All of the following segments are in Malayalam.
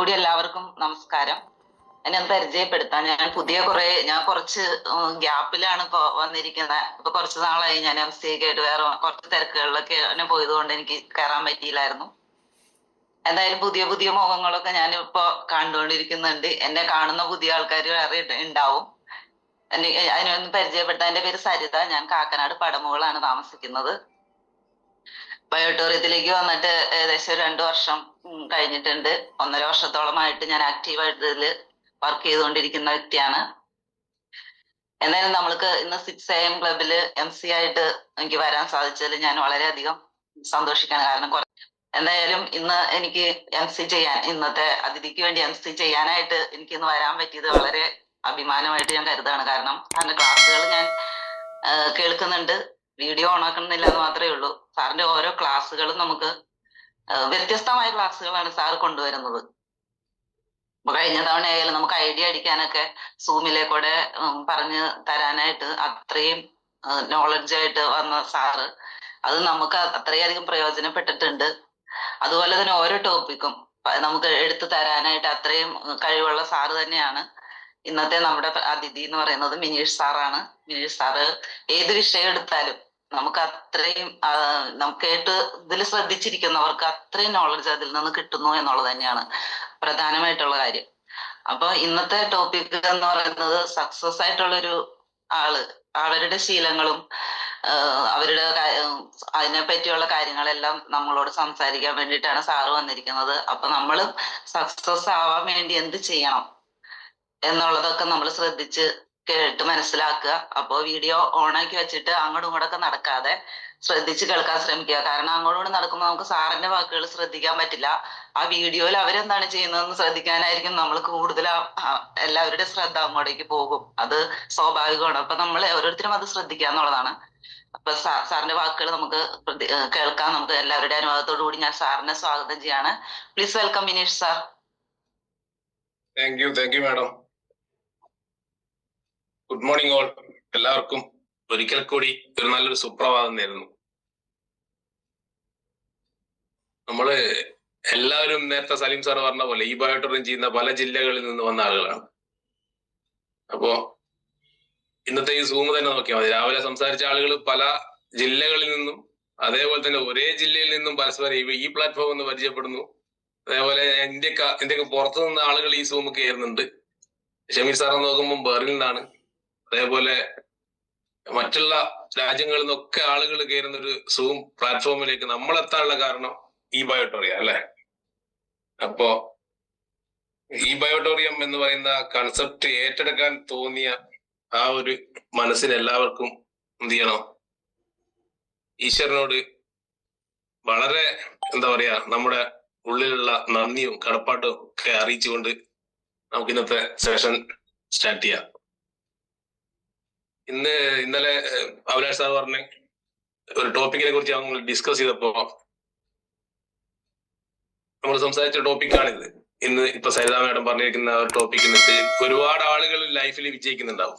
കൂടി എല്ലാവർക്കും നമസ്കാരം. എന്നെ ഒന്ന് പരിചയപ്പെടുത്താം. ഞാൻ കുറച്ച് ഗ്യാപ്പിലാണ് ഇപ്പൊ വന്നിരിക്കുന്നത്. ഇപ്പൊ കുറച്ച് നാളായി ഞാൻ MCA ആയിട്ട് വേറെ കുറച്ച് തിരക്കുകളിലൊക്കെ പോയതുകൊണ്ട് എനിക്ക് കയറാൻ പറ്റിയില്ലായിരുന്നു. എന്തായാലും പുതിയ പുതിയ മുഖങ്ങളൊക്കെ ഞാൻ ഇപ്പൊ കണ്ടുകൊണ്ടിരിക്കുന്നുണ്ട്. എന്നെ കാണുന്ന പുതിയ ആൾക്കാർ വേറെ ഉണ്ടാവും. അതിനൊന്ന് പരിചയപ്പെടുത്താൻ. എന്റെ പേര് സരിത. ഞാൻ കാക്കനാട് പടമുകളാണ് താമസിക്കുന്നത്. ബയോട്ടോറിയത്തിലേക്ക് വന്നിട്ട് ഏകദേശം 2 വർഷം കഴിഞ്ഞിട്ടുണ്ട്. 1.5 വർഷത്തോളമായിട്ട് ഞാൻ ആക്റ്റീവായിട്ട് ഇതിൽ വർക്ക് ചെയ്തുകൊണ്ടിരിക്കുന്ന വ്യക്തിയാണ്. എന്തായാലും നമ്മൾക്ക് ഇന്ന് 6 AM ക്ലബിൽ MC ആയിട്ട് എനിക്ക് വരാൻ സാധിച്ചതിൽ ഞാൻ വളരെയധികം സന്തോഷിക്കാണ്. കാരണം എന്തായാലും ഇന്ന് എനിക്ക് MC ചെയ്യാൻ, ഇന്നത്തെ അതിഥിക്ക് വേണ്ടി MC ചെയ്യാനായിട്ട് എനിക്ക് ഇന്ന് വരാൻ പറ്റിയത് വളരെ അഭിമാനമായിട്ട് ഞാൻ കരുതാണ്. കാരണം സാറിന്റെ ക്ലാസ്സുകൾ ഞാൻ കേൾക്കുന്നുണ്ട്. വീഡിയോ ഓണാക്കുന്നില്ല എന്ന് മാത്രമേ ഉള്ളൂ. സാറിന്റെ ഓരോ ക്ലാസ്സുകളും നമുക്ക് വ്യത്യസ്തമായ ക്ലാസ്സുകളാണ് സാർ കൊണ്ടുവരുന്നത്. കഴിഞ്ഞ തവണ ആയാലും നമുക്ക് ഐഡിയ അടിക്കാനൊക്കെ സൂമിലെ കൂടെ പറഞ്ഞു തരാനായിട്ട് അത്രയും നോളജായിട്ട് വന്ന സാറ്, അത് നമുക്ക് അത്രയധികം പ്രയോജനപ്പെട്ടിട്ടുണ്ട്. അതുപോലെ തന്നെ ഓരോ ടോപ്പിക്കും നമുക്ക് എടുത്തു തരാനായിട്ട് അത്രയും കഴിവുള്ള സാറ് തന്നെയാണ് ഇന്നത്തെ നമ്മുടെ അതിഥി എന്ന് പറയുന്നത്. മിനീഷ് സാറാണ്. മിനീഷ് സാറ് ഏത് വിഷയം എടുത്താലും നമുക്ക് അത്രയും നമുക്ക് കേട്ട് ഇതിൽ ശ്രദ്ധിച്ചിരിക്കുന്നവർക്ക് അത്രയും നോളജ് അതിൽ നിന്ന് കിട്ടുന്നു എന്നുള്ളത് തന്നെയാണ് പ്രധാനമായിട്ടുള്ള കാര്യം. അപ്പൊ ഇന്നത്തെ ടോപ്പിക് എന്ന് പറയുന്നത് സക്സസ് ആയിട്ടുള്ളൊരു ആള്, അവരുടെ ശീലങ്ങളും അവരുടെ അതിനെ പറ്റിയുള്ള കാര്യങ്ങളെല്ലാം നമ്മളോട് സംസാരിക്കാൻ വേണ്ടിയിട്ടാണ് സാറ് വന്നിരിക്കുന്നത്. അപ്പൊ നമ്മൾ സക്സസ് ആവാൻ വേണ്ടി എന്ത് ചെയ്യണം എന്നുള്ളതൊക്കെ നമ്മൾ ശ്രദ്ധിച്ച് കേട്ട് മനസ്സിലാക്കുക. അപ്പോ വീഡിയോ ഓണാക്കി വെച്ചിട്ട് അങ്ങോട്ടും ഇങ്ങോട്ടൊക്കെ നടക്കാതെ ശ്രദ്ധിച്ച് കേൾക്കാൻ ശ്രമിക്കുക. കാരണം അങ്ങോട്ടും ഇങ്ങോട്ടും നടക്കുമ്പോൾ നമുക്ക് സാറിന്റെ വാക്കുകൾ ശ്രദ്ധിക്കാൻ പറ്റില്ല. ആ വീഡിയോയിൽ അവരെന്താണ് ചെയ്യുന്നതെന്ന് ശ്രദ്ധിക്കാനായിരിക്കും നമ്മൾ കൂടുതൽ എല്ലാവരുടെ ശ്രദ്ധ അങ്ങോട്ടേക്ക് പോകും. അത് സ്വാഭാവികമാണ്. അപ്പൊ നമ്മൾ ഓരോരുത്തരും അത് ശ്രദ്ധിക്കുക എന്നുള്ളതാണ്. അപ്പൊ സാറിന്റെ വാക്കുകൾ നമുക്ക് കേൾക്കാം. നമുക്ക് എല്ലാവരുടെ അനുവാദത്തോടു കൂടി ഞാൻ സാറിനെ സ്വാഗതം ചെയ്യാണ്. Please welcome Minish sir. Thank you madam. Good morning all. എല്ലാവർക്കും ഒരിക്കൽ കൂടി ഒരു നല്ലൊരു സുപ്രഭാതം നേരുന്നു. നമ്മള് എല്ലാവരും നേരത്തെ സലീം സാർ പറഞ്ഞ പോലെ ഈ ബയോട്ടോറിയം ചെയ്യുന്ന പല ജില്ലകളിൽ നിന്ന് വന്ന ആളുകളാണ്. അപ്പോ ഇന്നത്തെ ഈ സൂം തന്നെ നോക്കിയാൽ മതി. രാവിലെ സംസാരിച്ച ആളുകൾ പല ജില്ലകളിൽ നിന്നും, അതേപോലെ തന്നെ ഒരേ ജില്ലയിൽ നിന്നും പരസ്പരം ഈ പ്ലാറ്റ്ഫോം ഒന്ന് പരിചയപ്പെടുന്നു. അതേപോലെ ഇന്ത്യക്ക് പുറത്തു നിന്ന് ആളുകൾ ഈ സൂം കയറുന്നുണ്ട്. ഷമീർ സാറെ നോക്കുമ്പോൾ ബെർലിനിൽ നിന്നാണ്. അതേപോലെ മറ്റുള്ള രാജ്യങ്ങളിൽ നിന്നൊക്കെ ആളുകൾ കയറുന്ന ഒരു സൂം പ്ലാറ്റ്ഫോമിലേക്ക് നമ്മൾ എത്താനുള്ള കാരണം ഈ ബയോട്ടോറിയം അല്ലെ. അപ്പോ ഈ ബയോട്ടോറിയം എന്ന് പറയുന്ന കൺസെപ്റ്റ് ഏറ്റെടുക്കാൻ തോന്നിയ ആ ഒരു മനസ്സിന് എല്ലാവർക്കും എന്ത് ചെയ്യണം, ഈശ്വരനോട് വളരെ നമ്മുടെ ഉള്ളിലുള്ള നന്ദിയും കടപ്പാട്ടും ഒക്കെ അറിയിച്ചുകൊണ്ട് നമുക്ക് ഇന്നത്തെ സെഷൻ സ്റ്റാർട്ട് ചെയ്യാം. ഇന്നലെ അഭിലാഷ് സാർ പറഞ്ഞ ഒരു ടോപ്പിക്കിനെ കുറിച്ച് നമ്മൾ ഡിസ്കസ് ചെയ്തപ്പോ നമ്മൾ സംസാരിച്ച ടോപ്പിക്കാണിത്. ഇപ്പൊ സരിത മാഡം പറഞ്ഞിരിക്കുന്ന ടോപ്പിക് ഒരുപാട് ആളുകൾ ലൈഫിൽ വിജയിക്കുന്നുണ്ടാവും.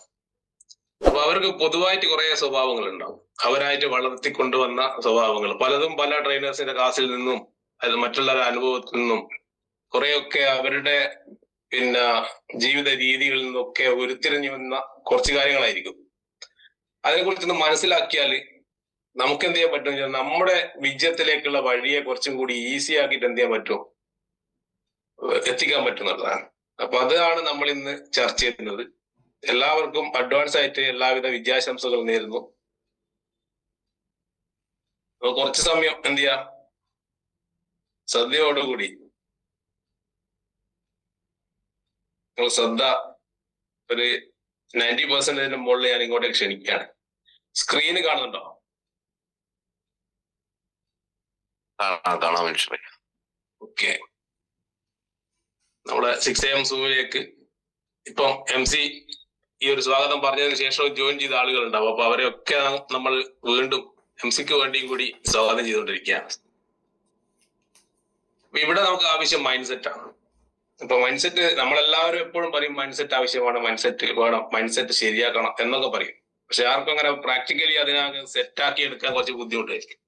അപ്പൊ അവർക്ക് പൊതുവായിട്ട് കുറെ സ്വഭാവങ്ങൾ ഉണ്ടാവും. അവരായിട്ട് വളർത്തിക്കൊണ്ടുവന്ന സ്വഭാവങ്ങൾ പലതും പല ട്രെയിനേഴ്സിന്റെ ക്ലാസ്സിൽ നിന്നും അത് മറ്റുള്ള അനുഭവത്തിൽ നിന്നും കുറെയൊക്കെ അവരുടെ ജീവിത രീതികളിൽ നിന്നൊക്കെ ഉരുത്തിരിഞ്ഞു വന്ന കുറച്ച് കാര്യങ്ങളായിരിക്കും. അതിനെക്കുറിച്ചൊന്ന് മനസ്സിലാക്കിയാൽ നമുക്ക് എന്ത് ചെയ്യാൻ പറ്റും, നമ്മുടെ വിജയത്തിലേക്കുള്ള വഴിയെ കുറച്ചും കൂടി ഈസി ആക്കിയിട്ട് എന്ത് ചെയ്യാൻ പറ്റും, എത്തിക്കാൻ പറ്റുന്നതാണ്. അപ്പൊ അതാണ് നമ്മൾ ഇന്ന് ചർച്ച ചെയ്യുന്നത്. എല്ലാവർക്കും അഡ്വാൻസ് ആയിട്ട് എല്ലാവിധ വിജയാശംസകൾ നേരുന്നു. അപ്പൊ കുറച്ച് സമയം എന്ത് ചെയ്യാം, ശ്രദ്ധയോടുകൂടി ശ്രദ്ധ ഒരു 90% മുകളിൽ ഞാൻ ഇങ്ങോട്ടേക്ക് ക്ഷണിക്കുകയാണ്. സ്ക്രീന് കാണുന്നുണ്ടോ? കാണാൻ മനസ്സിലായി. ഓക്കെ. നമ്മുടെ 6 AM സൂമിലേക്ക് ഇപ്പം MC ഈ ഒരു സ്വാഗതം പറഞ്ഞതിന് ശേഷം ജോയിൻ ചെയ്ത ആളുകൾ ഉണ്ടാവും. അപ്പൊ അവരെയൊക്കെ നമ്മൾ വീണ്ടും MC വേണ്ടിയും കൂടി സ്വാഗതം ചെയ്തുകൊണ്ടിരിക്കുകയാണ്. ഇവിടെ നമുക്ക് ആവശ്യം മൈൻഡ് സെറ്റ് ആണ്. ഇപ്പൊ മൈൻഡ് സെറ്റ് നമ്മളെല്ലാവരും എപ്പോഴും പറയും മൈൻഡ് സെറ്റ് ആവശ്യമാണ്, മൈൻഡ് സെറ്റ് വേണം, മൈൻഡ് സെറ്റ് ശരിയാക്കണം എന്നൊക്കെ പറയും. പക്ഷെ ആർക്കും അങ്ങനെ പ്രാക്ടിക്കലി അതിനകത്ത് സെറ്റാക്കി എടുക്കാൻ കുറച്ച് ബുദ്ധിമുട്ടായിരിക്കും.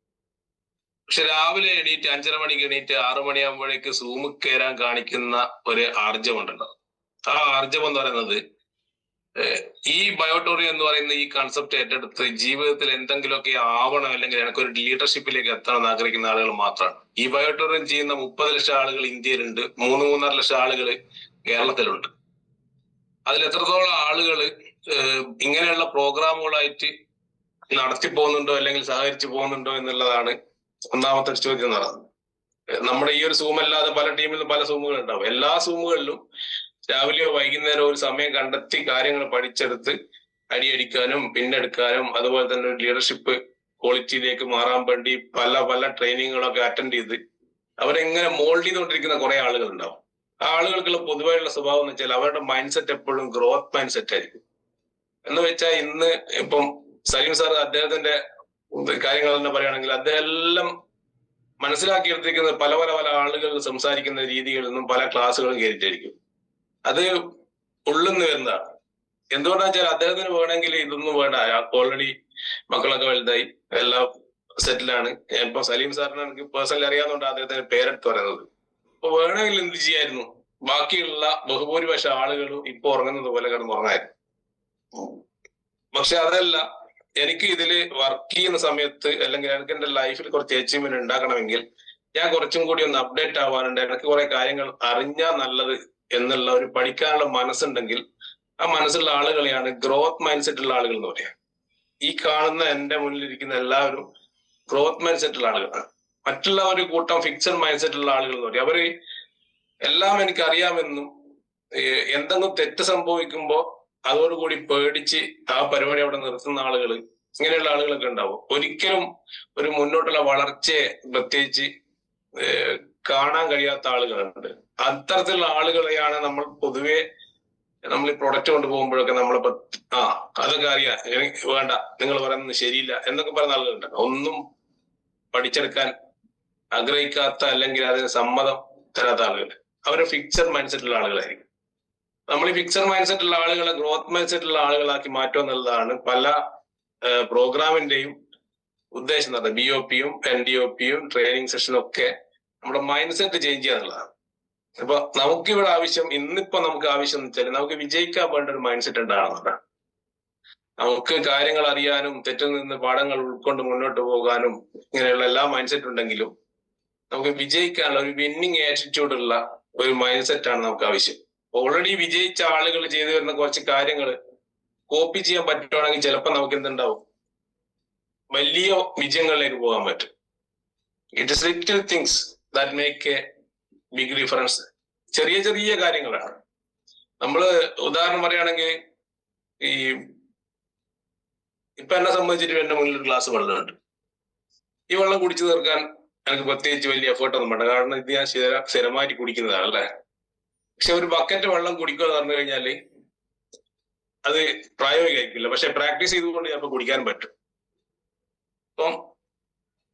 പക്ഷെ രാവിലെ എണീറ്റ് 5:30 മണിക്ക് എണീറ്റ് 6 മണിയാകുമ്പോഴേക്ക് സൂമിൽ കയറാൻ കാണിക്കുന്ന ഒരു ആർജവമുണ്ടല്ലോ. ആ ആർജവം എന്ന് പറയുന്നത് ഈ ബയോട്ടോറി എന്ന് പറയുന്ന ഈ കൺസെപ്റ്റ് ഏറ്റെടുത്ത് ജീവിതത്തിൽ എന്തെങ്കിലുമൊക്കെ ആവണം, അല്ലെങ്കിൽ എനിക്കൊരു ലീഡർഷിപ്പിലേക്ക് എത്തണം എന്ന് ആഗ്രഹിക്കുന്ന ആളുകൾ മാത്രമാണ്. ഈ ബയോട്ടോറിയം ചെയ്യുന്ന 30 ലക്ഷം ആളുകൾ ഇന്ത്യയിലുണ്ട്, 3-3.5 ലക്ഷം ആളുകൾ കേരളത്തിലുണ്ട്. അതിൽ എത്രത്തോളം ആളുകൾ ഇങ്ങനെയുള്ള പ്രോഗ്രാമുകളായിട്ട് നടത്തി പോകുന്നുണ്ടോ അല്ലെങ്കിൽ സഹകരിച്ചു പോകുന്നുണ്ടോ എന്നുള്ളതാണ് ഒന്നാമത്തെ ചോദ്യം എന്ന് പറയുന്നത്. നമ്മുടെ ഈ ഒരു സൂം അല്ലാതെ പല ടീമിലും പല സൂമുകൾ ഉണ്ടാവും. എല്ലാ സൂമുകളിലും രാവിലെയോ വൈകുന്നേരമോ ഒരു സമയം കണ്ടെത്തി കാര്യങ്ങൾ പഠിച്ചെടുത്ത് അടിയടിക്കാനും പിന്നെടുക്കാനും അതുപോലെ തന്നെ ഒരു ലീഡർഷിപ്പ് ക്വാളിറ്റിയിലേക്ക് മാറാൻ വേണ്ടി പല പല ട്രെയിനിങ്ങുകളൊക്കെ അറ്റൻഡ് ചെയ്ത് അവരെങ്ങനെ മോൾഡ് ചെയ്തുകൊണ്ടിരിക്കുന്ന കുറെ ആളുകൾ ഉണ്ടാവും. ആ ആളുകൾക്കുള്ള പൊതുവായുള്ള സ്വഭാവം എന്ന് വെച്ചാൽ അവരുടെ മൈൻഡ് സെറ്റ് എപ്പോഴും ഗ്രോത്ത് മൈൻഡ് സെറ്റ് ആയിരിക്കും. എന്ന് വെച്ചാൽ ഇന്ന് ഇപ്പം സലീം സാർ അദ്ദേഹത്തിന്റെ കാര്യങ്ങൾ തന്നെ പറയുകയാണെങ്കിൽ അദ്ദേഹം എല്ലാം മനസ്സിലാക്കിയെടുത്തിരിക്കുന്ന പല പല പല ആളുകൾ സംസാരിക്കുന്ന രീതികളിൽ നിന്നും പല ക്ലാസ്സുകളും കേട്ടിട്ടായിരിക്കും. അത് ഉള്ളുന്ന് വരുന്നതാണ്. എന്തുകൊണ്ടാ വെച്ചാൽ അദ്ദേഹത്തിന് വേണമെങ്കിൽ ഇതൊന്നും വേണ്ട, ഓൾറെഡി മക്കളൊക്കെ വലുതായി എല്ലാം സെറ്റിലാണ്. ഇപ്പൊ സലീം സാറിന് എനിക്ക് പേഴ്സണലി അറിയാവുന്നതുകൊണ്ട് അദ്ദേഹത്തിന് പേരെടുത്ത് പറയുന്നത്. അപ്പൊ വേണമെങ്കിൽ എന്ത് ചെയ്യായിരുന്നു, ബാക്കിയുള്ള ബഹുഭൂരിപക്ഷ ആളുകളും ഇപ്പൊ ഉറങ്ങുന്നത് പോലെ കിടന്നുറങ്ങായിരുന്നു. പക്ഷെ അതല്ല, എനിക്ക് ഇതില് വർക്ക് ചെയ്യുന്ന സമയത്ത് അല്ലെങ്കിൽ എനിക്ക് എന്റെ ലൈഫിൽ കുറച്ച് അച്ചീവ്മെന്റ് ഉണ്ടാക്കണമെങ്കിൽ ഞാൻ കുറച്ചും കൂടി ഒന്ന് അപ്ഡേറ്റ് ആവാനുണ്ട്, എനിക്ക് കുറെ കാര്യങ്ങൾ അറിഞ്ഞാൽ നല്ലത് എന്നുള്ള ഒരു പഠിക്കാനുള്ള മനസ്സുണ്ടെങ്കിൽ ആ മനസ്സുള്ള ആളുകളെയാണ് ഗ്രോത്ത് മൈൻഡ് സെറ്റ് ഉള്ള ആളുകൾ എന്ന് പറയാം. ഈ കാണുന്ന എന്റെ മുന്നിലിരിക്കുന്ന എല്ലാവരും ഗ്രോത്ത് മൈൻഡ് സെറ്റ് ഉള്ള ആളുകളാണ്. മറ്റുള്ള ഒരു കൂട്ടം ഫിക്സഡ് മൈൻഡ് സെറ്റ് ഉള്ള ആളുകൾ എന്ന് പറയും. അവര് എല്ലാം എനിക്ക് അറിയാമെന്നും എന്തെങ്കിലും തെറ്റ് സംഭവിക്കുമ്പോ അതോടുകൂടി പേടിച്ച് ആ പരിപാടി അവിടെ നിർത്തുന്ന ആളുകൾ, ഇങ്ങനെയുള്ള ആളുകളൊക്കെ ഉണ്ടാവും. ഒരിക്കലും ഒരു മുന്നോട്ടുള്ള വളർച്ചയെ പ്രത്യേകിച്ച് കാണാൻ കഴിയാത്ത ആളുകളുണ്ട്. അത്തരത്തിലുള്ള ആളുകളെയാണ് നമ്മൾ പൊതുവെ നമ്മൾ ഈ പ്രൊഡക്റ്റ് കൊണ്ടുപോകുമ്പോഴൊക്കെ നമ്മളിപ്പോ അതൊക്കെ അറിയാം, എനിക്ക് വേണ്ട, നിങ്ങൾ പറയുന്നത് ശരിയില്ല എന്നൊക്കെ പറയുന്ന ആളുകളുണ്ട്. ഒന്നും പഠിച്ചെടുക്കാൻ ആഗ്രഹിക്കാത്ത അല്ലെങ്കിൽ അതിന് സമ്മതം തരാത്ത ആളുകൾ, അവരെ ഫിക്സഡ് മൈൻഡ് സെറ്റുള്ള ആളുകളായിരിക്കും. നമ്മൾ ഈ ഫിക്സഡ് മൈൻഡ് സെറ്റുള്ള ആളുകളെ ഗ്രോത്ത് മൈൻഡ് സെറ്റുള്ള ആളുകളാക്കി മാറ്റുക എന്നുള്ളതാണ് പല പ്രോഗ്രാമിന്റെയും ഉദ്ദേശം എന്ന് പറഞ്ഞാൽ BOPയും NDOPയും ട്രെയിനിങ് സെഷനും ഒക്കെ നമ്മുടെ മൈൻഡ് സെറ്റ് ചേഞ്ച് ചെയ്യുക എന്നുള്ളതാണ്. അപ്പൊ നമുക്കിവിടെ ആവശ്യം, ഇന്നിപ്പോ നമുക്ക് ആവശ്യം എന്ന് വെച്ചാൽ നമുക്ക് വിജയിക്കാൻ വേണ്ട ഒരു മൈൻഡ് സെറ്റ് ഉണ്ടാകുന്നതാണ്. നമുക്ക് കാര്യങ്ങൾ അറിയാനും തെറ്റിൽ നിന്ന് പാഠങ്ങൾ ഉൾക്കൊണ്ട് മുന്നോട്ട് പോകാനും ഇങ്ങനെയുള്ള എല്ലാ മൈൻഡ് സെറ്റ് ഉണ്ടെങ്കിലും നമുക്ക് വിജയിക്കാനുള്ള ഒരു വിന്നിങ് ആറ്റിറ്റ്യൂഡ് ഉള്ള ഒരു മൈൻഡ് സെറ്റാണ് നമുക്ക് ആവശ്യം. ഓൾറെഡി വിജയിച്ച ആളുകൾ ചെയ്തു വരുന്ന കുറച്ച് കാര്യങ്ങൾ കോപ്പി ചെയ്യാൻ പറ്റുവാണെങ്കിൽ ചിലപ്പോൾ നമുക്ക് എന്തുണ്ടാവും, വലിയ വിജയങ്ങളിലേക്ക് പോകാൻ പറ്റും. It is little things that make a big difference. ചെറിയ ചെറിയ കാര്യങ്ങളാണ്. നമ്മള് ഉദാഹരണം പറയുകയാണെങ്കിൽ ഇപ്പൊ എന്നെ സംബന്ധിച്ചിട്ട് എന്റെ മുന്നിൽ ഒരു ഗ്ലാസ് വെള്ളമുണ്ട്. ഈ വെള്ളം കുടിച്ചു തീർക്കാൻ എനിക്ക് പ്രത്യേകിച്ച് വലിയ എഫേർട്ട് ഒന്നും വേണ്ട, കാരണം ഇത് ഞാൻ സ്ഥിരമായിട്ട് കുടിക്കുന്നതാണ് അല്ലേ. പക്ഷെ ഒരു ബക്കറ്റ് വെള്ളം കുടിക്കുക എന്ന് പറഞ്ഞു കഴിഞ്ഞാല് അത് പ്രായോഗികമായിരിക്കില്ല, പക്ഷെ പ്രാക്ടീസ് ചെയ്തുകൊണ്ട് ചിലപ്പോൾ കുടിക്കാൻ പറ്റും. അപ്പം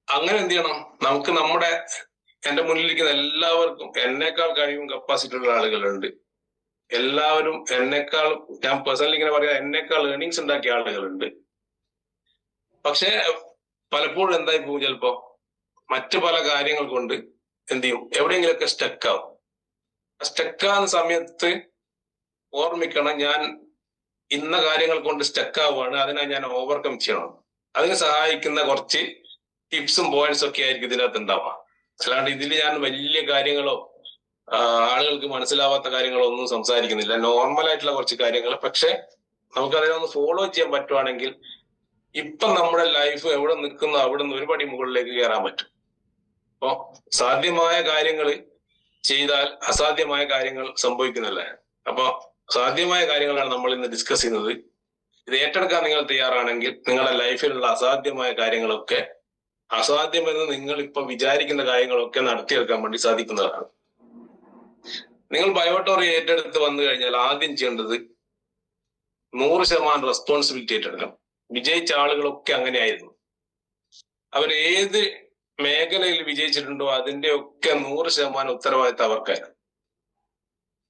അങ്ങനെ എന്ത് ചെയ്യണം, നമുക്ക് നമ്മുടെ എന്റെ മുന്നിലിരിക്കുന്ന എല്ലാവർക്കും എന്നേക്കാൾ കഴിവും കപ്പാസിറ്റി ഉള്ള ആളുകളുണ്ട്. എല്ലാവരും എന്നേക്കാൾ, ഞാൻ പേഴ്സണലി ഇങ്ങനെ പറയാം, എന്നേക്കാൾ ഏർണിങ്സ് ഉണ്ടാക്കിയ ആളുകളുണ്ട്. പക്ഷെ പലപ്പോഴും എന്തായി പോകും, ചിലപ്പോ മറ്റു പല കാര്യങ്ങൾ കൊണ്ട് എന്ത് ചെയ്യും, എവിടെയെങ്കിലുമൊക്കെ സ്റ്റക്കാവും. സ്റ്റക്കാവുന്ന സമയത്ത് ഓർമ്മിക്കണം, ഞാൻ ഇന്ന കാര്യങ്ങൾ കൊണ്ട് സ്റ്റക്കാവുകയാണ്, അതിനെ ഞാൻ ഓവർകം ചെയ്യണം. അതിന് സഹായിക്കുന്ന കുറച്ച് ടിപ്സും പോയിന്റ്സും ഒക്കെ ആയിരിക്കും ഇതിനകത്ത് ഉണ്ടാവുക. അല്ലാണ്ട് ഇതിൽ ഞാൻ വലിയ കാര്യങ്ങളോ ആളുകൾക്ക് മനസ്സിലാവാത്ത കാര്യങ്ങളോ ഒന്നും സംസാരിക്കുന്നില്ല. നോർമൽ ആയിട്ടുള്ള കുറച്ച് കാര്യങ്ങൾ, പക്ഷെ നമുക്കതിനെ ഒന്ന് ഫോളോ ചെയ്യാൻ പറ്റുവാണെങ്കിൽ ഇപ്പം നമ്മുടെ ലൈഫ് എവിടെ നിൽക്കുന്നു അവിടെ നിന്ന് ഒരുപടി മുകളിലേക്ക് കയറാൻ പറ്റും. അപ്പൊ സാധ്യമായ കാര്യങ്ങൾ ചെയ്താൽ അസാധ്യമായ കാര്യങ്ങൾ സംഭവിക്കുന്നില്ലേ. അപ്പൊ സാധ്യമായ കാര്യങ്ങളാണ് നമ്മൾ ഇന്ന് ഡിസ്കസ് ചെയ്യുന്നത്. ഇത് ഏറ്റെടുക്കാൻ നിങ്ങൾ തയ്യാറാണെങ്കിൽ നിങ്ങളുടെ ലൈഫിലുള്ള അസാധ്യമായ കാര്യങ്ങളൊക്കെ, അസാധ്യമെന്ന് നിങ്ങൾ ഇപ്പൊ വിചാരിക്കുന്ന കാര്യങ്ങളൊക്കെ നടത്തിയെടുക്കാൻ വേണ്ടി സാധിക്കുന്നതാണ്. നിങ്ങൾ ബയോട്ടോറി ഏറ്റെടുത്ത് വന്നു കഴിഞ്ഞാൽ ആദ്യം ചെയ്യേണ്ടത് 100% റെസ്പോൺസിബിലിറ്റി ഏറ്റെടുക്കണം. വിജയിച്ച ആളുകളൊക്കെ അങ്ങനെയായിരുന്നു. അവർ ഏത് മേഖലയിൽ വിജയിച്ചിട്ടുണ്ടോ അതിന്റെ ഒക്കെ 100% ഉത്തരവാദിത്തം അവർക്കായിരുന്നു.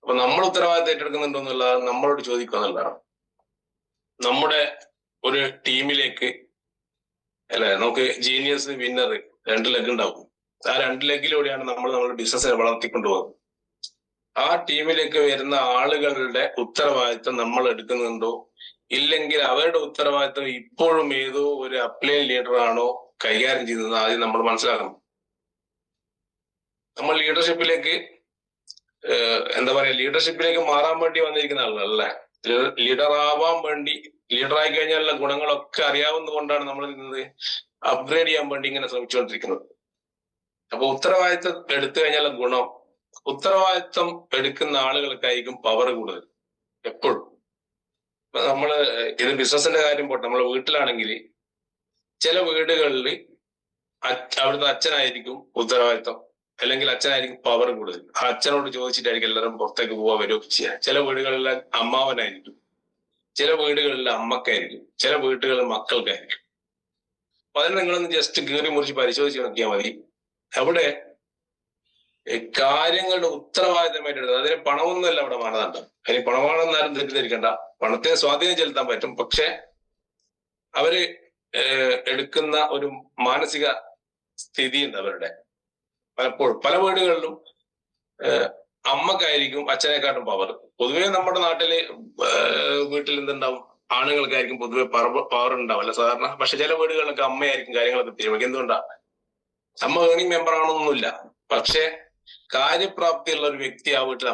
അപ്പൊ നമ്മൾ ഉത്തരവാദിത്തം ഏറ്റെടുക്കുന്നുണ്ടോ എന്നുള്ളത് നമ്മളോട് ചോദിക്കുക എന്നുള്ളതാണ്. നമ്മുടെ ഒരു ടീമിലേക്ക് അല്ലെ, നമുക്ക് ജീനിയസ് വിന്നർ 2 ലെഗ് ഉണ്ടാവും. ആ 2 ലെഗിലൂടെയാണ് നമ്മൾ നമ്മുടെ ബിസിനസ്സിനെ വളർത്തിക്കൊണ്ടുപോകുന്നത്. ആ ടീമിലേക്ക് വരുന്ന ആളുകളുടെ ഉത്തരവാദിത്വം നമ്മൾ എടുക്കുന്നുണ്ടോ, ഇല്ലെങ്കിൽ അവരുടെ ഉത്തരവാദിത്വം ഇപ്പോഴും ഏതോ ഒരു അപ്ലൈൻ ലീഡർ ആണോ കൈകാര്യം ചെയ്യുന്നത് ആദ്യം നമ്മൾ മനസ്സിലാക്കണം. നമ്മൾ ലീഡർഷിപ്പിലേക്ക് ലീഡർഷിപ്പിലേക്ക് മാറാൻ വേണ്ടി വന്നിരിക്കുന്ന ആളുകളല്ലേ. ലീഡർ ആവാൻ വേണ്ടി, ലീഡറായി കഴിഞ്ഞാലുള്ള ഗുണങ്ങളൊക്കെ അറിയാവുന്നത് കൊണ്ടാണ് നമ്മൾ ഇന്നത് അപ്ഗ്രേഡ് ചെയ്യാൻ വേണ്ടി ഇങ്ങനെ ശ്രമിച്ചുകൊണ്ടിരിക്കുന്നത്. അപ്പൊ ഉത്തരവാദിത്വം എടുത്തു കഴിഞ്ഞാലുള്ള ഗുണം, ഉത്തരവാദിത്വം എടുക്കുന്ന ആളുകൾക്കായിരിക്കും പവർ കൂടുതൽ എപ്പോഴും. ഇപ്പൊ നമ്മള് ഇത് ബിസിനസിന്റെ കാര്യം പോട്ടെ, നമ്മളെ വീട്ടിലാണെങ്കിൽ ചില വീടുകളിൽ അവിടുത്തെ അച്ഛനായിരിക്കും ഉത്തരവാദിത്വം, അല്ലെങ്കിൽ അച്ഛനായിരിക്കും പവർ കൂടുതൽ. ആ അച്ഛനോട് ചോദിച്ചിട്ടായിരിക്കും എല്ലാവരും പുറത്തേക്ക് പോവാ വരികയൊക്കെ ചെയ്യുക. ചില വീടുകളിലെ അമ്മാവനായിരിക്കും, ചില വീടുകളിലെ അമ്മക്കായിരിക്കും, ചില വീടുകളിൽ മക്കൾക്കായിരിക്കും. അപ്പൊ അതിന് നിങ്ങളൊന്ന് ജസ്റ്റ് കീറി മുറിച്ച് പരിശോധിച്ച് നോക്കിയാൽ മതി. അവിടെ കാര്യങ്ങളുടെ ഉത്തരവാദിത്തമായിട്ട് എടുത്തത്. അതിന് പണമൊന്നുമല്ല അവിടെ മാനദണ്ഡം. അതിന് പണമാണെന്ന് ആരും തെറ്റിദ്ധരിക്കണ്ട. പണത്തെ സ്വാധീനം ചെലുത്താൻ പറ്റും, പക്ഷെ അവര് എടുക്കുന്ന ഒരു മാനസിക സ്ഥിതിയുണ്ട് അവരുടെ. പലപ്പോഴും പല വീടുകളിലും അമ്മക്കായിരിക്കും അച്ഛനെക്കാട്ടും പവർ. പൊതുവെ നമ്മുടെ നാട്ടില് വീട്ടിൽ എന്തുണ്ടാവും, ആണുങ്ങൾക്കായിരിക്കും പൊതുവെ പവർ ഉണ്ടാവില്ല സാധാരണ. പക്ഷെ ചില വീടുകളിലൊക്കെ അമ്മയായിരിക്കും കാര്യങ്ങളൊക്കെ തീരുമാനിക്കും. എന്തുകൊണ്ടാ? അമ്മ ഏണിംഗ് മെമ്പർ ആണെന്നൊന്നുമില്ല, പക്ഷെ കാര്യപ്രാപ്തിയുള്ള ഒരു വ്യക്തി ആ വീട്ടിൽ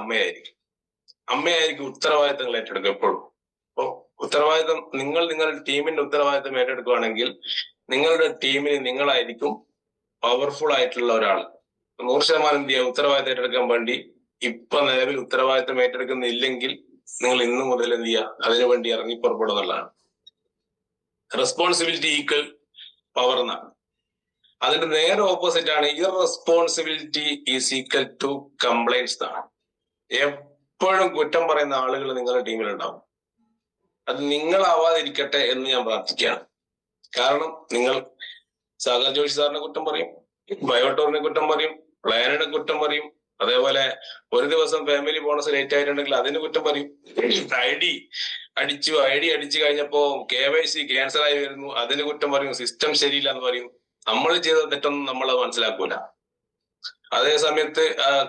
അമ്മയായിരിക്കും ഉത്തരവാദിത്തങ്ങൾ ഏറ്റെടുക്കുക എപ്പോഴും. അപ്പൊ ഉത്തരവാദിത്തം നിങ്ങളുടെ ടീമിന്റെ ഉത്തരവാദിത്തം ഏറ്റെടുക്കുകയാണെങ്കിൽ നിങ്ങളുടെ ടീമിന് നിങ്ങളായിരിക്കും പവർഫുൾ ആയിട്ടുള്ള ഒരാൾ. 100% എന്ത് ചെയ്യുക, ഉത്തരവാദിത്തം ഏറ്റെടുക്കാൻ വേണ്ടി ഇപ്പൊ നിലവിൽ ഉത്തരവാദിത്തം ഏറ്റെടുക്കുന്നില്ലെങ്കിൽ നിങ്ങൾ ഇന്ന് മുതൽ എന്ത് ചെയ്യുക, അതിനുവേണ്ടി ഇറങ്ങി പുറപ്പെടുന്നുള്ളതാണ്. റെസ്പോൺസിബിലിറ്റി ഈക്വൽ പവർ എന്നാണ്. അതിന്റെ നേരെ ഓപ്പോസിറ്റ് ആണ് irresponsibility is equal to complaints എന്നാണ്. എപ്പോഴും കുറ്റം പറയുന്ന ആളുകൾ നിങ്ങളുടെ ടീമിലുണ്ടാവും. അത് നിങ്ങളാവാതിരിക്കട്ടെ എന്ന് ഞാൻ പ്രാർത്ഥിക്കുകയാണ്. കാരണം നിങ്ങൾ സാഗർ ജോഷി സാറിനെ കുറ്റം പറയും, ബയോട്ടോറിനെ കുറ്റം പറയും, പ്ലാനിനെ കുറ്റം പറയും, അതേപോലെ ഒരു ദിവസം ഫാമിലി ബോണസ് ലേറ്റ് ആയിട്ടുണ്ടെങ്കിൽ അതിന് കുറ്റം പറയും. ഐ ഡി അടിച്ചു കഴിഞ്ഞപ്പോ KYC ക്യാൻസൽ ആയി വരുന്നു, അതിന് കുറ്റം പറയും. സിസ്റ്റം ശരിയില്ല എന്ന് പറയും. നമ്മൾ ചെയ്ത തെറ്റൊന്നും നമ്മൾ മനസ്സിലാക്കൂല. അതേ സമയത്ത്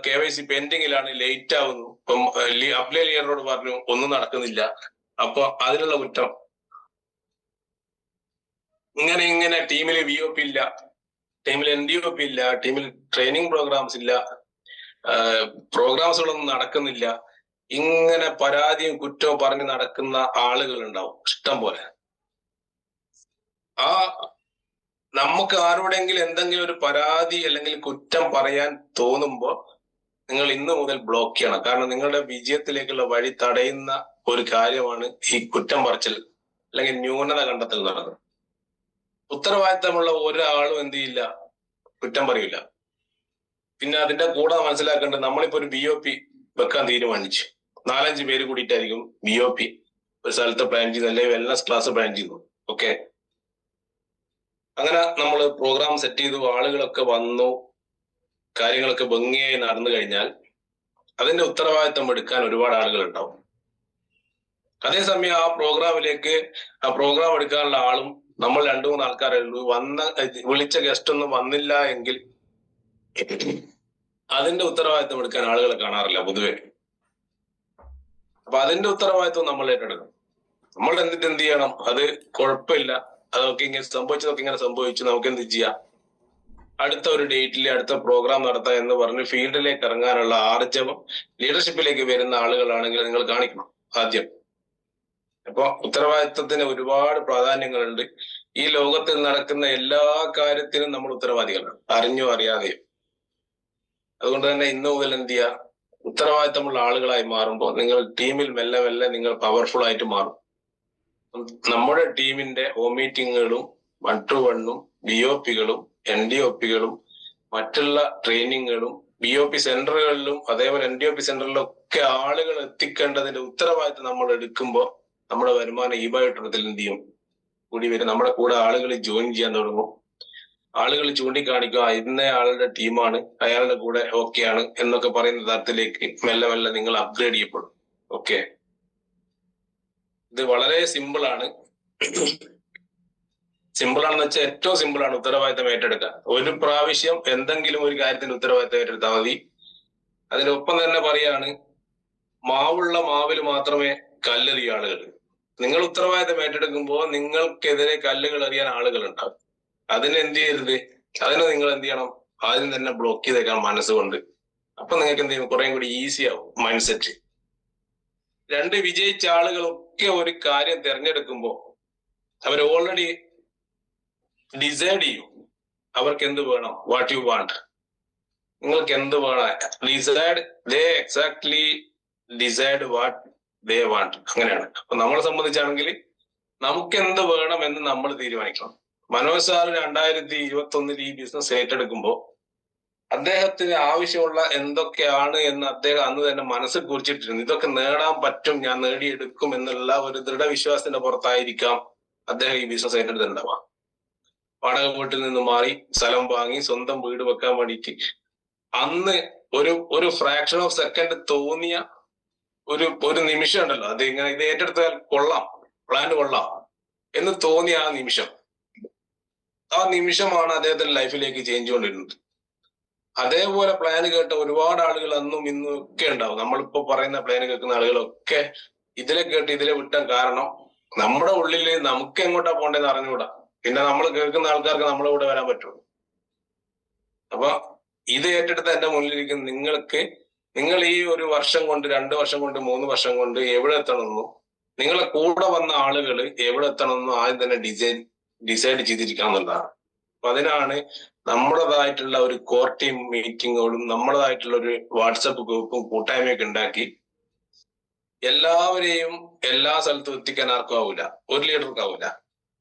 KYC പെൻഡിങ്ങിലാണ്, ലേറ്റ് ആവുന്നു. ഇപ്പം അപ്ലൈ ലീഡറോട് പറഞ്ഞു ഒന്നും നടക്കുന്നില്ല, അപ്പൊ അതിനുള്ള കുറ്റം. ഇങ്ങനെ ടീമിൽ VOP ഇല്ല, ടീമിൽ NDOP ഇല്ല, ടീമിൽ ട്രെയിനിങ് പ്രോഗ്രാംസ് ഇല്ല, പ്രോഗ്രാംസുകളൊന്നും നടക്കുന്നില്ല. ഇങ്ങനെ പരാതിയും കുറ്റവും പറഞ്ഞ് നടക്കുന്ന ആളുകൾ ഉണ്ടാവും ഇഷ്ടം പോലെ. നമുക്ക് ആരോടെങ്കിലും എന്തെങ്കിലും ഒരു പരാതി അല്ലെങ്കിൽ കുറ്റം പറയാൻ തോന്നുമ്പോ നിങ്ങൾ ഇന്ന് മുതൽ ബ്ലോക്ക് ചെയ്യണം. കാരണം നിങ്ങളുടെ വിജയത്തിലേക്കുള്ള വഴി തടയുന്ന ഒരു കാര്യമാണ് ഈ കുറ്റം പറച്ചിൽ അല്ലെങ്കിൽ ന്യൂനത കണ്ടെത്തൽ എന്ന് പറയുന്നത്. ഉത്തരവാദിത്തമുള്ള ഒരാളും എന്ത് ചെയ്യില്ല, കുറ്റം പറയില്ല. പിന്നെ അതിന്റെ കൂടെ മനസ്സിലാക്കേണ്ടത്, നമ്മളിപ്പോ ഒരു BOP വെക്കാൻ തീരുമാനിച്ചു, 4-5 പേര് കൂടിയിട്ടായിരിക്കും BOP ഒരു സ്ഥലത്ത് പ്ലാൻ ചെയ്യുന്നത്, അല്ലെങ്കിൽ വെൽനസ് ക്ലാസ് പ്ലാൻ ചെയ്യുന്നു. ഓക്കെ, അങ്ങനെ നമ്മൾ പ്രോഗ്രാം സെറ്റ് ചെയ്തു, ആളുകളൊക്കെ വന്നു, കാര്യങ്ങളൊക്കെ ഭംഗിയായി നടന്നു കഴിഞ്ഞാൽ അതിന്റെ ഉത്തരവാദിത്തം എടുക്കാൻ ഒരുപാട് ആളുകൾ ഉണ്ടാവും. അതേസമയം ആ പ്രോഗ്രാം എടുക്കാനുള്ള ആളും നമ്മൾ 2-3 ആൾക്കാരേ ഉള്ളൂ. വിളിച്ച ഗസ്റ്റ് ഒന്നും വന്നില്ല എങ്കിൽ അതിന്റെ ഉത്തരവാദിത്തം എടുക്കാൻ ആളുകളെ കാണാറില്ല പൊതുവെ. അപ്പൊ അതിന്റെ ഉത്തരവാദിത്വം നമ്മൾ ഏറ്റെടുക്കണം. നമ്മൾ എന്നിട്ട് എന്ത് ചെയ്യണം, അത് കുഴപ്പമില്ല, അതൊക്കെ ഇങ്ങനെ സംഭവിച്ചതൊക്കെ ഇങ്ങനെ സംഭവിച്ചു, നമുക്ക് എന്ത് ചെയ്യാം, അടുത്ത ഒരു ഡേറ്റിൽ അടുത്ത പ്രോഗ്രാം നടത്താം എന്ന് പറഞ്ഞ് ഫീൽഡിലേക്ക് ഇറങ്ങാനുള്ള ആർജവം ലീഡർഷിപ്പിലേക്ക് വരുന്ന ആളുകളാണെങ്കിൽ നിങ്ങൾ കാണിക്കണം ആദ്യം. അപ്പൊ ഉത്തരവാദിത്വത്തിന് ഒരുപാട് പ്രാധാന്യങ്ങളുണ്ട്. ഈ ലോകത്തിൽ നടക്കുന്ന എല്ലാ കാര്യത്തിനും നമ്മൾ ഉത്തരവാദികളാണ്, അറിഞ്ഞോ അറിയാതെയോ. അതുകൊണ്ട് തന്നെ ഇന്ന് മുതൽ എന്ത് ചെയ്യുക, ഉത്തരവാദിത്തമുള്ള ആളുകളായി മാറുമ്പോൾ നിങ്ങൾ ടീമിൽ മെല്ലെ മെല്ലെ നിങ്ങൾ പവർഫുൾ ആയിട്ട് മാറും. നമ്മുടെ ടീമിന്റെ ഹോം മീറ്റിങ്ങുകളും 1-to-1-ഉം BOPകളും NDOPകളും മറ്റുള്ള ട്രെയിനിങ്ങുകളും BOP സെന്ററുകളിലും അതേപോലെ NDOP സെന്ററിലും ഒക്കെ ആളുകൾ എത്തിക്കേണ്ടതിന്റെ ഉത്തരവാദിത്തം നമ്മൾ എടുക്കുമ്പോൾ നമ്മുടെ വരുമാനം ഈ ബയോട്ടത്തിൽ എന്ത് ചെയ്യും, കൂടി വരും. നമ്മുടെ കൂടെ ആളുകൾ ജോയിൻ ചെയ്യാൻ തുടങ്ങും. ആളുകൾ ചൂണ്ടിക്കാണിക്കുക, ഇന്ന ആളുടെ ടീമാണ്, അയാളുടെ കൂടെ ഓക്കെയാണ് എന്നൊക്കെ പറയുന്ന തരത്തിലേക്ക് മെല്ലെ മെല്ലെ നിങ്ങൾ അപ്ഗ്രേഡ് ചെയ്യപ്പെടും. ഓക്കെ, ഇത് വളരെ സിമ്പിൾ ആണ്. സിമ്പിൾ ആണെന്ന് വെച്ചാൽ ഏറ്റവും സിമ്പിൾ ആണ് ഉത്തരവാദിത്തം ഏറ്റെടുക്കുക. ഒരു പ്രാവശ്യം എന്തെങ്കിലും ഒരു കാര്യത്തിന്റെ ഉത്തരവാദിത്തം ഏറ്റെടുത്താൽ മതി. അതിനൊപ്പം തന്നെ പറയാണ്, മാവുള്ള മാവിൽ മാത്രമേ കല്ലെറിയ ആളുകൾ. നിങ്ങൾ ഉത്തരവാദിത്തം ഏറ്റെടുക്കുമ്പോൾ നിങ്ങൾക്കെതിരെ കല്ലുകൾ എറിയാൻ ആളുകൾ ഉണ്ടാവും. അതിന് എന്ത് ചെയ്യരുത്, അതിന് നിങ്ങൾ എന്ത് ചെയ്യണം, ആദ്യം തന്നെ ബ്ലോക്ക് ചെയ്തേക്കാൻ മനസ്സുകൊണ്ട്. അപ്പൊ നിങ്ങൾക്ക് എന്ത് ചെയ്യും, കുറേം കൂടി ഈസി ആവും മൈൻഡ് സെറ്റ്. രണ്ട് വിജയിച്ച ആളുകളൊക്കെ ഒരു കാര്യം തിരഞ്ഞെടുക്കുമ്പോൾ അവർ ഓൾറെഡി ഡിസൈഡ് ചെയ്യും അവർക്ക് എന്ത് വേണം, വാട്ട് യു വാണ്ട്. നിങ്ങൾക്ക് എന്ത് വേണം, decide, they exactly decide what they want. അങ്ങനെയാണ്. അപ്പൊ നമ്മളെ സംബന്ധിച്ചാണെങ്കിൽ നമുക്ക് എന്ത് വേണം എന്ന് നമ്മൾ തീരുമാനിക്കണം. മനോജ് സാർ 2021 ഈ ബിസിനസ് ഏറ്റെടുക്കുമ്പോൾ അദ്ദേഹത്തിന് ആവശ്യമുള്ള എന്തൊക്കെയാണ് എന്ന് അദ്ദേഹം അന്ന് തന്നെ മനസ്സിൽ കുറിച്ചിട്ടിരുന്നു. ഇതൊക്കെ നേടാൻ പറ്റും, ഞാൻ നേടിയെടുക്കും എന്നുള്ള ഒരു ദൃഢവിശ്വാസത്തിന്റെ പുറത്തായിരിക്കാം അദ്ദേഹം ഈ ബിസിനസ് ഏറ്റെടുത്തിട്ടുണ്ടാവാം. വാടക വീട്ടിൽ നിന്ന് മാറി സ്ഥലം വാങ്ങി സ്വന്തം വീട് വെക്കാൻ വേണ്ടിയിട്ട് അന്ന് ഒരു ഫ്രാക്ഷൻ ഓഫ് സെക്കൻഡ് തോന്നിയ ഒരു നിമിഷം ഉണ്ടല്ലോ, അത് ഇങ്ങനെ ഇത് ഏറ്റെടുത്താൽ കൊള്ളാം, പ്ലാൻ കൊള്ളാം എന്ന് തോന്നിയ ആ നിമിഷമാണ് അദ്ദേഹത്തിന്റെ ലൈഫിലേക്ക് ചേഞ്ച് കൊണ്ടിരുന്നത്. അതേപോലെ പ്ലാൻ കേട്ട ഒരുപാട് ആളുകൾ അന്നും ഇന്നും ഒക്കെ ഉണ്ടാവും. നമ്മളിപ്പോ പറയുന്ന പ്ലാൻ കേൾക്കുന്ന ആളുകളൊക്കെ ഇതിലെ കേട്ട് ഇതിലെ വിട്ടാൻ കാരണം നമ്മുടെ ഉള്ളിൽ നമുക്ക് എങ്ങോട്ടാ പോകേണ്ടതെന്ന് അറിഞ്ഞുകൂടാ. പിന്നെ നമ്മൾ കേൾക്കുന്ന ആൾക്കാർക്ക് നമ്മളെ കൂടെ വരാൻ പറ്റുള്ളൂ. അപ്പൊ ഇത് ഏറ്റെടുത്ത് എന്റെ മുന്നിലിരിക്കുന്ന നിങ്ങൾക്ക്, നിങ്ങൾ ഈ 1 വർഷം കൊണ്ട്, 2 വർഷം കൊണ്ട്, 3 വർഷം കൊണ്ട് എവിടെ എത്തണമെന്നോ, നിങ്ങളെ കൂടെ വന്ന ആളുകൾ എവിടെ എത്തണമെന്നോ ആദ്യം തന്നെ ഡിസൈഡ് ചെയ്തിരിക്കണം എന്നുള്ളതാണ്. അപ്പൊ അതിനാണ് നമ്മുടേതായിട്ടുള്ള ഒരു കോർ ടീം മീറ്റിങ്ങുകളും നമ്മുടേതായിട്ടുള്ള ഒരു വാട്സപ്പ് ഗ്രൂപ്പും കൂട്ടായ്മയൊക്കെ ഉണ്ടാക്കി എല്ലാവരെയും എല്ലാ സ്ഥലത്തും എത്തിക്കാൻ ആർക്കും ആവൂല, ഒരു ലീഡർക്കും ആവൂല.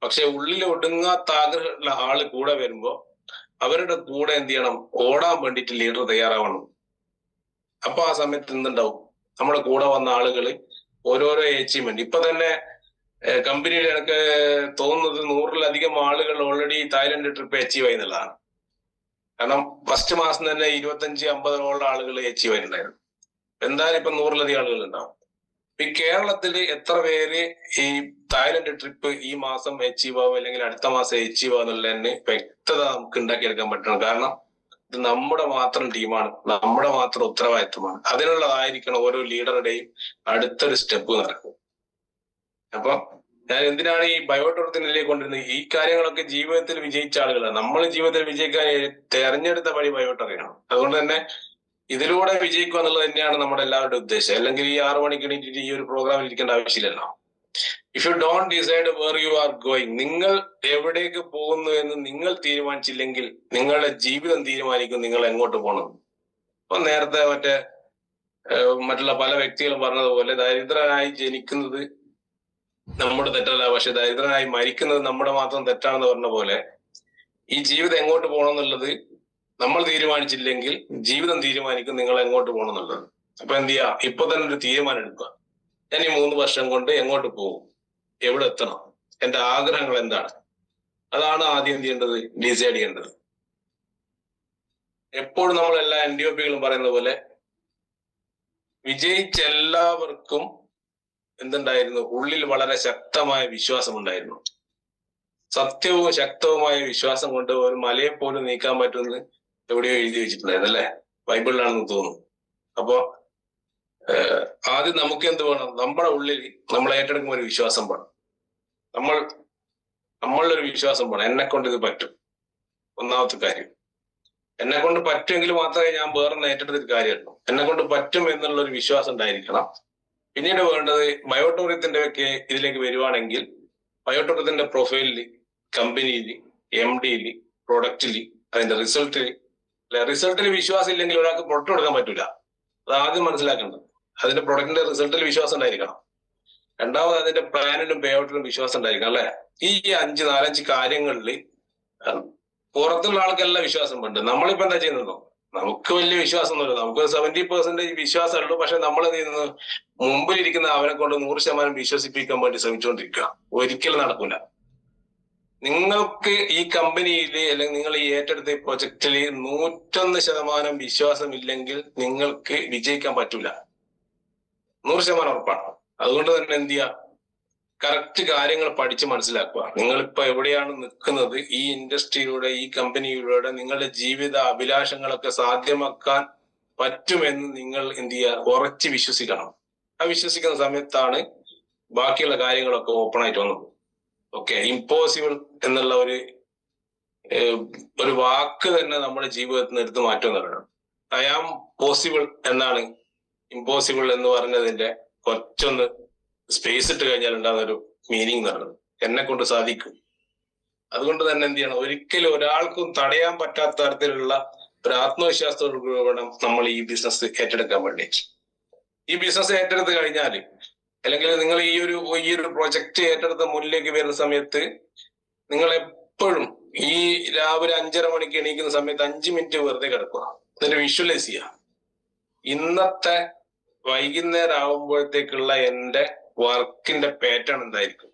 പക്ഷെ ഉള്ളിൽ ഒടുങ്ങാത്ത ആഗ്രഹമുള്ള ആള് കൂടെ വരുമ്പോ അവരുടെ കൂടെ എന്ത് ചെയ്യണം, ഓടാൻ വേണ്ടിയിട്ട് ലീഡർ തയ്യാറാവണം. അപ്പൊ ആ സമയത്ത് എന്തുണ്ടാവും, നമ്മുടെ കൂടെ വന്ന ആളുകൾ ഓരോരോ അച്ചീവ്മെന്റ്. ഇപ്പൊ തന്നെ കമ്പനിയിൽ എനിക്ക് തോന്നുന്നത് 100-ലധികം ആളുകൾ ഓൾറെഡി തായ്ലൻഡ് ട്രിപ്പ് അച്ചീവ് ആയി എന്നുള്ളതാണ്. കാരണം ഫസ്റ്റ് മാസം തന്നെ 25-50 ആളുകൾ അച്ചീവ് ആയിട്ടുണ്ടായിരുന്നു. എന്തായാലും ഇപ്പൊ 100-ലധികം ആളുകൾ ഉണ്ടാവും. ഈ കേരളത്തിൽ എത്ര പേര് ഈ തായ്ലൻഡ് ട്രിപ്പ് ഈ മാസം അച്ചീവ് ആവും അല്ലെങ്കിൽ അടുത്ത മാസം അച്ചീവ് ആവുന്നുള്ളതിന് വ്യക്തത നമുക്ക് ഉണ്ടാക്കിയെടുക്കാൻ പറ്റണം. കാരണം ഇത് നമ്മുടെ മാത്രം ടീമാണ്, നമ്മുടെ മാത്രം ഉത്തരവാദിത്വമാണ്. അതിനുള്ളതായിരിക്കണം ഓരോ ലീഡറുടെയും അടുത്തൊരു സ്റ്റെപ്പ് നടക്കും. അപ്പൊ ഞാൻ എന്തിനാണ് ഈ ബയോടൂറിസത്തിലേക്ക് കൊണ്ടിരുന്നത്, ഈ കാര്യങ്ങളൊക്കെ ജീവിതത്തിൽ വിജയിച്ച ആളുകളാണ്. നമ്മൾ ജീവിതത്തിൽ വിജയിക്കാൻ തെരഞ്ഞെടുത്ത വഴി ബയോട്ടറിയാണ്. അതുകൊണ്ട് തന്നെ ഇതിലൂടെ വിജയിക്കുക എന്നുള്ളത് തന്നെയാണ് നമ്മുടെ എല്ലാവരുടെ ഉദ്ദേശം. അല്ലെങ്കിൽ ഈ 6 മണിക്ക് എണീറ്റിട്ട് ഈ ഒരു പ്രോഗ്രാമിൽ ഇരിക്കേണ്ട ആവശ്യമില്ലല്ലോ. If you don't decide where you are going, നിങ്ങൾ എവിടേക്ക് പോകുന്നു എന്ന് നിങ്ങൾ തീരുമാനിച്ചില്ലെങ്കിൽ നിങ്ങളുടെ ജീവിതം തീരുമാനിക്കും നിങ്ങൾ എങ്ങോട്ട് പോകണം. അപ്പൊ നേരത്തെ മറ്റുള്ള പല വ്യക്തികളും പറഞ്ഞതുപോലെ ദരിദ്രനായി ജനിക്കുന്നത് നമ്മുടെ തെറ്റല്ല, പക്ഷെ ദരിദ്രനായി മരിക്കുന്നത് നമ്മുടെ മാത്രം തെറ്റാണെന്ന് പറഞ്ഞ പോലെ ഈ ജീവിതം എങ്ങോട്ട് പോകണം എന്നുള്ളത് നമ്മൾ തീരുമാനിച്ചില്ലെങ്കിൽ ജീവിതം തീരുമാനിക്കും നിങ്ങൾ എങ്ങോട്ട് പോകണം എന്നുള്ളത്. അപ്പൊ എന്ത് ചെയ്യാ, ഇപ്പൊ തന്നെ ഒരു തീരുമാനം എടുക്കുക. ഞാൻ ഈ 3 വർഷം കൊണ്ട് എങ്ങോട്ട് പോകും, എവിടെ എത്തണം, എന്റെ ആഗ്രഹങ്ങൾ എന്താണ്, അതാണ് ആദ്യം എന്ത് ചെയ്യേണ്ടത്, ഡിസൈഡ് ചെയ്യേണ്ടത്. എപ്പോഴും നമ്മൾ എല്ലാ NDOP-കളും പറയുന്ന പോലെ വിജയിച്ച എല്ലാവർക്കും എന്തുണ്ടായിരുന്നു, ഉള്ളിൽ വളരെ ശക്തമായ വിശ്വാസം ഉണ്ടായിരുന്നു. സത്യവും ശക്തവുമായ വിശ്വാസം കൊണ്ട് ഒരു മലയെ പോലും നീക്കാൻ പറ്റുമെന്ന് എവിടെയോ എഴുതി വെച്ചിട്ടുണ്ടായിരുന്നു അല്ലെ, ബൈബിളിലാണെന്ന് തോന്നുന്നു. അപ്പോ ആദ്യം നമുക്ക് എന്ത് വേണം, നമ്മുടെ ഉള്ളിൽ നമ്മൾ ഏറ്റെടുക്കുമ്പോൾ ഒരു വിശ്വാസം വേണം. നമ്മളൊരു വിശ്വാസം വേണം, എന്നെ കൊണ്ട് ഇത് പറ്റും. ഒന്നാമത്തെ കാര്യം, എന്നെ കൊണ്ട് പറ്റുമെങ്കിൽ മാത്രമേ ഞാൻ വേറൊന്ന് ഏറ്റെടുത്തിട്ട് കാര്യമുള്ളൂ. എന്നെ കൊണ്ട് പറ്റും എന്നുള്ള ഒരു വിശ്വാസം ഉണ്ടായിരിക്കണം. പിന്നീട് വേണ്ടത് ബയോടൂറിസത്തിന്റെ ഒക്കെ ഇതിലേക്ക് വരുവാണെങ്കിൽ ബയോടൂറിസത്തിന്റെ പ്രൊഫൈലിൽ, കമ്പനിയിൽ, MD-യിൽ, പ്രൊഡക്റ്റിൽ, അതിന്റെ റിസൾട്ടിൽ വിശ്വാസം ഇല്ലെങ്കിൽ ഒരാൾക്ക് പ്രൊഡക്റ്റ് കൊടുക്കാൻ പറ്റൂല. അത് ആദ്യം മനസ്സിലാക്കേണ്ടത്. അതിന്റെ പ്രൊഡക്റ്റിന്റെ റിസൾട്ടിൽ വിശ്വാസം ഉണ്ടായിരിക്കണം. രണ്ടാമത് അതിന്റെ പ്ലാനിലും പേ ഔട്ടിലും വിശ്വാസം ഉണ്ടായിരിക്കണം അല്ലെ. ഈ 4-5 കാര്യങ്ങളിൽ പുറത്തുള്ള ആൾക്കെല്ലാം വിശ്വാസം ഉണ്ട്. നമ്മളിപ്പോ എന്താ ചെയ്യുന്നതോ, നമുക്ക് വലിയ വിശ്വാസമൊന്നുമില്ല. നമുക്ക് 70% വിശ്വാസം ഉള്ളൂ. പക്ഷെ നമ്മൾ എന്ത് ചെയ്യുന്നത്, മുമ്പിലിരിക്കുന്ന അവനെ കൊണ്ട് 100% വിശ്വസിപ്പിക്കാൻ വേണ്ടി ശ്രമിച്ചുകൊണ്ടിരിക്കുക. ഒരിക്കലും നടക്കൂല. നിങ്ങൾക്ക് ഈ കമ്പനിയിൽ അല്ലെങ്കിൽ നിങ്ങൾ ഈ ഏറ്റെടുത്ത ഈ പ്രൊജക്റ്റിൽ 101% വിശ്വാസം ഇല്ലെങ്കിൽ നിങ്ങൾക്ക് വിജയിക്കാൻ പറ്റൂല. 100% ഉറപ്പാണ്. അതുകൊണ്ട് തന്നെ എന്ത് ചെയ്യുക, കറക്റ്റ് കാര്യങ്ങൾ പഠിച്ച് മനസ്സിലാക്കുക. നിങ്ങളിപ്പോ എവിടെയാണ് നിൽക്കുന്നത്, ഈ ഇൻഡസ്ട്രിയിലൂടെ ഈ കമ്പനിയിലൂടെ നിങ്ങളുടെ ജീവിത അഭിലാഷങ്ങളൊക്കെ സാധ്യമാക്കാൻ പറ്റുമെന്ന് നിങ്ങൾ എന്ത് ചെയ്യുക, ഉറച്ച് വിശ്വസിക്കണം. ആ വിശ്വസിക്കുന്ന സമയത്താണ് ബാക്കിയുള്ള കാര്യങ്ങളൊക്കെ ഓപ്പൺ ആയിട്ട് വന്നത്. ഓക്കെ, ഇമ്പോസിബിൾ എന്നുള്ള ഒരു വാക്ക് തന്നെ നമ്മുടെ ജീവിതത്തിൽ നിന്ന് എടുത്ത് മാറ്റം പറയണം. ഐ ആം പോസിബിൾ എന്നാണ് ഇമ്പോസിബിൾ എന്ന് പറഞ്ഞതിന്റെ കുറച്ചൊന്ന് സ്പേസ് ഇട്ട് കഴിഞ്ഞാൽ ഉണ്ടാകുന്ന ഒരു മീനിങ് എന്ന് പറയുന്നത്. എന്നെ കൊണ്ട് സാധിക്കും. അതുകൊണ്ട് തന്നെ എന്ത് ചെയ്യണം, ഒരിക്കലും ഒരാൾക്കും തടയാൻ പറ്റാത്ത തരത്തിലുള്ള ഒരു ആത്മവിശ്വാസത്തോട് വേണം നമ്മൾ ഈ ബിസിനസ് ഏറ്റെടുക്കാൻ വേണ്ടി. ഈ ബിസിനസ് ഏറ്റെടുത്ത് കഴിഞ്ഞാൽ, അല്ലെങ്കിൽ നിങ്ങൾ ഈ ഒരു പ്രൊജക്ട് ഏറ്റെടുത്ത് മുന്നിലേക്ക് വരുന്ന സമയത്ത് നിങ്ങൾ എപ്പോഴും ഈ രാവിലെ 5:30 മണിക്ക് എണീക്കുന്ന സമയത്ത് 5 മിനിറ്റ് വെറുതെ കിടക്കുക, എന്നിട്ട് വിഷ്വലൈസ് ചെയ്യുക. ഇന്നത്തെ വൈകുന്നേരം ആവുമ്പോഴത്തേക്കുള്ള എന്റെ വർക്കിന്റെ പാറ്റേൺ എന്തായിരിക്കും.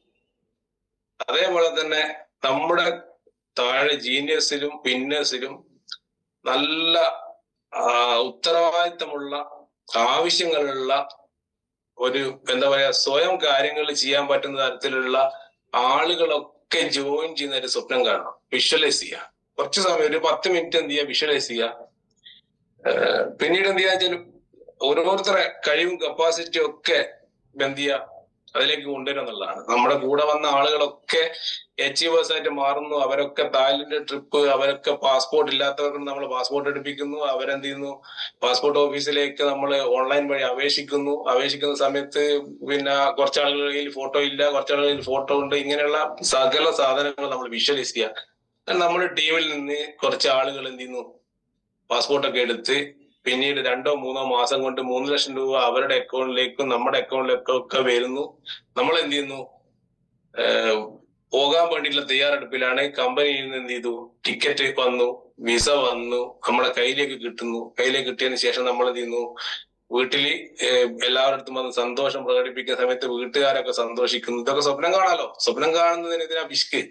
അതേപോലെ തന്നെ നമ്മുടെ താഴെ ജീനിയേഴ്സിലും പിന്നേഴ്സിലും നല്ല ഉത്തരവാദിത്തമുള്ള ആവശ്യങ്ങളുള്ള ഒരു എന്താ പറയാ സ്വയം കാര്യങ്ങൾ ചെയ്യാൻ പറ്റുന്ന തരത്തിലുള്ള ആളുകളൊക്കെ ജോയിൻ ചെയ്യുന്ന ഒരു സ്വപ്നം കാണണം. വിഷ്വലൈസ് ചെയ്യുക. കുറച്ച് സമയം ഒരു 10 മിനിറ്റ് എന്ത് ചെയ്യുക, വിഷ്വലൈസ് ചെയ്യുക. പിന്നീട് എന്ത് ചെയ്യാ വെച്ചാൽ ഓരോരുത്തരെ കഴിവും കപ്പാസിറ്റിയും ഒക്കെ എന്ത് ചെയ്യുക, അതിലേക്ക് കൊണ്ടുവരിക എന്നുള്ളതാണ്. നമ്മുടെ കൂടെ വന്ന ആളുകളൊക്കെ അച്ചീവേഴ്സ് ആയിട്ട് മാറുന്നു. അവരൊക്കെ തായ്ലൻഡ് ട്രിപ്പ്, അവരൊക്കെ പാസ്പോർട്ട് ഇല്ലാത്തവർക്ക് നമ്മൾ പാസ്പോർട്ട് എടുപ്പിക്കുന്നു. അവരെന്ത് ചെയ്യുന്നു, പാസ്പോർട്ട് ഓഫീസിലേക്ക് നമ്മൾ ഓൺലൈൻ വഴി അപേക്ഷിക്കുന്ന സമയത്ത് പിന്നെ കുറച്ചാളുകളുടെ കയ്യിൽ ഫോട്ടോ ഇല്ല, കുറച്ചാളുകളിൽ ഫോട്ടോ ഉണ്ട്. ഇങ്ങനെയുള്ള സകല സാധനങ്ങൾ നമ്മൾ വിഷ്വലൈസ് ചെയ്യുക. നമ്മുടെ ടീമിൽ നിന്ന് കുറച്ച് ആളുകൾ എന്ത് ചെയ്യുന്നു, പാസ്പോർട്ടൊക്കെ എടുത്ത് പിന്നീട് 2-3 മാസം കൊണ്ട് 3 ലക്ഷം രൂപ അവരുടെ അക്കൗണ്ടിലേക്കും നമ്മുടെ അക്കൗണ്ടിലേക്കും ഒക്കെ വരുന്നു. നമ്മൾ എന്ത് ചെയ്യുന്നു, പോകാൻ വേണ്ടിയിട്ടുള്ള തയ്യാറെടുപ്പിലാണ്. കമ്പനിയിൽ നിന്ന് എന്ത് ചെയ്തു, ടിക്കറ്റ് വന്നു, വിസ വന്നു, നമ്മുടെ കയ്യിലേക്ക് കിട്ടുന്നു. കയ്യിലേക്ക് കിട്ടിയതിന് ശേഷം നമ്മൾ എന്ത് ചെയ്യുന്നു, വീട്ടില് എല്ലാവരുടെ അടുത്തും വന്ന് സന്തോഷം പ്രകടിപ്പിക്കുന്ന സമയത്ത് വീട്ടുകാരൊക്കെ സന്തോഷിക്കുന്നു. ഇതൊക്കെ സ്വപ്നം കാണാലോ. സ്വപ്നം കാണുന്നതിനെതിരാ പിശുക്ക്.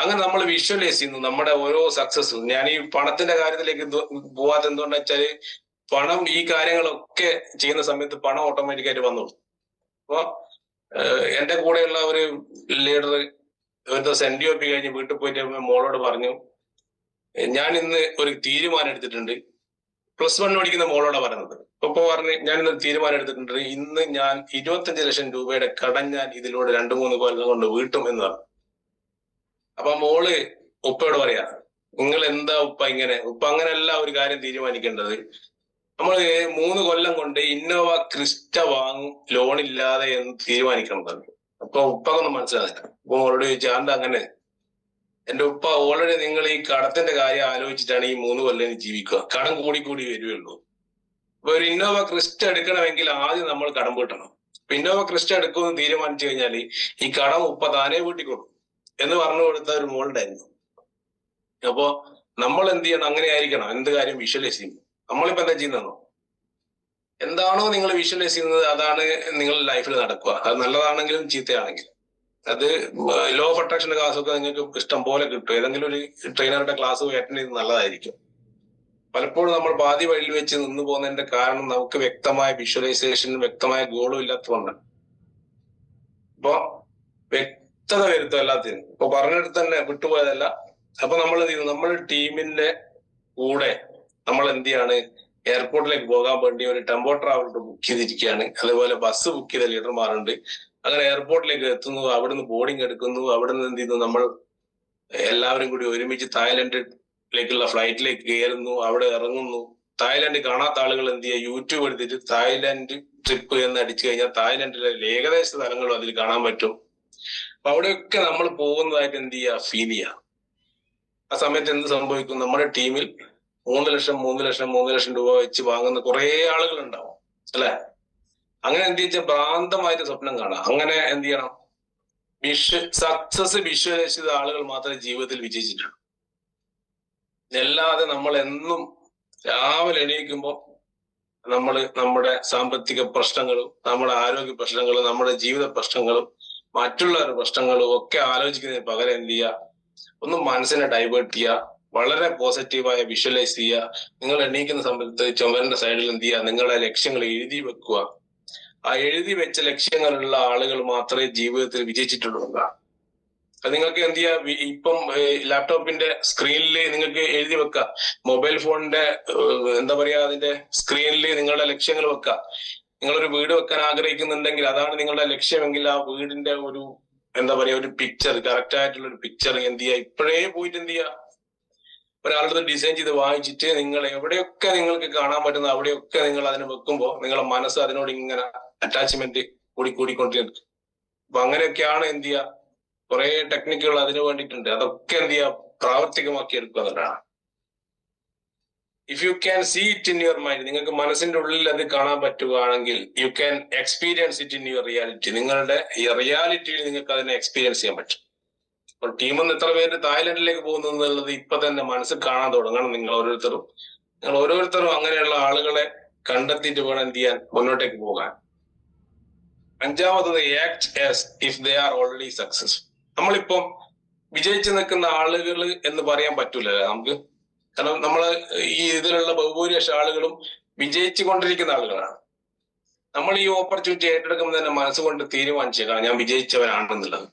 അങ്ങനെ നമ്മൾ വിഷ്വലൈസ് ചെയ്യുന്നു നമ്മുടെ ഓരോ സക്സസും. ഞാൻ ഈ പണത്തിന്റെ കാര്യത്തിലേക്ക് പോവാത്ത എന്തുകൊണ്ടാ വെച്ചാല്, പണം ഈ കാര്യങ്ങളൊക്കെ ചെയ്യുന്ന സമയത്ത് പണം ഓട്ടോമാറ്റിക്കായിട്ട് വന്നോളൂ. അപ്പൊ എന്റെ കൂടെയുള്ള ഒരു ലീഡർ ഒരു ദിവസം NDOP കഴിഞ്ഞ് വീട്ടിൽ പോയിട്ട് മോളോട് പറഞ്ഞു, ഞാൻ ഇന്ന് ഒരു തീരുമാനം എടുത്തിട്ടുണ്ട്. +1 പഠിക്കുന്ന മോളോടാ പറയുന്നത്. അപ്പൊ പറഞ്ഞ്, ഞാൻ ഇന്നൊരു തീരുമാനം എടുത്തിട്ടുണ്ട്. ഇന്ന് ഞാൻ 25 ലക്ഷം രൂപയുടെ കടം ഞാൻ ഇതിലൂടെ 2-3 കൊല്ലം കൊണ്ട് വീട്ടും എന്ന് പറഞ്ഞു. അപ്പൊ മോള് ഉപ്പയോട് പറയാ, നിങ്ങൾ എന്താ ഉപ്പ ഇങ്ങനെ? ഉപ്പ അങ്ങനെയല്ല ഒരു കാര്യം തീരുമാനിക്കേണ്ടത്. നമ്മൾ 3 കൊല്ലം കൊണ്ട് ഇന്നോവ ക്രിസ്റ്റ വാങ്ങും ലോണില്ലാതെ എന്ന് തീരുമാനിക്കണം. അപ്പൊ ഉപ്പക്കൊന്നും മനസ്സിലാകില്ല. അപ്പൊ മോളോട് ചോദിച്ചാൽ എന്താ അങ്ങനെ? എന്റെ ഉപ്പ ഓൾറെഡി നിങ്ങൾ ഈ കടത്തിന്റെ കാര്യം ആലോചിച്ചിട്ടാണ് ഈ 3 കൊല്ലം ജീവിക്കുക. കടം കൂടി വരുകയുള്ളൂ. അപ്പൊ ഒരു ഇന്നോവ ക്രിസ്റ്റ എടുക്കണമെങ്കിൽ ആദ്യം നമ്മൾ കടം വീട്ടണം. ഇന്നോവ ക്രിസ്റ്റ എടുക്കുമെന്ന് തീരുമാനിച്ചു കഴിഞ്ഞാൽ ഈ കടം ഉപ്പ താനേ വീട്ടിക്കൊടുക്കും എന്ന് പറഞ്ഞു കൊടുത്ത ഒരു മോളുണ്ടായിരുന്നു. അപ്പോ നമ്മൾ എന്ത് ചെയ്യണം, അങ്ങനെ ആയിരിക്കണം എന്ത് കാര്യം വിഷ്വലൈസ് ചെയ്യുമ്പോൾ. നമ്മളിപ്പോ എന്താ ചെയ്യുന്നോ, എന്താണോ നിങ്ങൾ വിഷ്വലൈസ് ചെയ്യുന്നത് അതാണ് നിങ്ങളുടെ ലൈഫിൽ നടക്കുക. അത് നല്ലതാണെങ്കിലും ചീത്തയാണെങ്കിലും. അത് ലോ ഓഫ് അട്രാക്ഷന്റെ ക്ലാസ്സൊക്കെ നിങ്ങൾക്ക് ഇഷ്ടം പോലെ കിട്ടും. ഏതെങ്കിലും ഒരു ട്രെയിനറുടെ ക്ലാസ് അറ്റൻഡ് ചെയ്ത് നല്ലതായിരിക്കും. പലപ്പോഴും നമ്മൾ പാതി വഴിയിൽ വെച്ച് നിന്ന് പോകുന്നതിന്റെ കാരണം നമുക്ക് വ്യക്തമായ വിഷ്വലൈസേഷനും വ്യക്തമായ ഗോളും ഇല്ലാത്തതുകൊണ്ടാണ്. അപ്പൊ വ്യക്തത വരുത്തും എല്ലാത്തിനും. ഇപ്പൊ പറഞ്ഞെടുത്ത് തന്നെ വിട്ടുപോയതല്ല. അപ്പൊ നമ്മൾ എന്ത് ചെയ്യുന്നു, നമ്മുടെ ടീമിന്റെ കൂടെ നമ്മൾ എന്ത് ചെയ്യാണ്, എയർപോർട്ടിലേക്ക് പോകാൻ വേണ്ടി ഒരു ടെമ്പോ ട്രാവലർ ബുക്ക് ചെയ്തിരിക്കുകയാണ്. അതുപോലെ ബസ് ബുക്ക് ചെയ്ത ലീഡർമാരുണ്ട്. അങ്ങനെ എയർപോർട്ടിലേക്ക് എത്തുന്നു, അവിടുന്ന് ബോർഡിംഗ് എടുക്കുന്നു. അവിടുന്ന് എന്ത് ചെയ്യുന്നു, നമ്മൾ എല്ലാവരും കൂടി ഒരുമിച്ച് തായ്ലൻഡിലേക്കുള്ള ഫ്ലൈറ്റിലേക്ക് കയറുന്നു. അവിടെ ഇറങ്ങുന്നു. തായ്ലൻഡ് കാണാത്ത ആളുകൾ എന്ത് ചെയ്യുക, യൂട്യൂബ് എടുത്തിട്ട് തായ്ലൻഡ് ട്രിപ്പ് എന്ന് അടിച്ചു കഴിഞ്ഞാൽ തായ്ലൻഡിലെ ഏകദേശ സ്ഥലങ്ങളും അതിൽ കാണാൻ പറ്റും. അപ്പൊ അവിടെയൊക്കെ നമ്മൾ പോകുന്നതായിട്ട് എന്ത് ചെയ്യുക, ഫീൽ ചെയ്യുക. ആ സമയത്ത് എന്ത് സംഭവിക്കും, നമ്മുടെ ടീമിൽ 3 ലക്ഷം രൂപ വെച്ച് വാങ്ങുന്ന കുറെ ആളുകൾ ഉണ്ടാവും അല്ലെ. അങ്ങനെ എന്ത് വെച്ചാൽ ഭ്രാന്തമായിട്ട് സ്വപ്നം കാണാം. അങ്ങനെ എന്ത് ചെയ്യണം, സക്സസ് വിഷ്വലൈസ് ചെയ്ത ആളുകൾ മാത്രമേ ജീവിതത്തിൽ വിജയിച്ചിട്ടുള്ളൂ. അല്ലാതെ നമ്മൾ എന്നും രാവിലെ എണീക്കുമ്പോൾ നമ്മൾ നമ്മുടെ സാമ്പത്തിക പ്രശ്നങ്ങളും നമ്മുടെ ആരോഗ്യ പ്രശ്നങ്ങളും നമ്മുടെ ജീവിത പ്രശ്നങ്ങളും മറ്റുള്ളവരുടെ പ്രശ്നങ്ങളും ഒക്കെ ആലോചിക്കുന്നതിന് പകരം എന്ത് ചെയ്യുക, ഒന്ന് മനസ്സിനെ ഡൈവേർട്ട് ചെയ്യുക. വളരെ പോസിറ്റീവായ വിഷ്വലൈസ് ചെയ്യുക. നിങ്ങൾ എണീക്കുന്ന സമയത്ത് ചുമരിന്റെ സൈഡിൽ എന്ത് ചെയ്യുക, നിങ്ങളുടെ ലക്ഷ്യങ്ങൾ എഴുതി വെക്കുക. ആ എഴുതി വെച്ച ലക്ഷ്യങ്ങളുള്ള ആളുകൾ മാത്രമേ ജീവിതത്തിൽ വിജയിച്ചിട്ടുള്ളൂ എന്നാണ്. അത് നിങ്ങൾക്ക് എന്ത് ചെയ്യാം, ഇപ്പം ലാപ്ടോപ്പിന്റെ സ്ക്രീനിൽ നിങ്ങൾക്ക് എഴുതി വെക്കാം, മൊബൈൽ ഫോണിന്റെ എന്താ പറയാ അതിന്റെ സ്ക്രീനിൽ നിങ്ങളുടെ ലക്ഷ്യങ്ങൾ വെക്കാം. നിങ്ങളൊരു വീട് വെക്കാൻ ആഗ്രഹിക്കുന്നുണ്ടെങ്കിൽ അതാണ് നിങ്ങളുടെ ലക്ഷ്യമെങ്കിൽ ആ വീടിന്റെ ഒരു എന്താ പറയാ ഒരു പിക്ചർ, കറക്റ്റ് ആയിട്ടുള്ള ഒരു പിക്ചർ എന്ത് ചെയ്യുക, ഇപ്പോഴേ പോയിട്ട് എന്ത് ചെയ്യുക, ഒരാളുടെ ഡിസൈൻ ചെയ്ത് വാങ്ങിച്ചിട്ട് നിങ്ങൾ എവിടെയൊക്കെ നിങ്ങൾക്ക് കാണാൻ പറ്റുന്ന അവിടെയൊക്കെ നിങ്ങൾ അതിന് വെക്കുമ്പോൾ നിങ്ങളുടെ മനസ്സ് അതിനോട് ഇങ്ങനെ അറ്റാച്ച്മെന്റ് കൂടിക്കൊണ്ടിരിക്കും. അപ്പൊ അങ്ങനെയൊക്കെയാണ് എന്ത് ചെയ്യുക, കുറെ ടെക്നിക്കുകൾ അതിനു വേണ്ടിയിട്ടുണ്ട്. അതൊക്കെ എന്ത് ചെയ്യുക, പ്രാവർത്തികമാക്കി എടുക്കുക എന്നുള്ളതാണ്. If you can see it in your mind, നിങ്ങൾക്ക് മനസ്സിന്റെ ഉള്ളിൽ അത് കാണാൻ പറ്റുകയാണെങ്കിൽ you can experience it in your reality, നിങ്ങളുടെ ഈ റിയാലിറ്റിയിൽ നിങ്ങൾക്ക് അതിനെ എക്സ്പീരിയൻസ് ചെയ്യാൻ പറ്റും. അപ്പോൾ ടീമിൽ നിന്ന് എത്ര പേര് തായ്ലൻഡിലേക്ക് പോകുന്നു എന്നുള്ളത് ഇപ്പൊ തന്നെ മനസ്സിൽ കാണാൻ തുടങ്ങണം. നിങ്ങൾ ഓരോരുത്തരും അങ്ങനെയുള്ള ആളുകളെ കണ്ടെത്തിയിട്ട് വേണം എന്ത് ചെയ്യാൻ, മുന്നോട്ടേക്ക് പോകാൻ. അഞ്ചാമത്തത് act as if they are already success. നമ്മളിപ്പം വിജയിച്ചു നിൽക്കുന്ന ആളുകൾ എന്ന് പറയാൻ പറ്റൂലല്ലോ നമുക്ക്, കാരണം നമ്മള് ഈ ഇതിലുള്ള ബഹുഭൂരിപക്ഷ ആളുകളും വിജയിച്ചു കൊണ്ടിരിക്കുന്ന ആളുകളാണ്. നമ്മൾ ഈ ഓപ്പർച്യൂണിറ്റി ഏറ്റെടുക്കുമ്പോൾ തന്നെ മനസ്സുകൊണ്ട് തീരുമാനിച്ചേക്കാം ഞാൻ വിജയിച്ചവനാണെന്നുള്ളത്.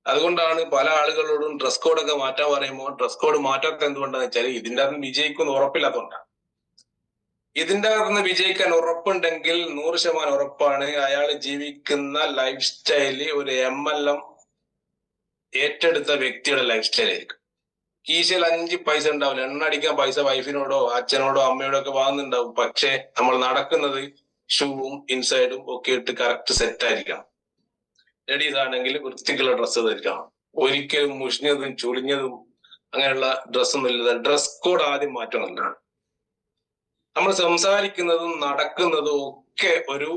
അതുകൊണ്ടാണ് പല ആളുകളോടും ഡ്രസ് കോഡൊക്കെ മാറ്റാൻ പറയുമ്പോൾ ഡ്രസ് കോഡ് മാറ്റാത്ത എന്തുകൊണ്ടാന്ന് വെച്ചാൽ ഇതിന്റെ അകത്ത് വിജയിക്കുമെന്ന് ഉറപ്പില്ലാത്തതുകൊണ്ടാണ്. ഇതിന്റെ അകത്ത് വിജയിക്കാൻ ഉറപ്പുണ്ടെങ്കിൽ 100% ഉറപ്പാണ് അയാൾ ജീവിക്കുന്ന ലൈഫ് സ്റ്റൈല് ഒരു MLM ഏറ്റെടുത്ത വ്യക്തിയുടെ ലൈഫ് സ്റ്റൈലായിരിക്കും. കീശയിൽ 5 പൈസ ഉണ്ടാവില്ല, എണ്ണ അടിക്കാൻ പൈസ വൈഫിനോടോ അച്ഛനോടോ അമ്മയോടോ ഒക്കെ വാങ്ങുന്നുണ്ടാവും. പക്ഷെ നമ്മൾ നടക്കുന്നത് ഷൂവും ഇൻസൈഡും ഒക്കെ ഇട്ട് കറക്റ്റ് സെറ്റ് ആയിരിക്കണം. ലേഡീസ് ആണെങ്കിൽ വൃത്തിക്കുള്ള ഡ്രസ്സ് ധരിക്കണം. ഒരിക്കലും മുഷിഞ്ഞതും ചുളിഞ്ഞതും അങ്ങനെയുള്ള ഡ്രസ്സൊന്നും ഇല്ലാതെ ഡ്രസ് കോഡ് ആദ്യം മാറ്റണമെന്നാണ്. നമ്മൾ സംസാരിക്കുന്നതും നടക്കുന്നതും ഒക്കെ ഒരു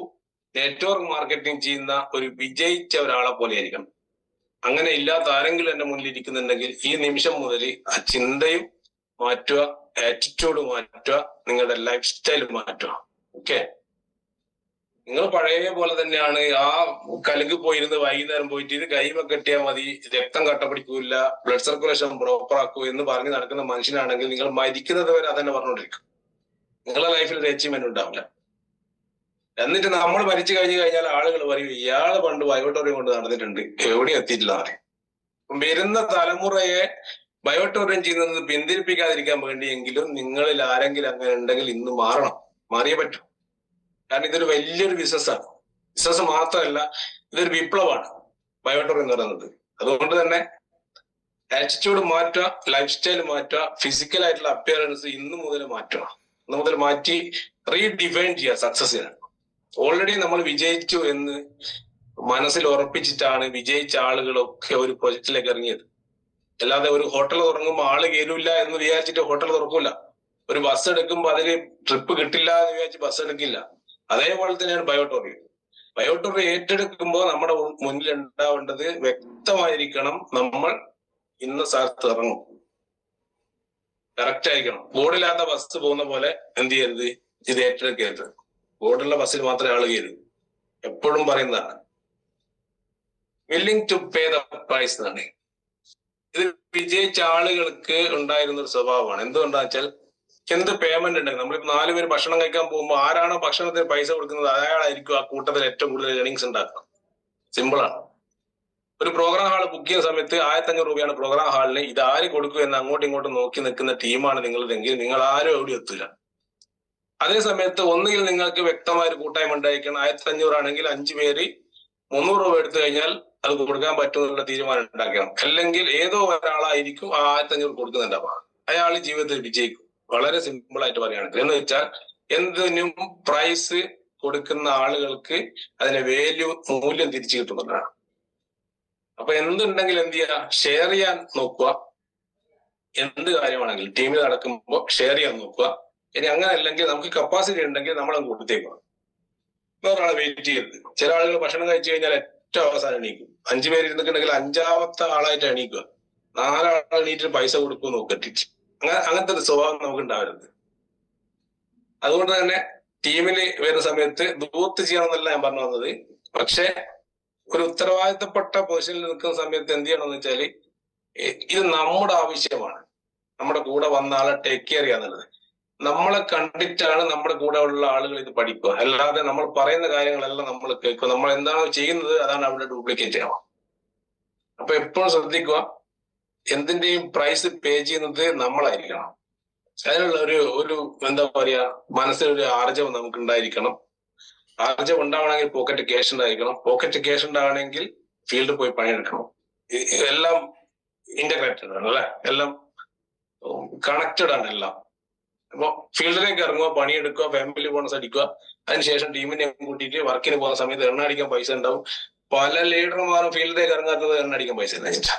നെറ്റ്വർക്ക് മാർക്കറ്റിംഗ് ചെയ്യുന്ന ഒരു വിജയിച്ച ഒരാളെ പോലെ ആയിരിക്കണം. അങ്ങനെ ഇല്ലാത്ത ആരെങ്കിലും എന്റെ മുന്നിൽ ഇരിക്കുന്നുണ്ടെങ്കിൽ ഈ നിമിഷം മുതൽ ആ ചിന്തയും മാറ്റുക, ആറ്റിറ്റ്യൂഡ് മാറ്റുക, നിങ്ങളുടെ ലൈഫ് സ്റ്റൈൽ മാറ്റുക. ഓക്കെ, നിങ്ങൾ പഴയ പോലെ തന്നെയാണ്. ആ കലുങ്ക് പോയിരുന്ന് വൈകുന്നേരം പോയിട്ട് ഇത് കൈമ കെട്ടിയാൽ മതി, രക്തം കട്ടപിടിക്കൂല, ബ്ലഡ് സർക്കുലേഷൻ പ്രോപ്പർ ആക്കൂ എന്ന് പറഞ്ഞ് നടക്കുന്ന മനുഷ്യനാണെങ്കിൽ നിങ്ങൾ മരിക്കുന്നത് വരെ അതന്നെ പറഞ്ഞുകൊണ്ടിരിക്കും. നിങ്ങളുടെ ലൈഫിൽ ഒരു അച്ചീവ്മെന്റ് ഉണ്ടാവില്ല. എന്നിട്ട് നമ്മൾ മരിച്ചു കഴിഞ്ഞാൽ ആളുകൾ പറയും ഇയാള് പണ്ട് ബയോട്ടോറിയം കൊണ്ട് നടന്നിട്ടുണ്ട്, എവിടെയും എത്തിയിട്ടില്ല പറയും. വരുന്ന തലമുറയെ ബയോട്ടോറിയം ചെയ്യുന്നത് പിന്തിരിപ്പിക്കാതിരിക്കാൻ വേണ്ടിയെങ്കിലും നിങ്ങളിൽ ആരെങ്കിലും അങ്ങനെ ഉണ്ടെങ്കിൽ ഇന്ന് മാറിയേ പറ്റൂ. കാരണം ഇതൊരു വലിയൊരു ബിസിനസ്സാണ്. ബിസിനസ് മാത്രമല്ല, ഇതൊരു വിപ്ലവമാണ് ബയോട്ടോറിയം എന്ന് പറയുന്നത്. അതുകൊണ്ട് തന്നെ ആറ്റിറ്റ്യൂഡ് മാറ്റുക, ലൈഫ് സ്റ്റൈൽ മാറ്റുക, ഫിസിക്കൽ ആയിട്ടുള്ള അപ്പിയറൻസ് ഇന്ന് മുതൽ മാറ്റി റീഡിഫൈൻ ചെയ്യുക സക്സസിന്. ഓൾറെഡി നമ്മൾ വിജയിച്ചു എന്ന് മനസ്സിൽ ഉറപ്പിച്ചിട്ടാണ് വിജയിച്ച ആളുകളൊക്കെ ഒരു പ്രൊജക്റ്റിലേക്ക് ഇറങ്ങിയത്. അല്ലാതെ ഒരു ഹോട്ടൽ തുറങ്ങുമ്പോൾ ആള് കയറില്ല എന്ന് വിചാരിച്ചിട്ട് ഹോട്ടൽ തുറക്കൂല. ഒരു ബസ് എടുക്കുമ്പോൾ അതിന് ട്രിപ്പ് കിട്ടില്ല എന്ന് വിചാരിച്ച് ബസ് എടുക്കില്ല. അതേപോലെ തന്നെയാണ് ബയോട്ടോറിയം ഏറ്റെടുക്കുമ്പോൾ നമ്മുടെ മുന്നിൽ ഉണ്ടാവേണ്ടത് വ്യക്തമായിരിക്കണം. നമ്മൾ ഇന്ന സ്ഥലത്ത് ഇറങ്ങും, കറക്റ്റ് ആയിരിക്കണം. ബോർഡില്ലാത്ത ബസ് പോകുന്ന പോലെ എന്ത് ചെയ്യരുത്, ഇത് ഏറ്റെടുക്കരുത്. ബോർഡുള്ള ബസ്സിൽ മാത്രമേ ആള് കയറൂ. എപ്പോഴും പറയുന്നതാണ് willing to pay the price എന്നാണ്. ഇത് വിജയിച്ച ആളുകൾക്ക് ഉണ്ടായിരുന്ന ഒരു സ്വഭാവമാണ്. എന്തുകൊണ്ടാന്ന് വെച്ചാൽ എന്ത് പേയ്മെന്റ് ഉണ്ടെങ്കിൽ നമ്മളിപ്പോ 4 പേര് ഭക്ഷണം കഴിക്കാൻ പോകുമ്പോൾ ആരാണോ ഭക്ഷണത്തിന് പൈസ കൊടുക്കുന്നത് അയാളായിരിക്കും ആ കൂട്ടത്തിൽ ഏറ്റവും കൂടുതൽ ഏണിങ്സ് ഉണ്ടാക്കുക. സിമ്പിളാണ്. ഒരു പ്രോഗ്രാം ഹാൾ ബുക്ക് ചെയ്യുന്ന സമയത്ത് 1500 രൂപയാണ് പ്രോഗ്രാം ഹാളിന്. ഇത് ആര് കൊടുക്കും എന്ന് അങ്ങോട്ടും ഇങ്ങോട്ടും നോക്കി നിൽക്കുന്ന ടീമാണ് നിങ്ങളതെങ്കിൽ നിങ്ങൾ ആരും എവിടെ എത്തൂല. അതേ സമയത്ത് ഒന്നുകിൽ നിങ്ങൾക്ക് വ്യക്തമായ ഒരു കൂട്ടായ്മ ഉണ്ടായിരിക്കണം. 1500 ആണെങ്കിൽ 5 പേര് 300 രൂപ എടുത്തു കഴിഞ്ഞാൽ അത് കൊടുക്കാൻ പറ്റുമെന്നുള്ള തീരുമാനം ഉണ്ടാക്കണം. അല്ലെങ്കിൽ ഏതോ ഒരാളായിരിക്കും ആ 1500 കൊടുക്കുന്നുണ്ടാവുക, അയാൾ ജീവിതത്തിൽ വിജയിക്കും. വളരെ സിമ്പിൾ ആയിട്ട് പറയുകയാണെങ്കിൽ എന്ന് വെച്ചാൽ എന്തിനും പ്രൈസ് കൊടുക്കുന്ന ആളുകൾക്ക് അതിന്റെ മൂല്യം തിരിച്ചു കിട്ടുന്നതാണ്. അപ്പൊ എന്തുണ്ടെങ്കിൽ എന്ത് ചെയ്യുക, ഷെയർ ചെയ്യാൻ നോക്കുക. എന്ത് കാര്യമാണെങ്കിലും ടീമിൽ നടക്കുമ്പോൾ ഷെയർ ചെയ്യാൻ നോക്കുക. ഇനി അങ്ങനെ അല്ലെങ്കിൽ നമുക്ക് കപ്പാസിറ്റി ഉണ്ടെങ്കിൽ നമ്മളങ്ങ് കൊടുത്തേക്കണം. വേറൊരാളെ വെയിറ്റ് ചെയ്യരുത്. ചില ആളുകൾ ഭക്ഷണം കഴിച്ചു കഴിഞ്ഞാൽ ഏറ്റവും അവസാനം എണീക്കും. 5 പേര് ഇരുന്നിട്ടുണ്ടെങ്കിൽ 5ാമത്തെ ആളായിട്ട് എണീക്കുക. 4 ആൾ എണീറ്റ് പൈസ കൊടുക്കും നോക്കിട്ട്. അങ്ങനത്തെ ഒരു സ്വഭാവം നമുക്ക് ഉണ്ടാവരുത്. അതുകൊണ്ട് തന്നെ ടീമിൽ വരുന്ന സമയത്ത് ദൂത്ത് ചെയ്യണമെന്നല്ല ഞാൻ പറഞ്ഞു വന്നത്. പക്ഷെ ഒരു ഉത്തരവാദിത്തപ്പെട്ട പൊസിഷനിൽ നിൽക്കുന്ന സമയത്ത് എന്ത് ചെയ്യണമെന്ന് വെച്ചാല് ഇത് നമ്മുടെ ആവശ്യമാണ്. നമ്മുടെ കൂടെ വന്ന ആളെ ടേക്ക് കെയർ ചെയ്യാന്നുള്ളത്. നമ്മളെ കണ്ടിട്ടാണ് നമ്മുടെ കൂടെ ഉള്ള ആളുകൾ ഇത് പഠിക്കുക. അല്ലാതെ നമ്മൾ പറയുന്ന കാര്യങ്ങളെല്ലാം നമ്മൾ കേൾക്കുക. നമ്മൾ എന്താണോ ചെയ്യുന്നത് അതാണ് അവിടെ ഡ്യൂപ്ലിക്കേറ്റ് ആവുക. അപ്പൊ എപ്പോഴും ശ്രദ്ധിക്കുക, എന്തിന്റെയും പ്രൈസ് പേ ചെയ്യുന്നത് നമ്മളായിരിക്കണം. അതിനുള്ള ഒരു എന്താ പറയാ, മനസ്സിലൊരു ആർജവം നമുക്ക് ഉണ്ടായിരിക്കണം. ആർജവം ഉണ്ടാവണമെങ്കിൽ പോക്കറ്റ് ക്യാഷ് ഉണ്ടായിരിക്കണം. പോക്കറ്റ് ക്യാഷ് ഉണ്ടാവണമെങ്കിൽ ഫീൽഡിൽ പോയി പണിയെടുക്കണം. എല്ലാം ഇന്റഗ്രേറ്റഡ് ആണ് അല്ലെ, എല്ലാം കണക്റ്റഡ് ആണ് എല്ലാം. അപ്പൊ ഫീൽഡിലേക്ക് ഇറങ്ങുക, പണിയെടുക്കുക, ഫാമിലി ബോണസ് അടിക്കുക, അതിനുശേഷം ടീമിനെ കൂട്ടിയിട്ട് വർക്കിന് പോകുന്ന സമയത്ത് എണ്ണ അടിക്കാൻ പൈസ ഉണ്ടാവും. പല ലീഡർമാരും ഫീൽഡിലേക്ക് ഇറങ്ങാത്തത് എണ്ണ അടിക്കാൻ പൈസ ഉണ്ടായിട്ടാ.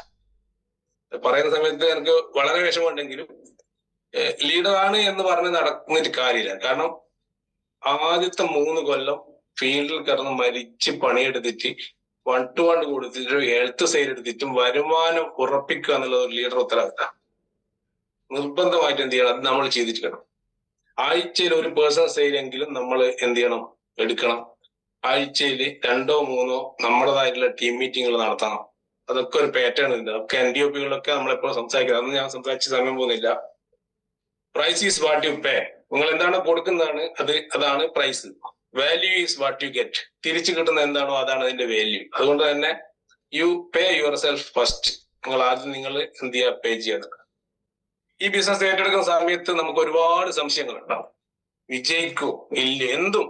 പറയുന്ന സമയത്ത് എനിക്ക് വളരെ വിഷമമുണ്ടെങ്കിലും ലീഡറാണ് എന്ന് പറഞ്ഞ് നടന്നിട്ട് കാര്യമില്ല. കാരണം ആദ്യത്തെ 3 കൊല്ലം ഫീൽഡിൽ കിടന്ന് മരിച്ച് പണിയെടുത്തിട്ട് 1 to 1 കൊടുത്തിട്ട് ഹെൽത്ത് സൈഡ് എടുത്തിട്ടും വരുമാനം ഉറപ്പിക്കുക എന്നുള്ളത് ഒരു ലീഡർ ഉത്തരവാദിത്തം. നിർബന്ധമായിട്ട് എന്ത് ചെയ്യണം, അത് നമ്മൾ ചെയ്തിരിക്കണം. ആഴ്ചയിൽ ഒരു പേഴ്സണൽ സെയിലെങ്കിലും നമ്മൾ എന്ത് ചെയ്യണം, എടുക്കണം. ആഴ്ചയിൽ 2 or 3 നമ്മുടേതായിട്ടുള്ള ടീം മീറ്റിങ്ങുകൾ നടത്തണം. അതൊക്കെ ഒരു പാറ്റേൺ ഉണ്ട്. അതൊക്കെ NDOP-കളൊക്കെ നമ്മളെപ്പോഴും സംസാരിക്കുന്നത്. അതൊന്നും ഞാൻ സംസാരിച്ച് സമയം പോകുന്നില്ല. Price is what you pay. നിങ്ങൾ എന്താണ് കൊടുക്കുന്നതാണ് അതാണ് price. Value is what you get. തിരിച്ചു കിട്ടുന്ന എന്താണോ അതാണ് അതിന്റെ വാല്യൂ. അതുകൊണ്ട് തന്നെ you pay yourself first. നിങ്ങൾ എന്ത് ചെയ്യുക, പേ ചെയ്യുക. ഈ ബിസിനസ് ഏറ്റെടുക്കുന്ന സമയത്ത് നമുക്ക് ഒരുപാട് സംശയങ്ങൾ ഉണ്ടാവും. വിജയിക്കോ ഇല്ല, എന്തും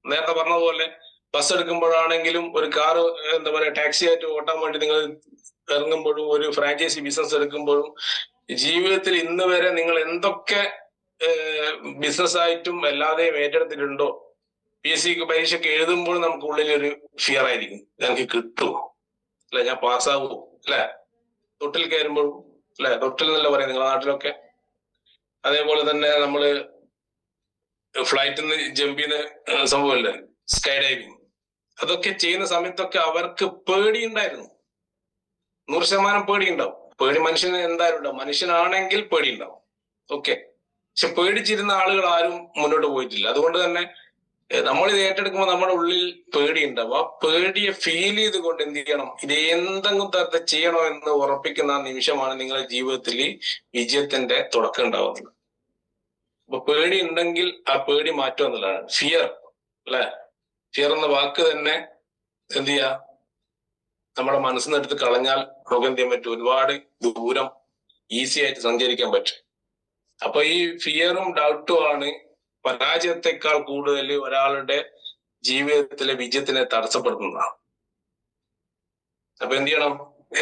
നേരത്തെ പറഞ്ഞ പോലെ ബസ് എടുക്കുമ്പോഴാണെങ്കിലും ഒരു കാർ എന്താ പറയാ ടാക്സി ആയിട്ട് ഓട്ടാൻ വേണ്ടി നിങ്ങൾ ഇറങ്ങുമ്പോഴും ഒരു ഫ്രാഞ്ചൈസി ബിസിനസ് എടുക്കുമ്പോഴും ജീവിതത്തിൽ ഇന്ന് വരെ നിങ്ങൾ എന്തൊക്കെ ബിസിനസ് ആയിട്ടും അല്ലാതെയും ഏറ്റെടുത്തിട്ടുണ്ടോ, PSC പരീക്ഷയ്ക്ക് എഴുതുമ്പോൾ നമുക്ക് ഉള്ളിൽ ഒരു ഫിയർ ആയിരിക്കും, എനിക്ക് കിട്ടുമോ അല്ലെ, ഞാൻ പാസ്സാവുമോ അല്ലെ. തൊട്ടിൽ കയറുമ്പോഴും അല്ലെ, തൊട്ടിൽ എന്നല്ല പറയാം നിങ്ങളുടെ നാട്ടിലൊക്കെ. അതേപോലെ തന്നെ നമ്മള് ഫ്ലൈറ്റിൽ നിന്ന് ജമ്പ് ചെയ്യുന്ന സംഭവമല്ലേ, സ്കൈ ഡൈവിങ്, അതൊക്കെ ചെയ്യുന്ന സമയത്തൊക്കെ അവർക്ക് പേടിയുണ്ടായിരുന്നു. 100% പേടിയുണ്ടാവും. പേടി മനുഷ്യന് എന്തായാലും ഉണ്ടാവും. മനുഷ്യനാണെങ്കിൽ പേടിയുണ്ടാവും. ഓക്കെ, പക്ഷെ പേടിച്ചിരുന്ന ആളുകൾ ആരും മുന്നോട്ട് പോയിട്ടില്ല. അതുകൊണ്ട് തന്നെ നമ്മളിത് ഏറ്റെടുക്കുമ്പോൾ നമ്മുടെ ഉള്ളിൽ പേടിയുണ്ടാവും. ആ പേടിയെ ഫീൽ ചെയ്തുകൊണ്ട് എന്ത് ചെയ്യണം, ഇത് എന്തെങ്കിലും തരത്തിൽ ചെയ്യണോ എന്ന് ഉറപ്പിക്കുന്ന ആ നിമിഷമാണ് നിങ്ങളുടെ ജീവിതത്തിൽ വിജയത്തിന്റെ തുടക്കം ഉണ്ടാവുന്നത്. അപ്പൊ പേടി ഉണ്ടെങ്കിൽ ആ പേടി മാറ്റുക എന്നുള്ളതാണ് ഫിയർ അല്ലെ. ഫിയർ എന്ന വാക്ക് തന്നെ എന്ത് ചെയ്യാ, നമ്മുടെ മനസ്സിൽ നിന്ന് എടുത്ത് കളഞ്ഞാൽ നമുക്ക് എന്ത് ചെയ്യാൻ പറ്റും, ഒരുപാട് ദൂരം ഈസി ആയിട്ട് സഞ്ചരിക്കാൻ പറ്റും. അപ്പൊ ഈ ഫിയറും ഡൗട്ടും ആണ് പരാജയത്തെക്കാൾ കൂടുതൽ ഒരാളുടെ ജീവിതത്തിലെ വിജയത്തിനെ തടസ്സപ്പെടുത്തുന്നതാണ്. അപ്പൊ എന്ത് ചെയ്യണം,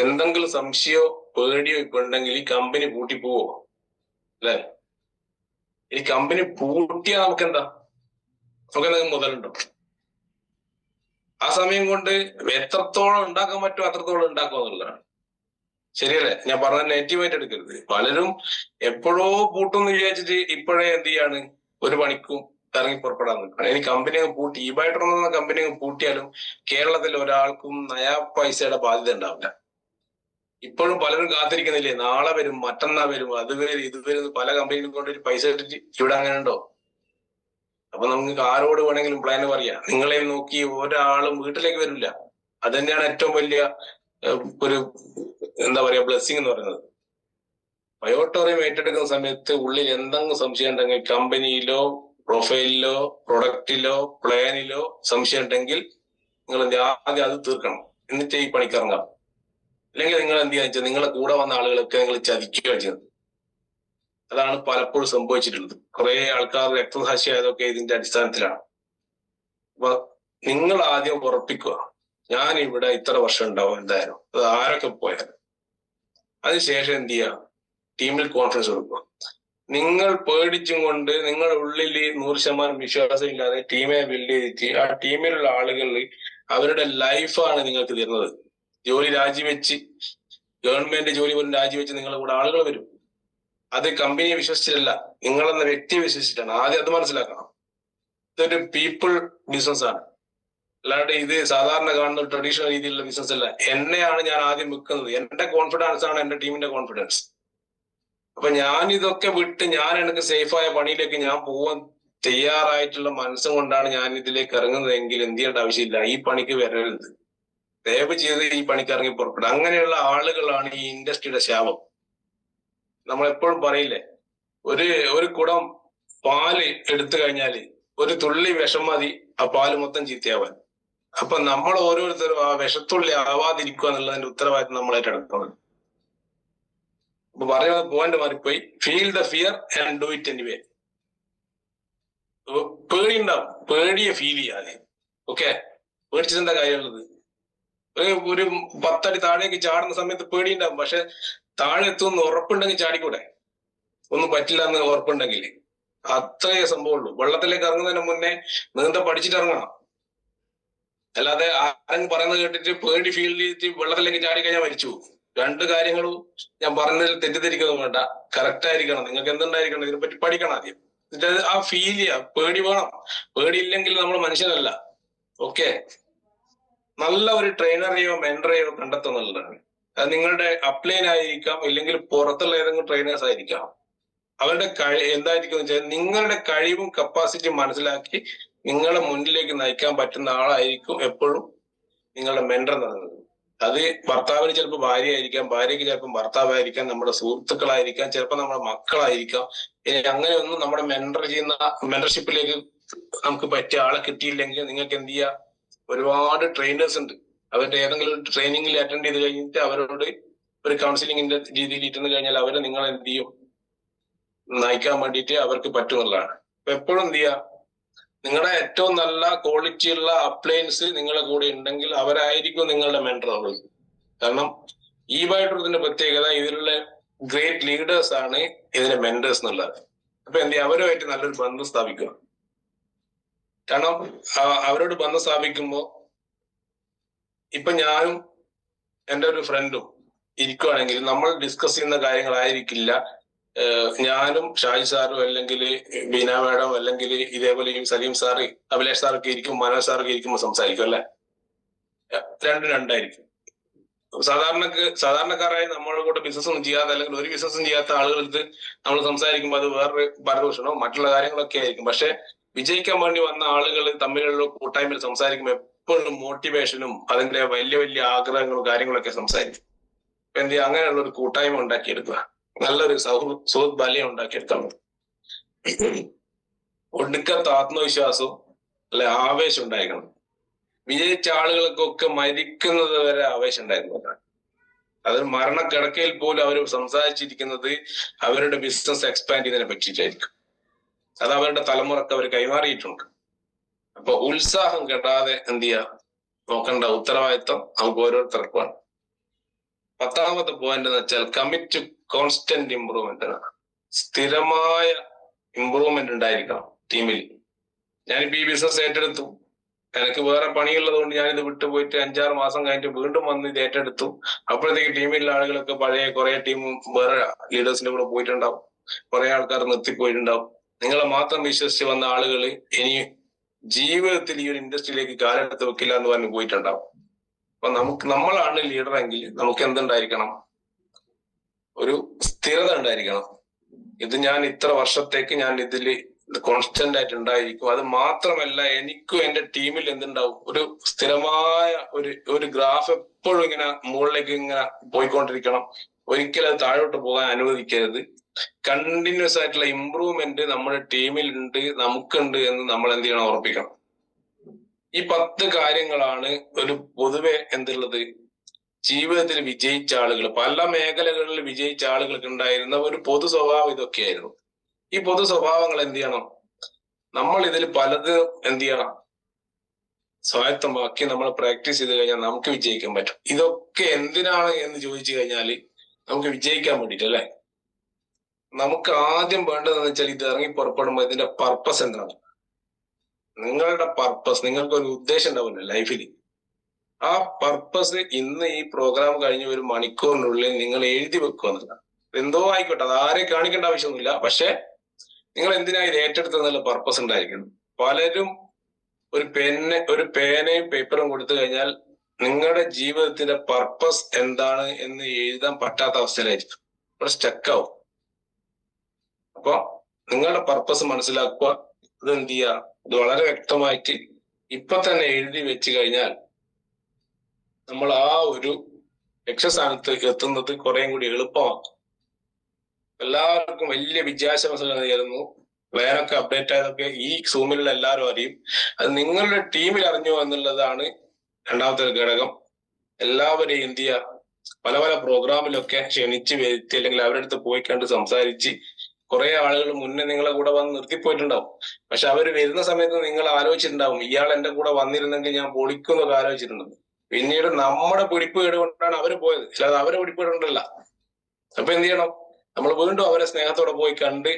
എന്തെങ്കിലും സംശയമോ പേടിയോ ഇപ്പൊ ഉണ്ടെങ്കിൽ ഈ കമ്പനി പൂട്ടിപ്പോവോ അല്ലെ. ഈ കമ്പനി പൂട്ടിയാൽ നമുക്ക് എന്തെങ്കിലും മുതലുണ്ടോ? ആ സമയം കൊണ്ട് എത്രത്തോളം ഉണ്ടാക്കാൻ പറ്റുമോ അത്രത്തോളം ഉണ്ടാക്കുക എന്നുള്ളതാണ്. ശരിയല്ലേ? ഞാൻ പറഞ്ഞ നെഗറ്റീവായിട്ട് എടുക്കരുത്. പലരും എപ്പോഴോ പൂട്ടുമെന്ന് വിചാരിച്ചിട്ട് ഇപ്പോഴേ എന്ത് ചെയ്യാണ്, ഒരു പണിക്കും ഇറങ്ങി പുറപ്പെടാൻ നിൽക്കണം. ഇനി കമ്പനി പൂട്ടി, ഇബായിട്ട് എന്ന കമ്പനി പൂട്ടിയാലും കേരളത്തിൽ ഒരാൾക്കും നയാ പൈസയുടെ ബാധ്യത ഉണ്ടാവില്ല. ഇപ്പോഴും പലരും കാത്തിരിക്കുന്നില്ലേ, നാളെ വരും, മറ്റന്നാ വരും, അത് വരും, ഇത് വരും, പല കമ്പനികളും കൊണ്ട് പൈസ ഇട്ടിട്ട് ഇവിടെ അങ്ങനെ ഉണ്ടോ? അപ്പൊ നമുക്ക് ആരോട് വേണമെങ്കിലും പ്ലാൻ പറയാം. നിങ്ങളെ നോക്കി ഒരാളും വീട്ടിലേക്ക് വരില്ല. അത് തന്നെയാണ് ഏറ്റവും വലിയ ഒരു എന്താ പറയാ ബ്ലെസ്സിങ് എന്ന് പറയുന്നത്. ബയോട്ടോറിയം ഏറ്റെടുക്കുന്ന സമയത്ത് ഉള്ളിൽ എന്തെങ്കിലും സംശയം ഉണ്ടെങ്കിൽ, കമ്പനിയിലോ പ്രൊഫൈലിലോ പ്രൊഡക്റ്റിലോ പ്ലാനിലോ സംശയം ഉണ്ടെങ്കിൽ നിങ്ങൾ ആദ്യം അത് തീർക്കണം, എന്നിട്ട് ഈ പണിക്കിറങ്ങാം. അല്ലെങ്കിൽ നിങ്ങൾ എന്ത് ചെയ്യാന്ന് വെച്ചാൽ നിങ്ങളെ കൂടെ വന്ന ആളുകളൊക്കെ നിങ്ങൾ ചതിക്കുകയാണ് ചെയ്യുന്നത്. അതാണ് പലപ്പോഴും സംഭവിച്ചിട്ടുള്ളത്. കുറെ ആൾക്കാർ രക്തസാക്ഷിയായതൊക്കെ ഇതിന്റെ അടിസ്ഥാനത്തിലാണ്. അപ്പൊ നിങ്ങൾ ആദ്യം ഉറപ്പിക്കുക, ഞാൻ ഇവിടെ ഇത്ര വർഷം ഉണ്ടാവും എന്തായാലും, അത് ആരൊക്കെ പോയാലും. അതിനുശേഷം എന്ത് ചെയ്യുക, ടീമിൽ കോൺഫിഡൻസ് കൊടുക്കുക. നിങ്ങൾ പേടിച്ചും കൊണ്ട് നിങ്ങളുടെ ഉള്ളിൽ 100% വിശ്വാസം ഇല്ലാതെ ടീമെ ബിൽഡ് ചെയ്തിട്ട് ആ ടീമിലുള്ള ആളുകൾ അവരുടെ ലൈഫാണ് നിങ്ങൾക്ക് തരുന്നത്. ജോലി രാജിവെച്ച്, ഗവൺമെന്റ് ജോലി പോലും രാജിവെച്ച് നിങ്ങളുടെ കൂടെ ആളുകൾ വരും. അത് കമ്പനിയെ വിശ്വസിച്ചിട്ടല്ല, നിങ്ങളെന്ന വ്യക്തിയെ വിശ്വസിച്ചിട്ടാണ്. ആദ്യം അത് മനസ്സിലാക്കണം. ഇതൊരു പീപ്പിൾ ബിസിനസ് ആണ്, അല്ലാണ്ട് ഇത് സാധാരണ കാണുന്ന ട്രഡീഷണൽ രീതിയിലുള്ള ബിസിനസ് അല്ല. എന്നെയാണ് ഞാൻ ആദ്യം വെക്കുന്നത്. എന്റെ കോൺഫിഡൻസ് ആണ് എന്റെ ടീമിന്റെ കോൺഫിഡൻസ്. അപ്പൊ ഞാൻ ഇതൊക്കെ വിട്ട് ഞാൻ എനിക്ക് സേഫായ പണിയിലേക്ക് ഞാൻ പോവാൻ തയ്യാറായിട്ടുള്ള മനസ്സും കൊണ്ടാണ് ഞാൻ ഇതിലേക്ക് ഇറങ്ങുന്നതെങ്കിൽ എന്ത് ചെയ്യേണ്ട ആവശ്യമില്ല, ഈ പണിക്ക് വരരുത്, ദയവ് ചെയ്ത് ഈ പണിക്ക് ഇറങ്ങി പുറപ്പെടുക. അങ്ങനെയുള്ള ആളുകളാണ് ഈ ഇൻഡസ്ട്രിയുടെ ശാപം. നമ്മൾ എപ്പോഴും പറയില്ലേ, ഒരു കുടം പാല് എടുത്തു കഴിഞ്ഞാല് ഒരു തുള്ളി വിഷം മതി ആ പാല് മൊത്തം ചീത്തയാവാൻ. അപ്പൊ നമ്മൾ ഓരോരുത്തരും ആ വിഷത്തുള്ളി ആവാതിരിക്കുക എന്നുള്ളതിന്റെ ഉത്തരവാദിത്വം നമ്മൾ ഏറ്റെടുക്കണം. അപ്പൊ പറയുന്ന പോയിന്റ് മാറിപ്പോയി. Feel the fear and do it anyway. പേടി ഉണ്ടാവും, പേടിയെ ഫീൽ ചെയ്യാതെ. ഓക്കെ, പേടിച്ചിട്ട് എന്താ കാര്യമുള്ളത്? ഒരു 10 അടി താഴേക്ക് ചാടുന്ന സമയത്ത് പേടി ഉണ്ടാവും, പക്ഷെ താഴെ എത്തുമെന്ന് ഉറപ്പുണ്ടെങ്കിൽ ചാടിക്കൂടെ? ഒന്നും പറ്റില്ല എന്ന് ഉറപ്പുണ്ടെങ്കിൽ. അത്രയേ സംഭവമുള്ളൂ. വെള്ളത്തിലേക്ക് ഇറങ്ങുന്നതിന് മുന്നേ നീന്ത പഠിച്ചിട്ട് ഇറങ്ങണം. അല്ലാതെ ആരെങ്കിലും പറയുന്നത് കേട്ടിട്ട് പേടി ഫീൽ ചെയ്തിട്ട് വെള്ളത്തിലേക്ക് ചാടി കഴിഞ്ഞാൽ മരിച്ചു പോകും. 2 കാര്യങ്ങളും ഞാൻ പറഞ്ഞതിൽ തെറ്റിദ്ധരിക്കൊന്നും വേണ്ട, കറക്റ്റ് ആയിരിക്കണം. നിങ്ങൾക്ക് എന്തുണ്ടായിരിക്കണം, ഇതിനെപ്പറ്റി പഠിക്കണം ആദ്യം. എന്നിട്ട് ആ ഫീൽ ചെയ്യാം. പേടി വേണം. പേടിയില്ലെങ്കിൽ നമ്മൾ മനുഷ്യനല്ല. ഓക്കെ, നല്ല ഒരു ട്രെയിനറെയോ മെന്ററെയോ കണ്ടെത്തുന്നുള്ളതാണ്. അത് നിങ്ങളുടെ അപ്ലൈൻ ആയിരിക്കാം, ഇല്ലെങ്കിൽ പുറത്തുള്ള ഏതെങ്കിലും ട്രെയിനേഴ്സ് ആയിരിക്കാം. അവരുടെ എന്തായിരിക്കും വെച്ചാൽ നിങ്ങളുടെ കഴിവും കപ്പാസിറ്റിയും മനസ്സിലാക്കി നിങ്ങളെ മുന്നിലേക്ക് നയിക്കാൻ പറ്റുന്ന ആളായിരിക്കും എപ്പോഴും നിങ്ങളുടെ മെന്റർ എന്ന് പറയുന്നത്. അത് ഭർത്താവിന് ചിലപ്പോൾ ഭാര്യയായിരിക്കാം, ഭാര്യയ്ക്ക് ചിലപ്പോൾ ഭർത്താവായിരിക്കാം, നമ്മുടെ സുഹൃത്തുക്കളായിരിക്കാം, ചിലപ്പോൾ നമ്മുടെ മക്കളായിരിക്കാം. അങ്ങനെയൊന്നും നമ്മുടെ മെന്റർ ചെയ്യുന്ന മെന്റർഷിപ്പിലേക്ക് നമുക്ക് പറ്റിയ ആളെ കിട്ടിയില്ലെങ്കിൽ നിങ്ങൾക്ക് എന്ത് ചെയ്യാം? ഒരുപാട് ട്രെയിനേഴ്സ് ഉണ്ട്. അവരുടെ ഏതെങ്കിലും ട്രെയിനിങ്ങിൽ അറ്റൻഡ് ചെയ്ത് കഴിഞ്ഞിട്ട് അവരോട് ഒരു കൗൺസിലിങ്ങിന്റെ രീതിയിൽ ഇരുന്ന് കഴിഞ്ഞാൽ അവരെ നിങ്ങൾ എന്ത് ചെയ്യും? നയിക്കാൻ വേണ്ടിയിട്ട് അവർക്ക് പറ്റുന്നതാണ്. അപ്പൊ എപ്പോഴും എന്ത് ചെയ്യുക? നിങ്ങളുടെ ഏറ്റവും നല്ല ക്വാളിറ്റിയുള്ള അപ്ലയൻസ് നിങ്ങളുടെ കൂടെ ഉണ്ടെങ്കിൽ അവരായിരിക്കും നിങ്ങളുടെ മെന്റർ. കാരണം ഈ ബായിട്ടതിന്റെ പ്രത്യേകത ഇതിലുള്ള ഗ്രേറ്റ് ലീഡേഴ്സ് ആണ് ഇതിന്റെ മെന്റേഴ്സ് എന്നുള്ളത്. അപ്പൊ എന്ത് ചെയ്യുക? അവരുമായിട്ട് നല്ലൊരു ബന്ധം സ്ഥാപിക്കുക. കാരണം അവരോട് ബന്ധം സ്ഥാപിക്കുമ്പോ ഇപ്പൊ ഞാനും എൻ്റെ ഒരു ഫ്രണ്ടും ഇരിക്കുവാണെങ്കിൽ നമ്മൾ ഡിസ്കസ് ചെയ്യുന്ന കാര്യങ്ങളായിരിക്കില്ല ഞാനും ഷാജി സാറും അല്ലെങ്കിൽ ബീന മാഡം അല്ലെങ്കിൽ ഇതേപോലെ സലീം സാറ് അഭിലാഷ് സാറൊക്കെ ഇരിക്കും, മനോജ് സാറൊക്കെ ഇരിക്കുമ്പോൾ സംസാരിക്കും അല്ലെ. രണ്ടും രണ്ടായിരിക്കും. സാധാരണക്കാരായ നമ്മളെ കൂടെ ബിസിനസ് ഒന്നും ചെയ്യാതെ അല്ലെങ്കിൽ ഒരു ബിസിനസ്സും ചെയ്യാത്ത ആളുകൾക്ക് നമ്മൾ സംസാരിക്കുമ്പോൾ അത് വേറൊരു പരദൂഷണോ മറ്റുള്ള കാര്യങ്ങളൊക്കെ ആയിരിക്കും. പക്ഷെ വിജയിക്കാൻ വേണ്ടി വന്ന ആളുകൾ തമ്മിലുള്ള കൂട്ടായ്മയിൽ സംസാരിക്കുമ്പോൾ എപ്പോഴും മോട്ടിവേഷനും അതിന്റെ വലിയ വലിയ ആഗ്രഹങ്ങളും കാര്യങ്ങളൊക്കെ സംസാരിക്കും. അപ്പൊ എന്ത് ചെയ്യുക? അങ്ങനെയുള്ള ഒരു കൂട്ടായ്മ ഉണ്ടാക്കിയെടുക്കുക, നല്ലൊരു സുഹൃത്ത് ബലയം ഉണ്ടാക്കിയെടുക്കാൻ പറ്റും. ഒടുക്കത്തെ ആത്മവിശ്വാസവും അല്ലെ ആവേശം ഉണ്ടായിരിക്കണം. വിജയിച്ച ആളുകൾക്കൊക്കെ മരിക്കുന്നത് വരെ ആവേശം ഉണ്ടായിരുന്നതാണ്. അത് മരണക്കിടക്കയിൽ പോലും അവർ സംസാരിച്ചിരിക്കുന്നത് അവരുടെ ബിസിനസ് എക്സ്പാൻഡ് ചെയ്യുന്നതിനെ പറ്റിയിട്ടായിരിക്കും. അത് അവരുടെ തലമുറക്ക് അവർ കൈമാറിയിട്ടുണ്ട്. അപ്പൊ ഉത്സാഹം കെടാതെ എന്ത് ചെയ്യുക? നോക്കേണ്ട ഉത്തരവാദിത്വം നമുക്ക് ഓരോരുത്തർക്കുമാണ്. 10ാമത്തെ പോയിന്റ് എന്ന് വെച്ചാൽ കമ്മിറ്റ് ടു കോൺസ്റ്റന്റ് ഇംപ്രൂവ്മെന്റ് ആണ്. സ്ഥിരമായ ഇംപ്രൂവ്മെന്റ് ഉണ്ടായിരിക്കണം ടീമിൽ. ഞാനിപ്പോ ഈ ബിസിനസ് ഏറ്റെടുത്തു, എനിക്ക് വേറെ പണിയുള്ളത് കൊണ്ട് ഞാനിത് വിട്ടുപോയിട്ട് 5-6 മാസം കഴിഞ്ഞിട്ട് വീണ്ടും വന്ന് ഇത് ഏറ്റെടുത്തു. അപ്പോഴത്തേക്ക് ടീമിലുള്ള ആളുകളൊക്കെ പഴയ കുറെ ടീമും വേറെ ലീഡേഴ്സിന്റെ കൂടെ പോയിട്ടുണ്ടാവും, കുറെ ആൾക്കാർ നിർത്തിപ്പോയിട്ടുണ്ടാവും. നിങ്ങളെ മാത്രം വിശ്വസിച്ച് വന്ന ആളുകൾ ഇനി ജീവിതത്തിൽ ഈ ഒരു ഇൻഡസ്ട്രിയിലേക്ക് കാലെടുത്ത് വെക്കില്ല എന്ന് പറഞ്ഞ് പോയിട്ടുണ്ടാവും. അപ്പൊ നമ്മളാണ് ലീഡർ എങ്കിൽ നമുക്ക് എന്തുണ്ടായിരിക്കണം? ഒരു സ്ഥിരത ഉണ്ടായിരിക്കണം. ഇത് ഞാൻ ഇത്ര വർഷത്തേക്ക് ഞാൻ ഇതിൽ കോൺസ്റ്റന്റ് ആയിട്ട് ഉണ്ടായിരിക്കും. അത് മാത്രമല്ല എനിക്കും എന്റെ ടീമിൽ എന്തുണ്ടാവും? ഒരു സ്ഥിരമായ ഒരു ഗ്രാഫ് എപ്പോഴും ഇങ്ങനെ മുകളിലേക്ക് ഇങ്ങനെ പോയിക്കൊണ്ടിരിക്കണം. ഒരിക്കലും അത് താഴോട്ട് പോകാൻ അനുവദിക്കരുത്. കണ്ടിന്യൂസ് ആയിട്ടുള്ള ഇംപ്രൂവ്മെന്റ് നമ്മുടെ ടീമിൽ ഉണ്ട്, നമുക്കുണ്ട് എന്ന് നമ്മൾ എന്ത് ചെയ്യണം? ഉറപ്പിക്കണം. ഈ 10 കാര്യങ്ങളാണ് ഒരു പൊതുവെ എന്തുള്ളത് ജീവിതത്തിൽ വിജയിച്ച ആളുകൾ, പല മേഖലകളിൽ വിജയിച്ച ആളുകൾക്ക് ഉണ്ടായിരുന്ന ഒരു പൊതു സ്വഭാവം ഇതൊക്കെയായിരുന്നു. ഈ പൊതു സ്വഭാവങ്ങൾ എന്ത് ചെയ്യണം? നമ്മൾ ഇതിൽ പലത് എന്ത് ചെയ്യണം? സ്വായത്തമാക്കി നമ്മൾ പ്രാക്ടീസ് ചെയ്ത് കഴിഞ്ഞാൽ നമുക്ക് വിജയിക്കാൻ പറ്റും. ഇതൊക്കെ എന്തിനാണ് എന്ന് ചോദിച്ചു കഴിഞ്ഞാൽ നമുക്ക് വിജയിക്കാൻ വേണ്ടിയിട്ട് അല്ലെ. നമുക്ക് ആദ്യം വേണ്ടതെന്ന് വെച്ചാൽ ഇത് ഇറങ്ങി പുറപ്പെടുമ്പോൾ ഇതിന്റെ പർപ്പസ് എന്താണ്? നിങ്ങളുടെ പർപ്പസ്, നിങ്ങൾക്കൊരു ഉദ്ദേശം ഉണ്ടാവില്ല ലൈഫിൽ. ആ പർപ്പസ് ഇന്ന് ഈ പ്രോഗ്രാം കഴിഞ്ഞ് 1 മണിക്കൂറിനുള്ളിൽ നിങ്ങൾ എഴുതി വെക്കുക എന്നുള്ളതാണ്. എന്തോ ആയിക്കോട്ടെ, അത് ആരെ കാണിക്കേണ്ട ആവശ്യമൊന്നുമില്ല. പക്ഷെ നിങ്ങൾ എന്തിനാ ഇത് ഏറ്റെടുത്തെന്നുള്ള പർപ്പസ് ഉണ്ടായിരിക്കണം. പലരും ഒരു പേനയും പേപ്പറും കൊടുത്തു കഴിഞ്ഞാൽ നിങ്ങളുടെ ജീവിതത്തിന്റെ പർപ്പസ് എന്താണ് എന്ന് എഴുതാൻ പറ്റാത്ത അവസ്ഥയിലായിരിക്കും, ഇവിടെ സ്റ്റക്കാവും. അപ്പൊ നിങ്ങളുടെ പർപ്പസ് മനസ്സിലാക്കുക. ഇത് എന്ത് ചെയ്യുക? ഇത് വളരെ വ്യക്തമായിട്ട് ഇപ്പൊ തന്നെ എഴുതി വെച്ച് കഴിഞ്ഞാൽ നമ്മൾ ആ ഒരു ലക്ഷ്യസ്ഥാനത്ത് എത്തുന്നത് കുറേം കൂടി എളുപ്പമാക്കും. എല്ലാവർക്കും വലിയ വിജയാശംസകൾ നേരുന്നു. പ്ലാനൊക്കെ അപ്ഡേറ്റ് ആയതൊക്കെ ഈ സൂമിലുള്ള എല്ലാവരും അറിയും. അത് നിങ്ങളുടെ ടീമിൽ അറിഞ്ഞു എന്നുള്ളതാണ് രണ്ടാമത്തെ ഘടകം. എല്ലാവരെയും എന്ത് ചെയ്യുക, പല പല പ്രോഗ്രാമിലൊക്കെ ക്ഷണിച്ച് വരുത്തി അല്ലെങ്കിൽ അവരുടെ അടുത്ത് പോയി കണ്ട് സംസാരിച്ച്. കുറെ ആളുകൾ മുന്നേ നിങ്ങളെ കൂടെ വന്ന് നിർത്തിപ്പോയിട്ടുണ്ടാവും. പക്ഷെ അവർ വരുന്ന സമയത്ത് നിങ്ങൾ ആലോചിച്ചിട്ടുണ്ടാവും, ഇയാൾ എന്റെ കൂടെ വന്നിരുന്നെങ്കിൽ ഞാൻ പൊളിക്കുന്നൊക്കെ ആലോചിച്ചിട്ടുണ്ടാവും. പിന്നീട് നമ്മുടെ പിടിപ്പുകേട് കൊണ്ടാണ് അവര് പോയത്, അല്ലാതെ അവരെ പിടിപ്പുകേട് കൊണ്ടല്ല. അപ്പൊ എന്ത് ചെയ്യണം, നമ്മൾ വീണ്ടും അവരെ സ്നേഹത്തോടെ പോയി കണ്ട്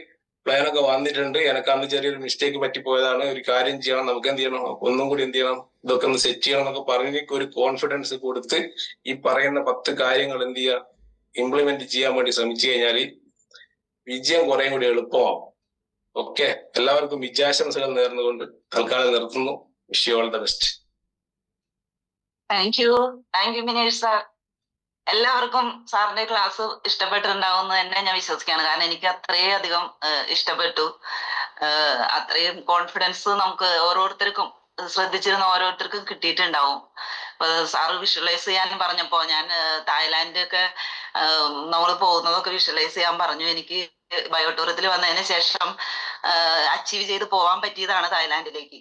പ്ലാനൊക്കെ വന്നിട്ടുണ്ട്, എനിക്ക് അന്ന് ചെറിയൊരു മിസ്റ്റേക്ക് പറ്റിപ്പോയതാണ്, ഒരു കാര്യം ചെയ്യണം, നമുക്ക് എന്ത് ചെയ്യണം, ഒന്നും കൂടി എന്ത് ചെയ്യണം, ഇതൊക്കെ ഒന്ന് സെറ്റ് ചെയ്യണം എന്നൊക്കെ പറഞ്ഞ് ഒരു കോൺഫിഡൻസ് കൊടുത്ത് ഈ പറയുന്ന 10 കാര്യങ്ങൾ എന്ത് ചെയ്യുക, ഇംപ്ലിമെന്റ് ചെയ്യാൻ വേണ്ടി ശ്രമിച്ചു കഴിഞ്ഞാൽ വിജയം കുറെ കൂടി എളുപ്പമാവും. ഓക്കെ, എല്ലാവർക്കും വിജയാശംസകൾ നേർന്നുകൊണ്ട് തൽക്കാലം നിർത്തുന്നു. Wish you all the best. Thank you Minesh sir. എല്ലാവർക്കും സാറിന്റെ ക്ലാസ് ഇഷ്ടപ്പെട്ടിട്ടുണ്ടാവുമെന്ന് തന്നെ ഞാൻ വിശ്വസിക്കുകയാണ്. കാരണം എനിക്ക് അത്രയും അധികം ഇഷ്ടപ്പെട്ടു. അത്രയും കോൺഫിഡൻസ് നമുക്ക് ഓരോരുത്തർക്കും, ശ്രദ്ധിച്ചിരുന്ന ഓരോരുത്തർക്കും കിട്ടിയിട്ടുണ്ടാവും. സാറ് വിഷ്വലൈസ് ചെയ്യാൻ പറഞ്ഞപ്പോ ഞാൻ തായ്ലാന്റ് ഒക്കെ നമ്മൾ പോകുന്നതൊക്കെ വിഷ്വലൈസ് ചെയ്യാൻ പറഞ്ഞു. എനിക്ക് ബയോടൂറിയത്തിൽ വന്നതിന് ശേഷം അച്ചീവ് ചെയ്ത് പോകാൻ പറ്റിയതാണ് തായ്ലാന്റിലേക്ക്.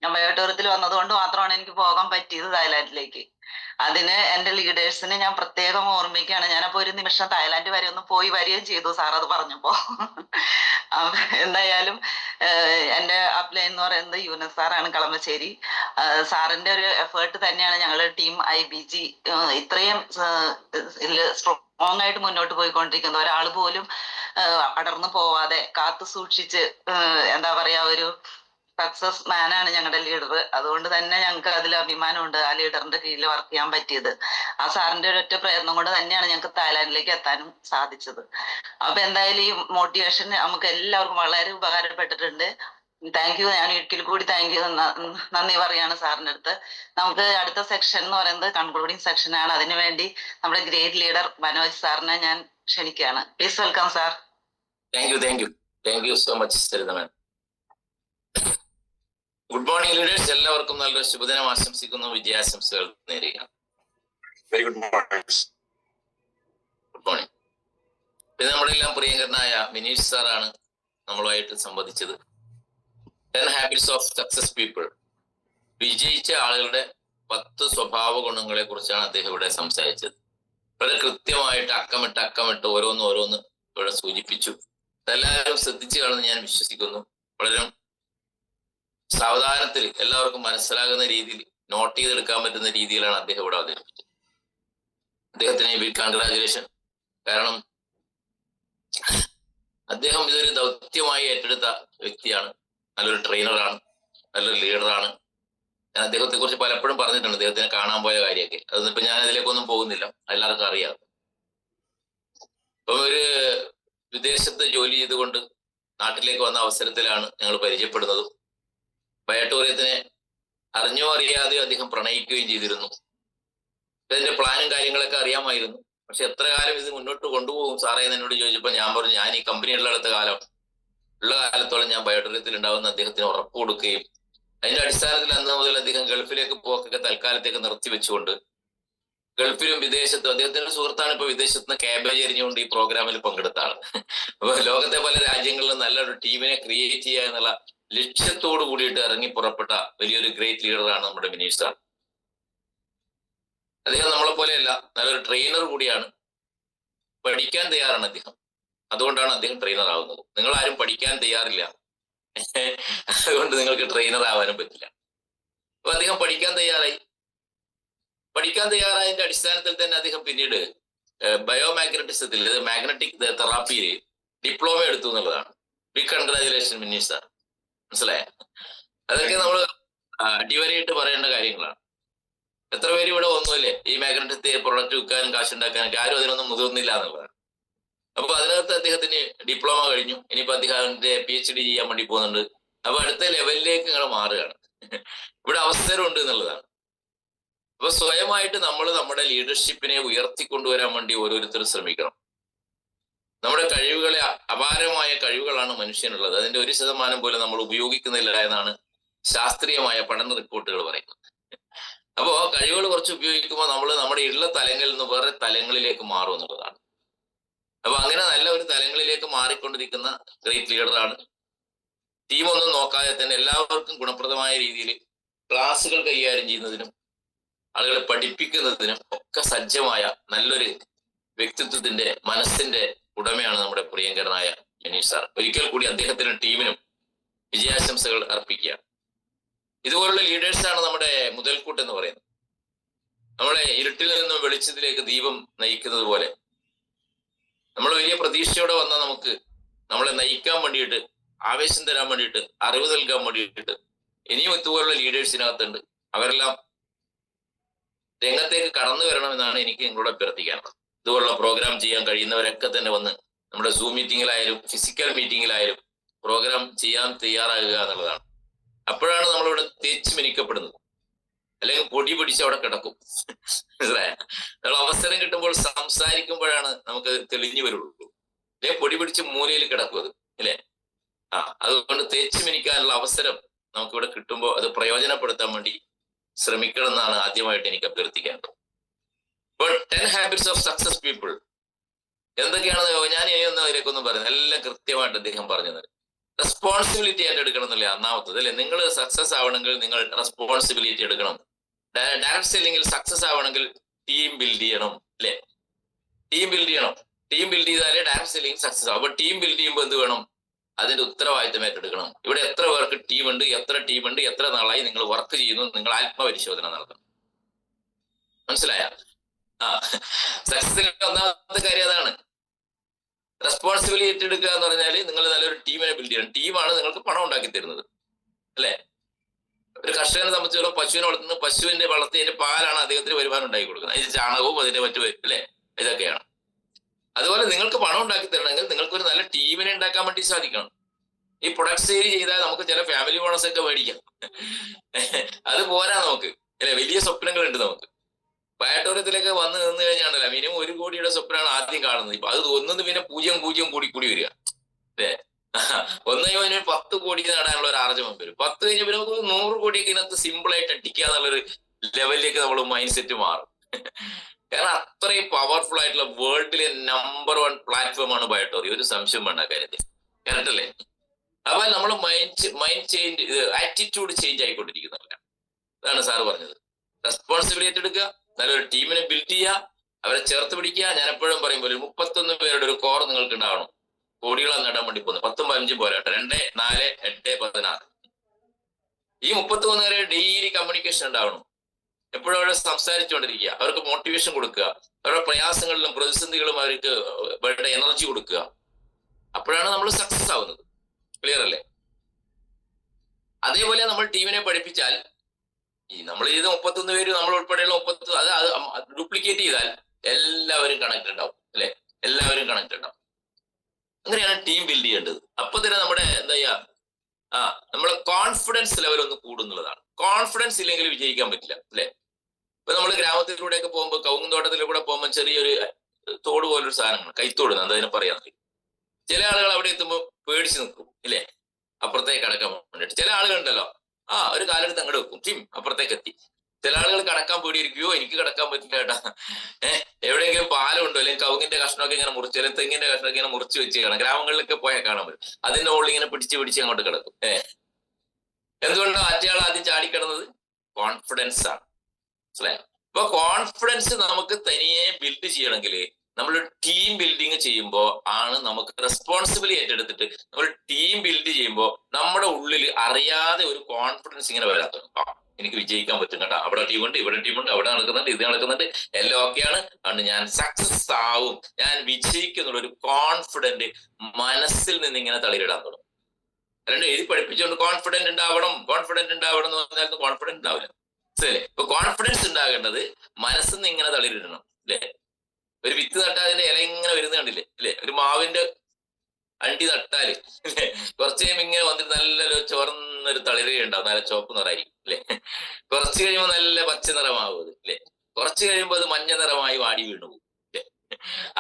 ഞാൻ ബയോടൂറിയത്തിൽ വന്നതുകൊണ്ട് മാത്രമാണ് എനിക്ക് പോകാൻ പറ്റിയത് തായ്ലാന്റിലേക്ക്. അതിന് എന്റെ ലീഡേഴ്സിന് ഞാൻ പ്രത്യേകം ഓർമ്മിക്കുകയാണ്. ഞാനപ്പോ ഒരു നിമിഷം തായ്ലാന്റ് വരെ ഒന്ന് പോയി വരികയും ചെയ്തു സാർ അത് പറഞ്ഞപ്പോ. എന്തായാലും എന്റെ അപ്ലൈൻ എന്ന് പറയുന്നത് യൂനസ് സാറാണ്, കളമശ്ശേരി. സാറിന്റെ ഒരു എഫേർട്ട് തന്നെയാണ് ഞങ്ങളുടെ ടീം IBG ഇത്രയും സ്ട്രോങ് ആയിട്ട് മുന്നോട്ട് പോയിക്കൊണ്ടിരിക്കുന്നത്. ഒരാൾ പോലും അടർന്നു പോവാതെ കാത്തു സൂക്ഷിച്ച് എന്താ പറയാ, ഒരു സക്സസ് മാനാണ് ഞങ്ങളുടെ ലീഡർ. അതുകൊണ്ട് തന്നെ ഞങ്ങൾക്ക് അതിൽ അഭിമാനമുണ്ട്, ആ ലീഡറിന്റെ കീഴിൽ വർക്ക് ചെയ്യാൻ പറ്റിയത്. ആ സാറിന്റെ ഒരൊറ്റ പ്രയത്നം കൊണ്ട് തന്നെയാണ് ഞങ്ങൾക്ക് തായ്ലാന്റിലേക്ക് എത്താനും സാധിച്ചത്. അപ്പൊ എന്തായാലും ഈ മോട്ടിവേഷൻ നമുക്ക് എല്ലാവർക്കും വളരെ ഉപകാരപ്പെട്ടിട്ടുണ്ട്. Thank you. ഞാൻ ഒരിക്കൽ കൂടി താങ്ക് യു, നന്ദി പറയാണ് സാറിന്റെ അടുത്ത്. നമുക്ക് അടുത്ത സെക്ഷൻ എന്ന് പറയുന്നത് കൺക്ലൂഡിങ് സെക്ഷൻ ആണ്. അതിനുവേണ്ടി നമ്മുടെ ഗ്രേറ്റ് ലീഡർ മനോജ് സാറിനെ ഞാൻ ക്ഷണിക്കുകയാണ്. Please welcome sir. Thank you so much സരിതമൻ. ഗുഡ് മോർണിംഗ് ലീഡേഴ്സ്, എല്ലാവർക്കും നല്ലൊരു ശുഭദിനം ആശംസിക്കുന്നു, വിജയാശംസകൾ നേരുകയാണ്. Very good morning. Good morning. ഇത് നമ്മുടെ എല്ലാം പ്രിയങ്കരനായ മിനീഷ് സാറാണ് നമ്മളുമായിട്ട് സംവദിച്ചത്. 10 ഹാബിറ്റ്സ് ഓഫ് സക്സസ് പീപ്പിൾ, വിജയിച്ച ആളുകളുടെ 10 സ്വഭാവ ഗുണങ്ങളെ കുറിച്ചാണ് അദ്ദേഹം ഇവിടെ സംസാരിച്ചത്. വളരെ കൃത്യമായിട്ട് അക്കമിട്ട് ഓരോന്ന് ഇവിടെ സൂചിപ്പിച്ചു. അതെല്ലാവരും ശ്രദ്ധിച്ചു കാണുമെന്ന് ഞാൻ വിശ്വസിക്കുന്നു. വളരെ സാവധാനത്തിൽ എല്ലാവർക്കും മനസ്സിലാകുന്ന രീതിയിൽ നോട്ട് ചെയ്തെടുക്കാൻ പറ്റുന്ന രീതിയിലാണ് അദ്ദേഹം ഇവിടെ അവതരിപ്പിച്ചത്. അദ്ദേഹത്തിന് ബിഗ് കൺഗ്രാജുലേഷൻ. കാരണം അദ്ദേഹം ഇതൊരു ദൗത്യമായി ഏറ്റെടുത്ത വ്യക്തിയാണ്. നല്ലൊരു ട്രെയിനറാണ്, നല്ലൊരു ലീഡറാണ്. ഞാൻ അദ്ദേഹത്തെ കുറിച്ച് പലപ്പോഴും പറഞ്ഞിട്ടുണ്ട്, അദ്ദേഹത്തിനെ കാണാൻ പോയ കാര്യമൊക്കെ. അതൊന്നും ഇപ്പൊ ഞാൻ അതിലേക്കൊന്നും പോകുന്നില്ല, എല്ലാവർക്കും അറിയാം. ഇപ്പം ഒരു വിദേശത്ത് ജോലി ചെയ്തുകൊണ്ട് നാട്ടിലേക്ക് വന്ന അവസരത്തിലാണ് ഞങ്ങൾ പരിചയപ്പെടുന്നതും ബയോടൂറിയത്തിനെ അറിഞ്ഞോ അറിയാതെയോ അദ്ദേഹം പ്രണയിക്കുകയും ചെയ്തിരുന്നു. ഇതിന്റെ പ്ലാനും കാര്യങ്ങളൊക്കെ അറിയാമായിരുന്നു. പക്ഷെ എത്ര കാലം ഇത് മുന്നോട്ട് കൊണ്ടുപോകും സാറേ എന്ന് എന്നോട് ചോദിച്ചപ്പോൾ ഞാൻ പറഞ്ഞു, ഞാൻ ഈ കമ്പനിയുള്ള കാലത്തോളം ഞാൻ ബയോടൂറിയത്തിൽ ഉണ്ടാവുന്ന അദ്ദേഹത്തിന് ഉറപ്പ് കൊടുക്കുകയും അതിന്റെ അടിസ്ഥാനത്തിൽ അന്ന് മുതൽ അദ്ദേഹം ഗൾഫിലേക്ക് പോക്കൊക്കെ തൽക്കാലത്തേക്ക് നിർത്തിവെച്ചുകൊണ്ട് ഗൾഫിലും വിദേശത്തും, അദ്ദേഹത്തിന്റെ സുഹൃത്താണ് ഇപ്പൊ വിദേശത്ത് നിന്ന് ക്യാബേജ് എറിഞ്ഞുകൊണ്ട് ഈ പ്രോഗ്രാമിൽ പങ്കെടുത്താണ്. അപ്പൊ ലോകത്തെ പല രാജ്യങ്ങളിലും നല്ലൊരു ടീമിനെ ക്രിയേറ്റ് ചെയ്യുക എന്നുള്ള ലക്ഷ്യത്തോടു കൂടിയിട്ട് ഇറങ്ങി പുറപ്പെട്ട വലിയൊരു ഗ്രേറ്റ് ലീഡറാണ് നമ്മുടെ മിനീഷ് സാർ. അദ്ദേഹം നമ്മളെ പോലെയല്ല, നല്ലൊരു ട്രെയിനർ കൂടിയാണ്. പഠിക്കാൻ തയ്യാറാണ് അദ്ദേഹം, അതുകൊണ്ടാണ് അദ്ദേഹം ട്രെയിനർ ആവുന്നത്. നിങ്ങൾ ആരും പഠിക്കാൻ തയ്യാറില്ല, അതുകൊണ്ട് നിങ്ങൾക്ക് ട്രെയിനർ ആവാനും പറ്റില്ല. അപ്പൊ അദ്ദേഹം പഠിക്കാൻ തയ്യാറായതിന്റെ അടിസ്ഥാനത്തിൽ തന്നെ അദ്ദേഹം പിന്നീട് ബയോമാഗ്നറ്റിസത്തിൽ, മാഗ്നറ്റിക് തെറാപ്പിയിൽ ഡിപ്ലോമ എടുത്തു എന്നുള്ളതാണ്. Big congratulation Minish sir. മനസ്സിലായ? അതൊക്കെ നമ്മൾ അടിവരയിട്ട് പറയേണ്ട കാര്യങ്ങളാണ്. എത്ര പേര് ഇവിടെ ഒന്നുമില്ലേ ഈ മാഗ്നറ്റിക് പ്രൊഡക്റ്റ് വിൽക്കാനും കാശുണ്ടാക്കാനൊക്കെ, ആരും അതിനൊന്നും മുതിർന്നില്ല എന്നുള്ളതാണ്. അപ്പൊ അതിനകത്ത് അദ്ദേഹത്തിന് ഡിപ്ലോമ കഴിഞ്ഞു. ഇനിയിപ്പോ അദ്ദേഹത്തിന്റെ PhD ചെയ്യാൻ വേണ്ടി പോകുന്നുണ്ട്. അപ്പൊ അടുത്ത ലെവലിലേക്ക് നിങ്ങൾ മാറുകയാണ്. ഇവിടെ അവസരമുണ്ട് എന്നുള്ളതാണ്. അപ്പൊ സ്വയമായിട്ട് നമ്മൾ നമ്മുടെ ലീഡർഷിപ്പിനെ ഉയർത്തിക്കൊണ്ടുവരാൻ വേണ്ടി ഓരോരുത്തരും ശ്രമിക്കണം. നമ്മുടെ കഴിവുകളെ, അപാരമായ കഴിവുകളാണ് മനുഷ്യനുള്ളത്. അതിന്റെ 1% പോലും നമ്മൾ ഉപയോഗിക്കുന്നില്ല എന്നാണ് ശാസ്ത്രീയമായ പഠന റിപ്പോർട്ടുകൾ പറയുന്നത്. അപ്പോ കഴിവുകൾ കുറച്ച് ഉപയോഗിക്കുമ്പോൾ നമ്മൾ നമ്മുടെ ഉള്ള തലങ്ങളിൽ നിന്ന് വേറെ തലങ്ങളിലേക്ക് മാറും എന്നുള്ളതാണ്. അപ്പൊ അങ്ങനെ നല്ല ഒരു തലങ്ങളിലേക്ക് മാറിക്കൊണ്ടിരിക്കുന്ന ഗ്രേറ്റ് ലീഡറാണ്. ടീമൊന്നും നോക്കാതെ തന്നെ എല്ലാവർക്കും ഗുണപ്രദമായ രീതിയിൽ ക്ലാസുകൾ കൈകാര്യം ചെയ്യുന്നതിനും ആളുകളെ പഠിപ്പിക്കുന്നതിനും ഒക്കെ സജ്ജമായ നല്ലൊരു വ്യക്തിത്വത്തിന്റെ മനസ്സിന്റെ ഉടമയാണ് നമ്മുടെ പ്രിയങ്കരനായ മനീഷ് സാർ. ഒരിക്കൽ കൂടി അദ്ദേഹത്തിനും ടീമിനും വിജയാശംസകൾ അർപ്പിക്കുക. ഇതുപോലുള്ള ലീഡേഴ്സാണ് നമ്മുടെ മുതൽക്കൂട്ട് എന്ന് പറയുന്നത്. നമ്മളെ ഇരുട്ടിൽ നിന്നും വെളിച്ചത്തിലേക്ക് ദീപം നയിക്കുന്നത് പോലെ നമ്മൾ വലിയ പ്രതീക്ഷയോടെ വന്ന നമുക്ക് നമ്മളെ നയിക്കാൻ വേണ്ടിയിട്ട്, ആവേശം തരാൻ വേണ്ടിയിട്ട്, അറിവ് നൽകാൻ വേണ്ടിയിട്ട് ഇനിയും ഇതുപോലുള്ള ലീഡേഴ്സിനകത്തുണ്ട്. അവരെല്ലാം രംഗത്തേക്ക് കടന്നു വരണമെന്നാണ് എനിക്ക് നിങ്ങളോട് അഭ്യർത്ഥിക്കാനുള്ളത്. ഇതുപോലുള്ള പ്രോഗ്രാം ചെയ്യാൻ കഴിയുന്നവരൊക്കെ തന്നെ വന്ന് നമ്മുടെ സൂം മീറ്റിങ്ങിലായാലും ഫിസിക്കൽ മീറ്റിങ്ങിലായാലും പ്രോഗ്രാം ചെയ്യാൻ തയ്യാറാകുക എന്നുള്ളതാണ്. അപ്പോഴാണ് നമ്മളിവിടെ തേച്ച് മിനിക്കപ്പെടുന്നത്. അല്ലെങ്കിൽ പൊടി പിടിച്ച് അവിടെ കിടക്കും. മനസ്സിലായ? നമ്മൾ അവസരം കിട്ടുമ്പോൾ സംസാരിക്കുമ്പോഴാണ് നമുക്ക് തെളിഞ്ഞു വരുള്ളൂ. അല്ലെങ്കിൽ പൊടി പിടിച്ച് മൂലയിൽ കിടക്കും അത്, അല്ലേ? അതുകൊണ്ട് തേച്ച് മിനിക്കാനുള്ള അവസരം നമുക്കിവിടെ കിട്ടുമ്പോൾ അത് പ്രയോജനപ്പെടുത്താൻ വേണ്ടി ശ്രമിക്കണം എന്നാണ് ആദ്യമായിട്ട് എനിക്ക് അഭ്യർത്ഥിക്കേണ്ടത്. ഇപ്പോൾ 10 ഹാബിറ്റ്സ് ഓഫ് സക്സസ് പീപ്പിൾ എന്തൊക്കെയാണെന്ന് ഞാൻ ഇനിയൊന്നും അതിലേക്കൊന്നും പറയുന്നത് എല്ലാം കൃത്യമായിട്ട് അദ്ദേഹം പറഞ്ഞത്. റെസ്പോൺസിബിലിറ്റി ആയിട്ട് എടുക്കണം എന്നല്ലേ ഒന്നാമത്തത്, അല്ലെ? നിങ്ങൾ സക്സസ് ആവണമെങ്കിൽ നിങ്ങൾ റെസ്പോൺസിബിലിറ്റി എടുക്കണം. ഡയറക്ട് സെല്ലിംഗിൽ സക്സസ് ആവണമെങ്കിൽ ടീം ബിൽഡ് ചെയ്യണം, അല്ലെ? ടീം ബിൽഡ് ചെയ്യണം. ടീം ബിൽഡ് ചെയ്താലേ ഡയറക്ട് സെല്ലിംഗ് സക്സസ് ആവും. അപ്പൊ ടീം ബിൽഡ് ചെയ്യുമ്പോൾ എന്ത് വേണം? അതിന്റെ ഉത്തരവാദിത്തം ഏറ്റെടുക്കണം. ഇവിടെ എത്ര പേർക്ക് ടീമുണ്ട്, എത്ര നാളായി നിങ്ങൾ വർക്ക് ചെയ്യുന്നു, നിങ്ങൾ ആത്മപരിശോധന നടത്തണം. മനസ്സിലായ? സക്സസിന്റെ ഒന്നാമത്തെ കാര്യം അതാണ്. റെസ്പോൺസിബിലിറ്റി ഏറ്റെടുക്കുക എന്ന് പറഞ്ഞാല് നിങ്ങൾ നല്ലൊരു ടീമിനെ ബിൽഡ് ചെയ്യണം. ടീമാണ് നിങ്ങൾക്ക് പണം ഉണ്ടാക്കി തരുന്നത്, അല്ലെ? ഒരു കർഷകനെ സംബന്ധിച്ചോളം പശുവിനെ വളർത്തുന്ന പശുവിന്റെ വളർത്തിയതിന്റെ പാലാണ് അദ്ദേഹത്തിന് വരുമാനം ഉണ്ടാക്കി കൊടുക്കുന്നത്. അതിന്റെ ചാണകവും അതിന്റെ മറ്റു, അല്ലെ? ഇതൊക്കെയാണ്. അതുപോലെ നിങ്ങൾക്ക് പണം ഉണ്ടാക്കി തരണമെങ്കിൽ നിങ്ങൾക്ക് ഒരു നല്ല ടീമിനെ ഉണ്ടാക്കാൻ വേണ്ടി സാധിക്കണം. ഈ പ്രൊഡക്ട് സെയിൽ ചെയ്താൽ നമുക്ക് ചില ഫാമിലി ബോണസ് ഒക്കെ മേടിക്കാം. അത് പോരാ നമുക്ക്, അല്ലെ? വലിയ സ്വപ്നങ്ങളുണ്ട് നമുക്ക്. ബയോട്ടോറിയത്തിലേക്ക് വന്ന് നിന്ന് കഴിഞ്ഞാണല്ലോ മിനിമം 1 കോടിയുടെ സ്വപ്നമാണ് ആദ്യം കാണുന്നത്. ഇപ്പൊ അത് ഒന്നും പിന്നെ 0 കൂടി വരിക, അല്ലേ? 1 10 കോടി നേടാനുള്ള ഒരു ആർജവം വരും. 10 കഴിഞ്ഞ പിന്നെ നമുക്ക് 100 കോടിയൊക്കെ ഇതിനകത്ത് സിമ്പിൾ ആയിട്ട് അടിക്കുക എന്നുള്ളൊരു ലെവലിലേക്ക് നമ്മൾ മൈൻഡ് സെറ്റ് മാറും. കാരണം അത്രയും പവർഫുൾ ആയിട്ടുള്ള വേൾഡിലെ നമ്പർ 1 പ്ലാറ്റ്ഫോമാണ് ബയോട്ടോറി. ഒരു സംശയം വേണ്ട കാര്യത്തിൽ. കറക്റ്റ് അല്ലേ? അപ്പൊ നമ്മൾ മൈൻഡ് ചേഞ്ച്, ആറ്റിറ്റ്യൂഡ് ചേഞ്ച് ആയിക്കൊണ്ടിരിക്കുന്നില്ല. അതാണ് സാറ് പറഞ്ഞത്. റെസ്പോൺസിബിലിറ്റി എടുക്കുക, നല്ലൊരു ടീമിനെ ബിൽഡ് ചെയ്യുക, അവരെ ചേർത്ത് പിടിക്കുക. ഞാൻ എപ്പോഴും പറയും പോലെ 31 പേരുടെ ഒരു കോർ നിങ്ങൾക്ക് ഉണ്ടാവണം. കോടികളാണ് നേടാൻ വേണ്ടി പോകുന്നത്. 10ഉം 15ഉം പോരാട്ടെ. 2, 4, 8, 16 ഈ 31 പേരെ ഡെയിലി കമ്മ്യൂണിക്കേഷൻ ഉണ്ടാവണം. എപ്പോഴും അവരെ സംസാരിച്ചുകൊണ്ടിരിക്കുക, അവർക്ക് മോട്ടിവേഷൻ കൊടുക്കുക, അവരുടെ പ്രയാസങ്ങളിലും പ്രതിസന്ധികളും അവർക്ക് വേണ്ട എനർജി കൊടുക്കുക. അപ്പോഴാണ് നമ്മൾ സക്സസ് ആവുന്നത്. ക്ലിയർ അല്ലേ? അതേപോലെ നമ്മൾ ടീമിനെ പഠിപ്പിച്ചാൽ നമ്മൾ ചെയ്ത 31 പേര് നമ്മൾ ഉൾപ്പെടെയുള്ള 30 അത് ഡ്യൂപ്ലിക്കേറ്റ് ചെയ്താൽ എല്ലാവരും കണക്ട് ഉണ്ടാവും, അല്ലെ? എല്ലാവരും കണക്ട് ഉണ്ടാവും. അങ്ങനെയാണ് ടീം ബിൽഡ് ചെയ്യേണ്ടത്. അപ്പൊ തന്നെ നമ്മുടെ എന്താ ചെയ്യാ, നമ്മളെ കോൺഫിഡൻസ് ലെവൽ ഒന്ന് കൂടുന്നുള്ളതാണ്. കോൺഫിഡൻസ് ഇല്ലെങ്കിൽ വിജയിക്കാൻ പറ്റില്ല, അല്ലെ? ഇപ്പൊ നമ്മൾ ഗ്രാമത്തിലൂടെയൊക്കെ പോകുമ്പോൾ, കവുങ്ങും തോട്ടത്തിലൂടെ പോകുമ്പോൾ ചെറിയൊരു തോട് പോലൊരു സാധനങ്ങൾ, കൈത്തോട് അതിനെ പറയാൻ. ചില ആളുകൾ അവിടെ എത്തുമ്പോൾ പേടിച്ച് നിൽക്കും, ഇല്ലേ? അപ്പുറത്തേക്ക് കടക്കാൻ വേണ്ടിട്ട്. ചില ആളുകളുണ്ടല്ലോ, ഒരു കാലെടുത്ത് അങ്ങോട്ട് വെക്കും, ടീം അപ്പുറത്തേക്ക് എത്തി. ചില ആളുകൾ കടക്കാൻ പേടിയിരിക്കുകയോ, എനിക്ക് കടക്കാൻ പറ്റില്ല കേട്ടാ, എവിടെയെങ്കിലും പാലമുണ്ടോ അല്ലെങ്കിൽ കവുങ്ങിന്റെ കഷ്ണമൊക്കെ ഇങ്ങനെ മുറിച്ച്, അല്ലെങ്കിൽ തെങ്ങിന്റെ കഷ്ണമൊക്കെ ഇങ്ങനെ മുറിച്ച് വെച്ച് കാണാം. ഗ്രാമങ്ങളിലൊക്കെ പോയാൽ കാണാൻ പറ്റും. അതിന്റെ മുകളിൽ ഇങ്ങനെ പിടിച്ച് അങ്ങോട്ട് കിടക്കും. എന്തുകൊണ്ടാണ് മറ്റേയാൾ ആദ്യം ചാടിക്കിടന്നത്? കോൺഫിഡൻസ് ആണ്. മനസ്സിലായോ? ഇപ്പൊ കോൺഫിഡൻസ് നമുക്ക് തനിയെ ബിൽഡ് ചെയ്യണമെങ്കിൽ നമ്മൾ ടീം ബിൽഡിങ് ചെയ്യുമ്പോൾ ആണ് നമുക്ക് റെസ്പോൺസിബിലിറ്റി ഏറ്റെടുത്തിട്ട് നമ്മൾ ടീം ബിൽഡ് ചെയ്യുമ്പോൾ നമ്മുടെ ഉള്ളിൽ അറിയാതെ ഒരു കോൺഫിഡൻസ് ഇങ്ങനെ വരാത്തത്. എനിക്ക് വിജയിക്കാൻ പറ്റും കേട്ടോ, അവിടെ ടീമുണ്ട്, ഇവിടെ ടീമുണ്ട്, അവിടെ നടക്കുന്നുണ്ട്, ഇത് നടക്കുന്നുണ്ട്, എല്ലാം ഓക്കെയാണ്, അതുകൊണ്ട് ഞാൻ സക്സസ് ആവും, ഞാൻ വിജയിക്കുന്നുള്ള ഒരു കോൺഫിഡന്റ് മനസ്സിൽ നിന്ന് ഇങ്ങനെ തളിരിടാൻ തുടങ്ങും. അല്ലാണ്ട് എഴുതി പഠിപ്പിച്ചുകൊണ്ട് കോൺഫിഡന്റ് ഉണ്ടാവണം എന്ന് പറഞ്ഞാൽ കോൺഫിഡന്റ് ഉണ്ടാവില്ല. ശരി, ഇപ്പൊ കോൺഫിഡൻസ് ഉണ്ടാകേണ്ടത് മനസ്സിൽ നിന്ന് ഇങ്ങനെ തളിരിടണം, അല്ലെ? ഒരു വിത്ത് നട്ടാൽ അതിന്റെ ഇല ഇങ്ങനെ വരുന്ന കണ്ടില്ലേ, അല്ലെ? ഒരു മാവിന്റെ അണ്ടി നട്ടാല്, അല്ലെ? കുറച്ച് കഴിയുമ്പോൾ ഇങ്ങനെ വന്നിട്ട് നല്ല ചുവന്നൊരു തളിരയുണ്ടാവും, നല്ല ചുവപ്പ് നിറമായിരിക്കും, അല്ലെ? കുറച്ച് കഴിയുമ്പോൾ നല്ല പച്ച നിറമാവും അത്, അല്ലെ? കുറച്ച് കഴിയുമ്പോൾ അത് മഞ്ഞ നിറമായി വാടി വീണു പോകും, അല്ലെ?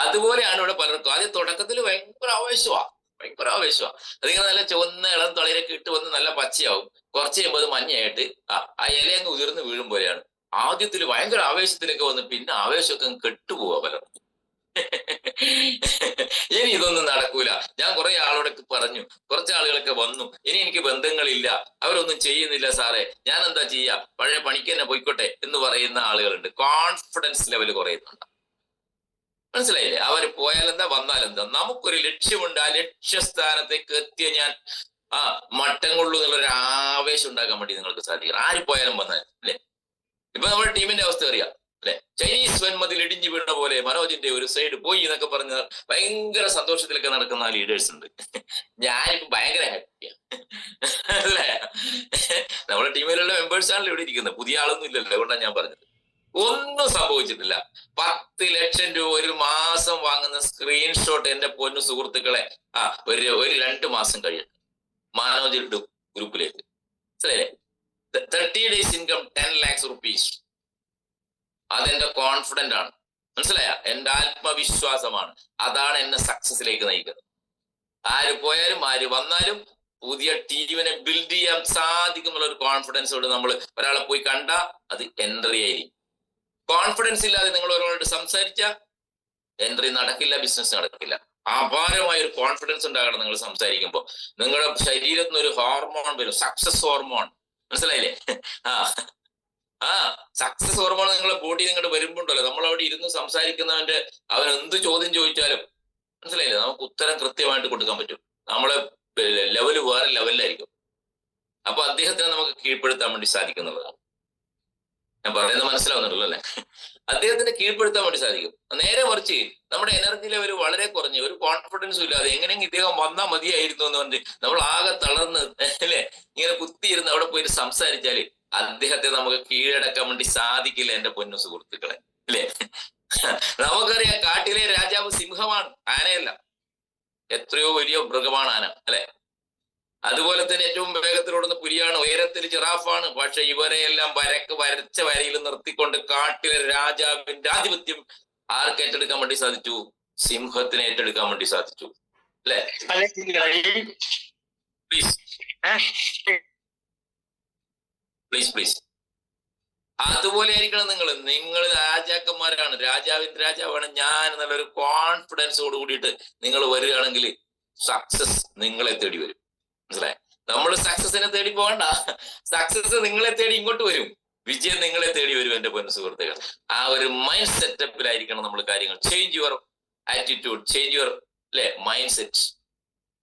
അതുപോലെയാണ് ഇവിടെ പലർക്കും. ആദ്യം തുടക്കത്തിൽ ഭയങ്കര ആവേശമാണ്. അതിങ്ങനെ നല്ല ചുവന്ന ഇളം തളിരൊക്കെ ഇട്ട് വന്ന് നല്ല പച്ചയാവും. കുറച്ച് കഴിയുമ്പോൾ അത് മഞ്ഞയായിട്ട് ആ ഇല അങ്ങ് ഉതിർന്ന് വീഴും പോലെയാണ്. ആദ്യത്തിൽ ഭയങ്കര ആവേശത്തിലൊക്കെ വന്ന് പിന്നെ ആവേശമൊക്കെ അങ്ങ് കെട്ടുപോവാ പലർക്കും. ഇനി ഇതൊന്നും നടക്കൂല. ഞാൻ കുറെ ആളോടൊക്കെ പറഞ്ഞു, കുറച്ച് ആളുകളൊക്കെ വന്നു, ഇനി എനിക്ക് ബന്ധങ്ങളില്ല, അവരൊന്നും ചെയ്യുന്നില്ല സാറേ, ഞാൻ എന്താ ചെയ്യാ, പഴയ പണിക്ക് തന്നെ പോയിക്കോട്ടെ എന്ന് പറയുന്ന ആളുകളുണ്ട്. കോൺഫിഡൻസ് ലെവൽ കുറയുന്നുണ്ട്. മനസ്സിലായില്ലേ? അവര് പോയാലെന്താ വന്നാലെന്താ, നമുക്കൊരു ലക്ഷ്യമുണ്ട്, ആ ലക്ഷ്യസ്ഥാനത്തേക്ക് എത്തിയ ഞാൻ മട്ടം കൊള്ളു എന്നുള്ളൊരു ആവേശം ഉണ്ടാക്കാൻ വേണ്ടി നിങ്ങൾക്ക് സാധിക്കണം. ആര് പോയാലും വന്നാലും അല്ലെ. ഇപ്പൊ നമ്മുടെ ടീമിന്റെ അവസ്ഥ അറിയാം അല്ലെ. ചൈനീസ് വൻമതിൽ ഇടിഞ്ഞു വീണ പോലെ മനോജിന്റെ ഒരു സൈഡ് പോയി എന്നൊക്കെ പറഞ്ഞ ഭയങ്കര സന്തോഷത്തിലൊക്കെ നടക്കുന്ന ലീഡേഴ്സ് ഉണ്ട്. ഞാനിപ്പോ ഭയങ്കര ഹാപ്പിയാണ് അല്ലേ. നമ്മുടെ ടീമിലുള്ള മെമ്പേഴ്സ് ആണല്ലോ ഇവിടെ ഇരിക്കുന്നത്, പുതിയ ആളൊന്നും ഇല്ലല്ലോ. അതുകൊണ്ടാണ് ഞാൻ പറഞ്ഞത്. ഒന്നും സംഭവിച്ചിട്ടില്ല. 10 ലക്ഷം രൂപ ഒരു മാസം വാങ്ങുന്ന സ്ക്രീൻഷോട്ട് എന്റെ പൊന്നു സുഹൃത്തുക്കളെ ഒരു 2 മാസം കഴിയട്ടെ മനോജ് ഇടും ഗ്രൂപ്പിലേക്ക്. മനസ്സിലായില്ലേ? 30 days ഇൻകം 10 lakhs rupees. അതെന്റെ കോൺഫിഡന്റ് ആണ്. മനസ്സിലായ? എന്റെ ആത്മവിശ്വാസമാണ്. അതാണ് എന്നെ സക്സസിലേക്ക് നയിക്കുന്നത്. ആര് പോയാലും ആര് വന്നാലും പുതിയ ടീമിനെ ബിൽഡ് ചെയ്യാൻ സാധിക്കുന്നുള്ള ഒരു കോൺഫിഡൻസോട് നമ്മൾ ഒരാളെ പോയി കണ്ട അത് എൻട്രി ആയിരിക്കും. കോൺഫിഡൻസ് ഇല്ലാതെ നിങ്ങൾ ഒരാളോട് സംസാരിച്ച എൻട്രി നടക്കില്ല, ബിസിനസ് നടക്കില്ല. അപാരമായ ഒരു കോൺഫിഡൻസ് ഉണ്ടാകണം നിങ്ങൾ സംസാരിക്കുമ്പോൾ. നിങ്ങളുടെ ശരീരത്തിൽ നിന്ന് ഒരു ഹോർമോൺ വരും, സക്സസ് ഹോർമോൺ. മനസ്സിലായില്ലേ? സക്സസ് ഹോർമോൺ നിങ്ങളുടെ ബോഡി നിങ്ങളുടെ വരുമ്പോണ്ടല്ലോ, നമ്മൾ അവിടെ ഇരുന്ന് സംസാരിക്കുന്നവന്റെ അവൻ എന്ത് ചോദ്യം ചോദിച്ചാലും മനസ്സിലായില്ലേ, നമുക്ക് ഉത്തരം കൃത്യമായിട്ട് കൊടുക്കാൻ പറ്റും. നമ്മളെ ലെവല് വേറെ ലെവലിലായിരിക്കും. അപ്പൊ അദ്ദേഹത്തിനെ നമുക്ക് കീഴ്പ്പെടുത്താൻ വേണ്ടി സാധിക്കുന്നുള്ളതാണ്. ഞാൻ പറയുന്നത് മനസ്സിലാവുന്നുണ്ടല്ലോ അല്ലെ? അദ്ദേഹത്തിന് കീഴ്പ്പെടുത്താൻ വേണ്ടി സാധിക്കും. നേരെ മറിച്ച് നമ്മുടെ എനർജി ലെവൽ വളരെ കുറഞ്ഞ് ഒരു കോൺഫിഡൻസും ഇല്ലാതെ എങ്ങനെയെങ്കിലും ഇദ്ദേഹം വന്നാൽ മതിയായിരുന്നു എന്ന് പറഞ്ഞ് നമ്മൾ ആകെ തളർന്ന് അല്ലെ ഇങ്ങനെ കുത്തിയിരുന്ന് അവിടെ പോയിട്ട് സംസാരിച്ചാല് അദ്ദേഹത്തെ നമുക്ക് കീഴടക്കാൻ വേണ്ടി സാധിക്കില്ല എന്റെ പൊന്നു സുഹൃത്തുക്കളെ അല്ലെ. നമുക്കറിയാം കാട്ടിലെ രാജാവ് സിംഹമാണ്, ആനയല്ല. എത്രയോ വലിയ മൃഗമാണ് ആന അല്ലെ. അതുപോലെ തന്നെ ഏറ്റവും വേഗത്തിലോടുന്ന പുലിയാണ്, ഉയരത്തിൽ ജിറാഫാണ്. പക്ഷെ ഇവരെയെല്ലാം വരച്ച വരയിൽ നിർത്തിക്കൊണ്ട് കാട്ടിലെ രാജാവിന്റെ ആധിപത്യം ആർക്ക് ഏറ്റെടുക്കാൻ വേണ്ടി സാധിച്ചു? സിംഹത്തിന് ഏറ്റെടുക്കാൻ വേണ്ടി സാധിച്ചു അല്ലെ. പ്ലീസ് അതുപോലെ ആയിരിക്കണം നിങ്ങൾ രാജാക്കന്മാരാണ്, രാജാവിന്റെ രാജാവാണ് ഞാൻ എന്നുള്ളൊരു കോൺഫിഡൻസോട് കൂടിയിട്ട് നിങ്ങൾ വരികയാണെങ്കിൽ സക്സസ് നിങ്ങളെ തേടി വരും. മനസ്സിലായി? നമ്മൾ സക്സസിനെ തേടി പോകണ്ട, സക്സസ് നിങ്ങളെ തേടി ഇങ്ങോട്ട് വരും, വിജയം നിങ്ങളെ തേടി വരും എന്റെ പൊന്നു സുഹൃത്തുക്കൾ. ആ ഒരു മൈൻഡ് സെറ്റപ്പിലായിരിക്കണം നമ്മൾ കാര്യങ്ങൾ. Change your attitude, change your mind set.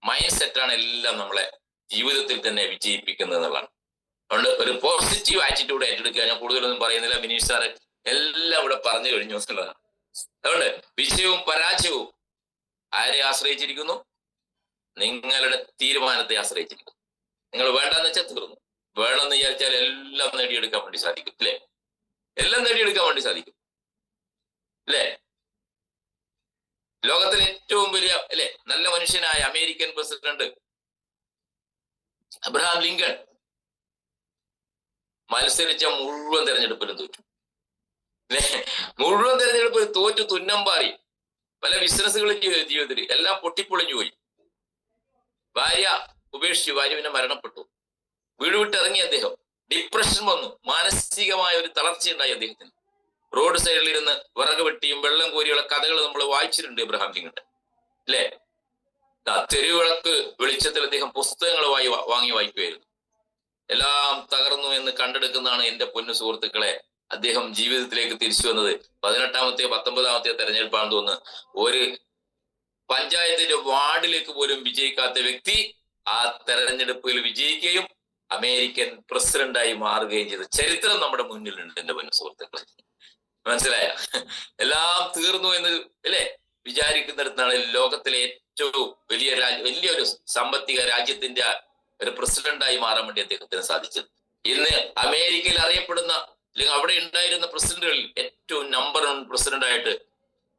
Mind സെറ്റാണ് എല്ലാം നമ്മളെ ജീവിതത്തിൽ തന്നെ വിജയിപ്പിക്കുന്നത് എന്നുള്ളതാണ്. അതുകൊണ്ട് ഒരു പോസിറ്റീവ് ആറ്റിറ്റ്യൂഡ് ഏറ്റെടുക്കുക. ഞാൻ കൂടുതലൊന്നും പറയുന്നില്ല, വിനീഷ് സാറ് എല്ലാം ഇവിടെ പറഞ്ഞു കഴിഞ്ഞു എന്നുള്ളതാണ്. അതുകൊണ്ട് വിജയവും പരാജയവും ആരെ ആശ്രയിച്ചിരിക്കുന്നു? നിങ്ങളുടെ തീരുമാനത്തെ ആശ്രയിച്ചിരിക്കുന്നു. നിങ്ങൾ വേണ്ടെന്ന് വെച്ചാൽ തീർന്നു, വേണമെന്ന് വിചാരിച്ചാൽ എല്ലാം നേടിയെടുക്കാൻ വേണ്ടി സാധിക്കും അല്ലെ. എല്ലാം നേടിയെടുക്കാൻ വേണ്ടി സാധിക്കും അല്ലെ. ലോകത്തിലെ ഏറ്റവും വലിയ നല്ല മനുഷ്യനായ അമേരിക്കൻ പ്രസിഡന്റ് അബ്രഹാം ലിങ്കൺ മത്സരിച്ച മുഴുവൻ തെരഞ്ഞെടുപ്പിലും തോറ്റു അല്ലെ. മുഴുവൻ തെരഞ്ഞെടുപ്പിൽ തോറ്റു തുന്നം പാറി. പല ബിസിനസ്സുകളും ജീവിതത്തിൽ എല്ലാം പൊട്ടിപ്പൊളിഞ്ഞു പോയി. ഭാര്യ ഉപേക്ഷിച്ചു, ഭാര്യ പിന്നെ മരണപ്പെട്ടു. വീട് വിട്ടിറങ്ങി അദ്ദേഹം. ഡിപ്രഷൻ വന്നു, മാനസികമായ ഒരു തളർച്ചയുണ്ടായി അദ്ദേഹത്തിന്. റോഡ് സൈഡിൽ ഇരുന്ന് വിറക് വെട്ടിയും വെള്ളം കോരിയുള്ള കഥകൾ നമ്മൾ വായിച്ചിട്ടുണ്ട് എബ്രഹാം ലിങ്കൺ അല്ലെ. തെരുവിളക്ക് വെളിച്ചത്തിൽ അദ്ദേഹം പുസ്തകങ്ങൾ വാങ്ങി വായിക്കുമായിരുന്നു. എല്ലാം തകർന്നു എന്ന് കണ്ടെടുക്കുന്നതാണ് എന്റെ പൊന്നു സുഹൃത്തുക്കളെ അദ്ദേഹം ജീവിതത്തിലേക്ക് തിരിച്ചു വന്നത്. 18ാമത്തെയോ 19ാമത്തെയോ തെരഞ്ഞെടുപ്പാണെന്ന് തോന്നുന്നു. ഒരു പഞ്ചായത്തിന്റെ വാർഡിലേക്ക് പോലും വിജയിക്കാത്ത വ്യക്തി ആ തെരഞ്ഞെടുപ്പിൽ വിജയിക്കുകയും അമേരിക്കൻ പ്രസിഡന്റായി മാറുകയും ചെയ്ത ചരിത്രം നമ്മുടെ മുന്നിലുണ്ട് എന്റെ പൊന്നു സുഹൃത്തുക്കളെ. മനസ്സിലായ? എല്ലാം തീർന്നു എന്ന് വിചാരിക്കുന്നിടത്താണ് ലോകത്തിലെ ഏറ്റവും വലിയൊരു സാമ്പത്തിക രാജ്യത്തിന്റെ ഒരു പ്രസിഡന്റായി മാറാൻ വേണ്ടി അദ്ദേഹത്തിന് സാധിച്ചത്. ഇന്ന് അമേരിക്കയിൽ അറിയപ്പെടുന്ന അല്ലെങ്കിൽ അവിടെ ഉണ്ടായിരുന്ന പ്രസിഡന്റുകളിൽ ഏറ്റവും നമ്പർ 1 പ്രസിഡന്റായിട്ട്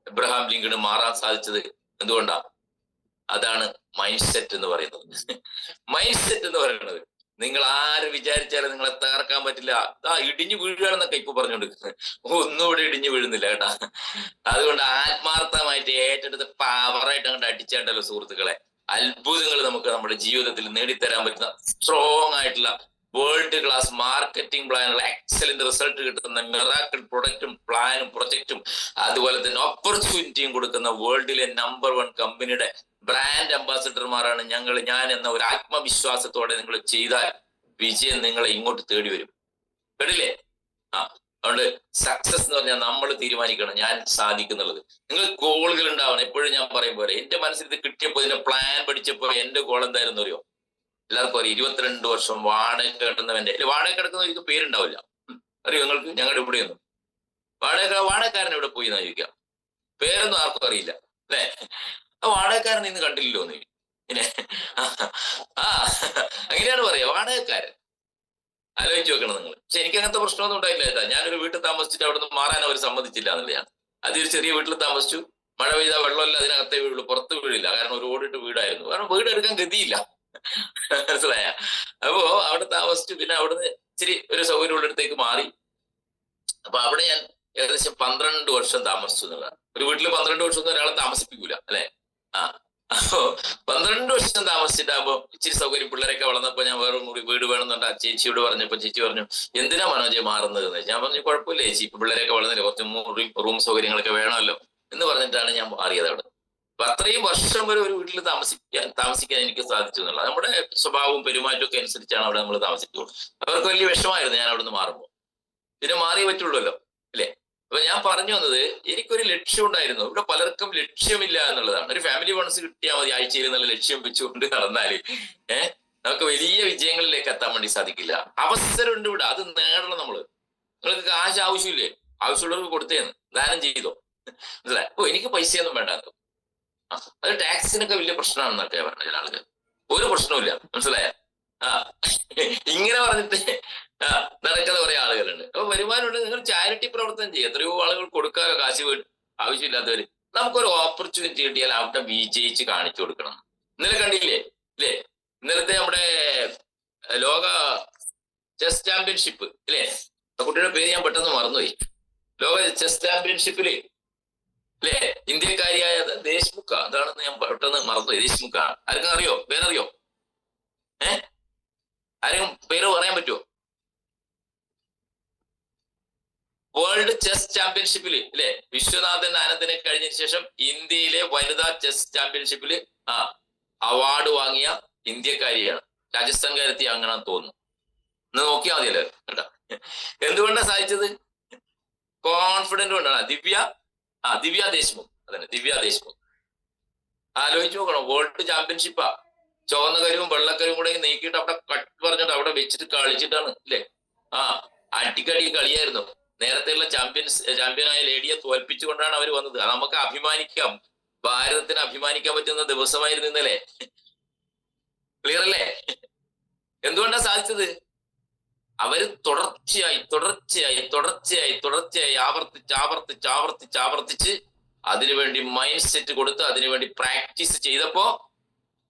എബ്രഹാം ലിങ്കണ് മാറാൻ സാധിച്ചത് എന്തുകൊണ്ടാ? അതാണ് മൈൻഡ് സെറ്റ് എന്ന് പറയുന്നത്. മൈൻഡ് സെറ്റ് എന്ന് പറയുന്നത് നിങ്ങൾ ആര് വിചാരിച്ചാലും നിങ്ങളെ തകർക്കാൻ പറ്റില്ല. ഇടിഞ്ഞു വീഴുകയാണെന്നൊക്കെ ഇപ്പൊ പറഞ്ഞുകൊണ്ടിരിക്കുന്നത്, ഒന്നും ഇവിടെ ഇടിഞ്ഞു വീഴുന്നില്ല കേട്ടാ. അതുകൊണ്ട് ആത്മാർത്ഥമായിട്ട് ഏറ്റെടുത്ത് പവറായിട്ട് അങ്ങോട്ട് അടിച്ചേണ്ടല്ലോ സുഹൃത്തുക്കളെ. അത്ഭുതങ്ങൾ നമുക്ക് നമ്മുടെ ജീവിതത്തിൽ നേടിത്തരാൻ പറ്റുന്ന സ്ട്രോങ് ആയിട്ടുള്ള വേൾഡ് ക്ലാസ് മാർക്കറ്റിംഗ് പ്ലാനുള്ള എക്സലന്റ് റിസൾട്ട് കിട്ടുന്ന മിറാക്കിൾ പ്രൊഡക്റ്റും പ്ലാനും പ്രൊജക്റ്റും അതുപോലെ തന്നെ ഓപ്പർച്യൂണിറ്റിയും കൊടുക്കുന്ന വേൾഡിലെ നമ്പർ 1 കമ്പനിയുടെ ബ്രാൻഡ് അംബാസിഡർമാരാണ് ഞാൻ എന്ന ഒരു ആത്മവിശ്വാസത്തോടെ നിങ്ങൾ ചെയ്താൽ വിജയം നിങ്ങളെ ഇങ്ങോട്ട് തേടി വരും. കേട്ടില്ലേ? അതുകൊണ്ട് സക്സസ് എന്ന് പറഞ്ഞാൽ നമ്മൾ തീരുമാനിക്കണം ഞാൻ സാധിക്കുന്നുള്ളത്. നിങ്ങൾ ഗോളുകൾ ഉണ്ടാവണം. എപ്പോഴും ഞാൻ പറയും പോലെ എന്റെ മനസ്സിൽ ഇത് കിട്ടിയപ്പോൾ ഇതിന്റെ പ്ലാൻ പഠിച്ചപ്പോൾ എന്റെ ഗോൾ എന്തായിരുന്നു അറിയോ? എല്ലാവർക്കും അറിയാം, 22 വർഷം വാടക കിടക്കുന്നവന്റെ വാടക കിടക്കുന്നവർക്ക് പേരുണ്ടാവില്ല. അറിയോ നിങ്ങൾക്ക്? ഞങ്ങളുടെ ഇവിടെയൊന്നും വാടകക്കാരൻ ഇവിടെ പോയി എന്നാ ചോദിക്കാം. പേരൊന്നും ആർക്കും അറിയില്ല അല്ലെ? ആ വാടകക്കാരൻ ഇന്ന് കണ്ടില്ലല്ലോ എന്ന് പിന്നെ അങ്ങനെയാണ് പറയാ വാടകക്കാരൻ. ആലോചിച്ച് വെക്കണം നിങ്ങൾ. പക്ഷെ എനിക്ക് അങ്ങനത്തെ പ്രശ്നമൊന്നും ഉണ്ടായില്ല കേട്ടാ. ഞാനൊരു വീട്ടിൽ താമസിച്ചിട്ട് അവിടെ നിന്ന് മാറാൻ അവർ സമ്മതിച്ചില്ല എന്നുള്ളതാണ്. അതൊരു ചെറിയ വീട്ടിൽ താമസിച്ചു. മഴ പെയ്താൽ വെള്ളമല്ല അതിനകത്തേ വീഴുള്ളൂ, പുറത്ത് വീഴില്ല. കാരണം ഒരു ഓടിട്ട് വീടായിരുന്നു. കാരണം വീട് എടുക്കാൻ ഗതിയില്ല. മനസ്സിലായ? അപ്പോ അവിടെ താമസിച്ചു. പിന്നെ അവിടുന്ന് ഇച്ചിരി ഒരു സൗകര്യമുള്ളിടത്തേക്ക് മാറി. അപ്പൊ അവിടെ ഞാൻ ഏകദേശം 12 വർഷം താമസിച്ചു എന്നുള്ളതാണ്. ഒരു വീട്ടിൽ 12 വർഷം ഒന്നും ഒരാളെ താമസിപ്പിക്കൂല അല്ലെ? അപ്പോ 12 വർഷം താമസിച്ചിട്ടാകുമ്പോ ഇച്ചിരി സൗകര്യം പിള്ളേരൊക്കെ വളർന്നപ്പോ ഞാൻ വേറെ വീട് വേണമെന്നുണ്ട്. ആ ചേച്ചിയോട് പറഞ്ഞപ്പോ ചേച്ചി പറഞ്ഞു എന്തിനാ മനോജ് മാറുന്നത് എന്ന്. ഞാൻ പറഞ്ഞു കുഴപ്പമില്ല ചേച്ചി, ഇപ്പൊ പിള്ളേരൊക്കെ വളർന്നില്ല, കുറച്ച് റൂം സൗകര്യങ്ങളൊക്കെ വേണമല്ലോ എന്ന് പറഞ്ഞിട്ടാണ് ഞാൻ മാറിയത് അവിടെ. അപ്പൊ അത്രയും വർഷം വരെ ഒരു വീട്ടിൽ താമസിക്കാൻ എനിക്ക് സാധിച്ചു എന്നുള്ളത്. നമ്മുടെ സ്വഭാവവും പെരുമാറ്റവും ഒക്കെ അനുസരിച്ചാണ് അവിടെ നമ്മൾ താമസിക്കുള്ളൂ. അവർക്ക് വലിയ വിഷമായിരുന്നു ഞാൻ അവിടെ നിന്ന് മാറുമ്പോൾ. പിന്നെ മാറിയേ പറ്റുള്ളൂല്ലോ അല്ലേ? അപ്പൊ ഞാൻ പറഞ്ഞു വന്നത് എനിക്കൊരു ലക്ഷ്യം ഉണ്ടായിരുന്നു. ഇവിടെ പലർക്കും ലക്ഷ്യമില്ല എന്നുള്ളതാണ്. ഒരു ഫാമിലി ബോണസ് കിട്ടിയാൽ മതി ആഴ്ചയിൽ എന്നുള്ള ലക്ഷ്യം വെച്ചുകൊണ്ട് നടന്നാല് നമുക്ക് വലിയ വിജയങ്ങളിലേക്ക് എത്താൻ വേണ്ടി സാധിക്കില്ല. അവസരമുണ്ട് ഇവിടെ, അത് നേടണം നമ്മള്. നിങ്ങൾക്ക് കാശ് ആവശ്യമില്ലേ? ആവശ്യമുള്ളവർക്ക് കൊടുത്തേന്ന് ദാനം ചെയ്തോ. മനസ്സിലായി? എനിക്ക് പൈസയൊന്നും വേണ്ട. അത് ടാക്സിനൊക്കെ വലിയ പ്രശ്നമാണെന്നൊക്കെ പറഞ്ഞ ചില ആളുകൾ. ഒരു പ്രശ്നവുമില്ല. മനസ്സിലായ? ഇങ്ങനെ പറഞ്ഞിട്ട് നടക്കുന്ന കുറെ ആളുകളുണ്ട്. അപ്പൊ വരുമാനമുണ്ട്. നിങ്ങൾ ചാരിറ്റി പ്രവർത്തനം ചെയ്യുക. എത്രയോ ആളുകൾ കൊടുക്കാനോ കാശ് ആവശ്യമില്ലാത്തവര്. നമുക്കൊരു ഓപ്പർച്യൂണിറ്റി കിട്ടിയാൽ അവിടെ വിജയിച്ച് കാണിച്ചു കൊടുക്കണം. ഇന്നലെ കണ്ടില്ലേ ഇല്ലേ? ഇന്നലത്തെ നമ്മുടെ ലോക ചെസ് ചാമ്പ്യൻഷിപ്പ് ഇല്ലേ? കുട്ടിയുടെ പേര് ഞാൻ പെട്ടെന്ന് മറന്നുപോയി. ലോക ചെസ് ചാമ്പ്യൻഷിപ്പില് അല്ലേ ഇന്ത്യക്കാരിയായ ദേശ്മുഖ, അതാണെന്ന് ഞാൻ പെട്ടെന്ന് മറന്നുപോയി. ദേശ്മുഖാണ്. ആർക്കും അറിയോ? പേരറിയോ? ആരെയും പേര് പറയാൻ പറ്റുമോ? വേൾഡ് ചെസ് ചാമ്പ്യൻഷിപ്പില് അല്ലെ വിശ്വനാഥൻ ആനന്ദിനെ കഴിഞ്ഞതിന് ശേഷം ഇന്ത്യയിലെ വനിതാ ചെസ് ചാമ്പ്യൻഷിപ്പില് അവാർഡ് വാങ്ങിയ ഇന്ത്യക്കാരിയാണ്. രാജസ്ഥാൻകാരെത്തി അങ്ങനെയാണെന്ന് തോന്നുന്നു. ഇന്ന് നോക്കിയാൽ മതിയല്ലോ കേട്ടോ. എന്തുകൊണ്ടാണ് സാധിച്ചത്? കോൺഫിഡന്റ് കൊണ്ടാണ്. ദിവ്യ ദേശ്മുഖ്. അതന്നെ, ദിവ്യ ദേശ്മുഖ്. ആലോചിച്ച് നോക്കണം. വേൾഡ് ചാമ്പ്യൻഷിപ്പാ. ചുവന്ന കരുവും വെള്ളക്കരും കൂടെ നീക്കിയിട്ട് അവിടെ കട്ട് പറഞ്ഞിട്ട് അവിടെ വെച്ചിട്ട് കളിച്ചിട്ടാണ് അല്ലേ? അടിക്കടി കളിയായിരുന്നു. നേരത്തെയുള്ള ചാമ്പ്യനായ ലേഡിയെ തോൽപ്പിച്ചുകൊണ്ടാണ് അവർ വന്നത്. അത് നമുക്ക് അഭിമാനിക്കാം. ഭാരതത്തിന് അഭിമാനിക്കാൻ പറ്റുന്ന ദിവസമായിരുന്നു ഇന്നലെ. ക്ലിയർ അല്ലേ? എന്തുകൊണ്ടാണ് സാധിച്ചത്? അവര് തുടർച്ചയായി ആവർത്തിച്ച് അതിനുവേണ്ടി മൈൻഡ് സെറ്റ് കൊടുത്ത് അതിനുവേണ്ടി പ്രാക്ടീസ് ചെയ്തപ്പോ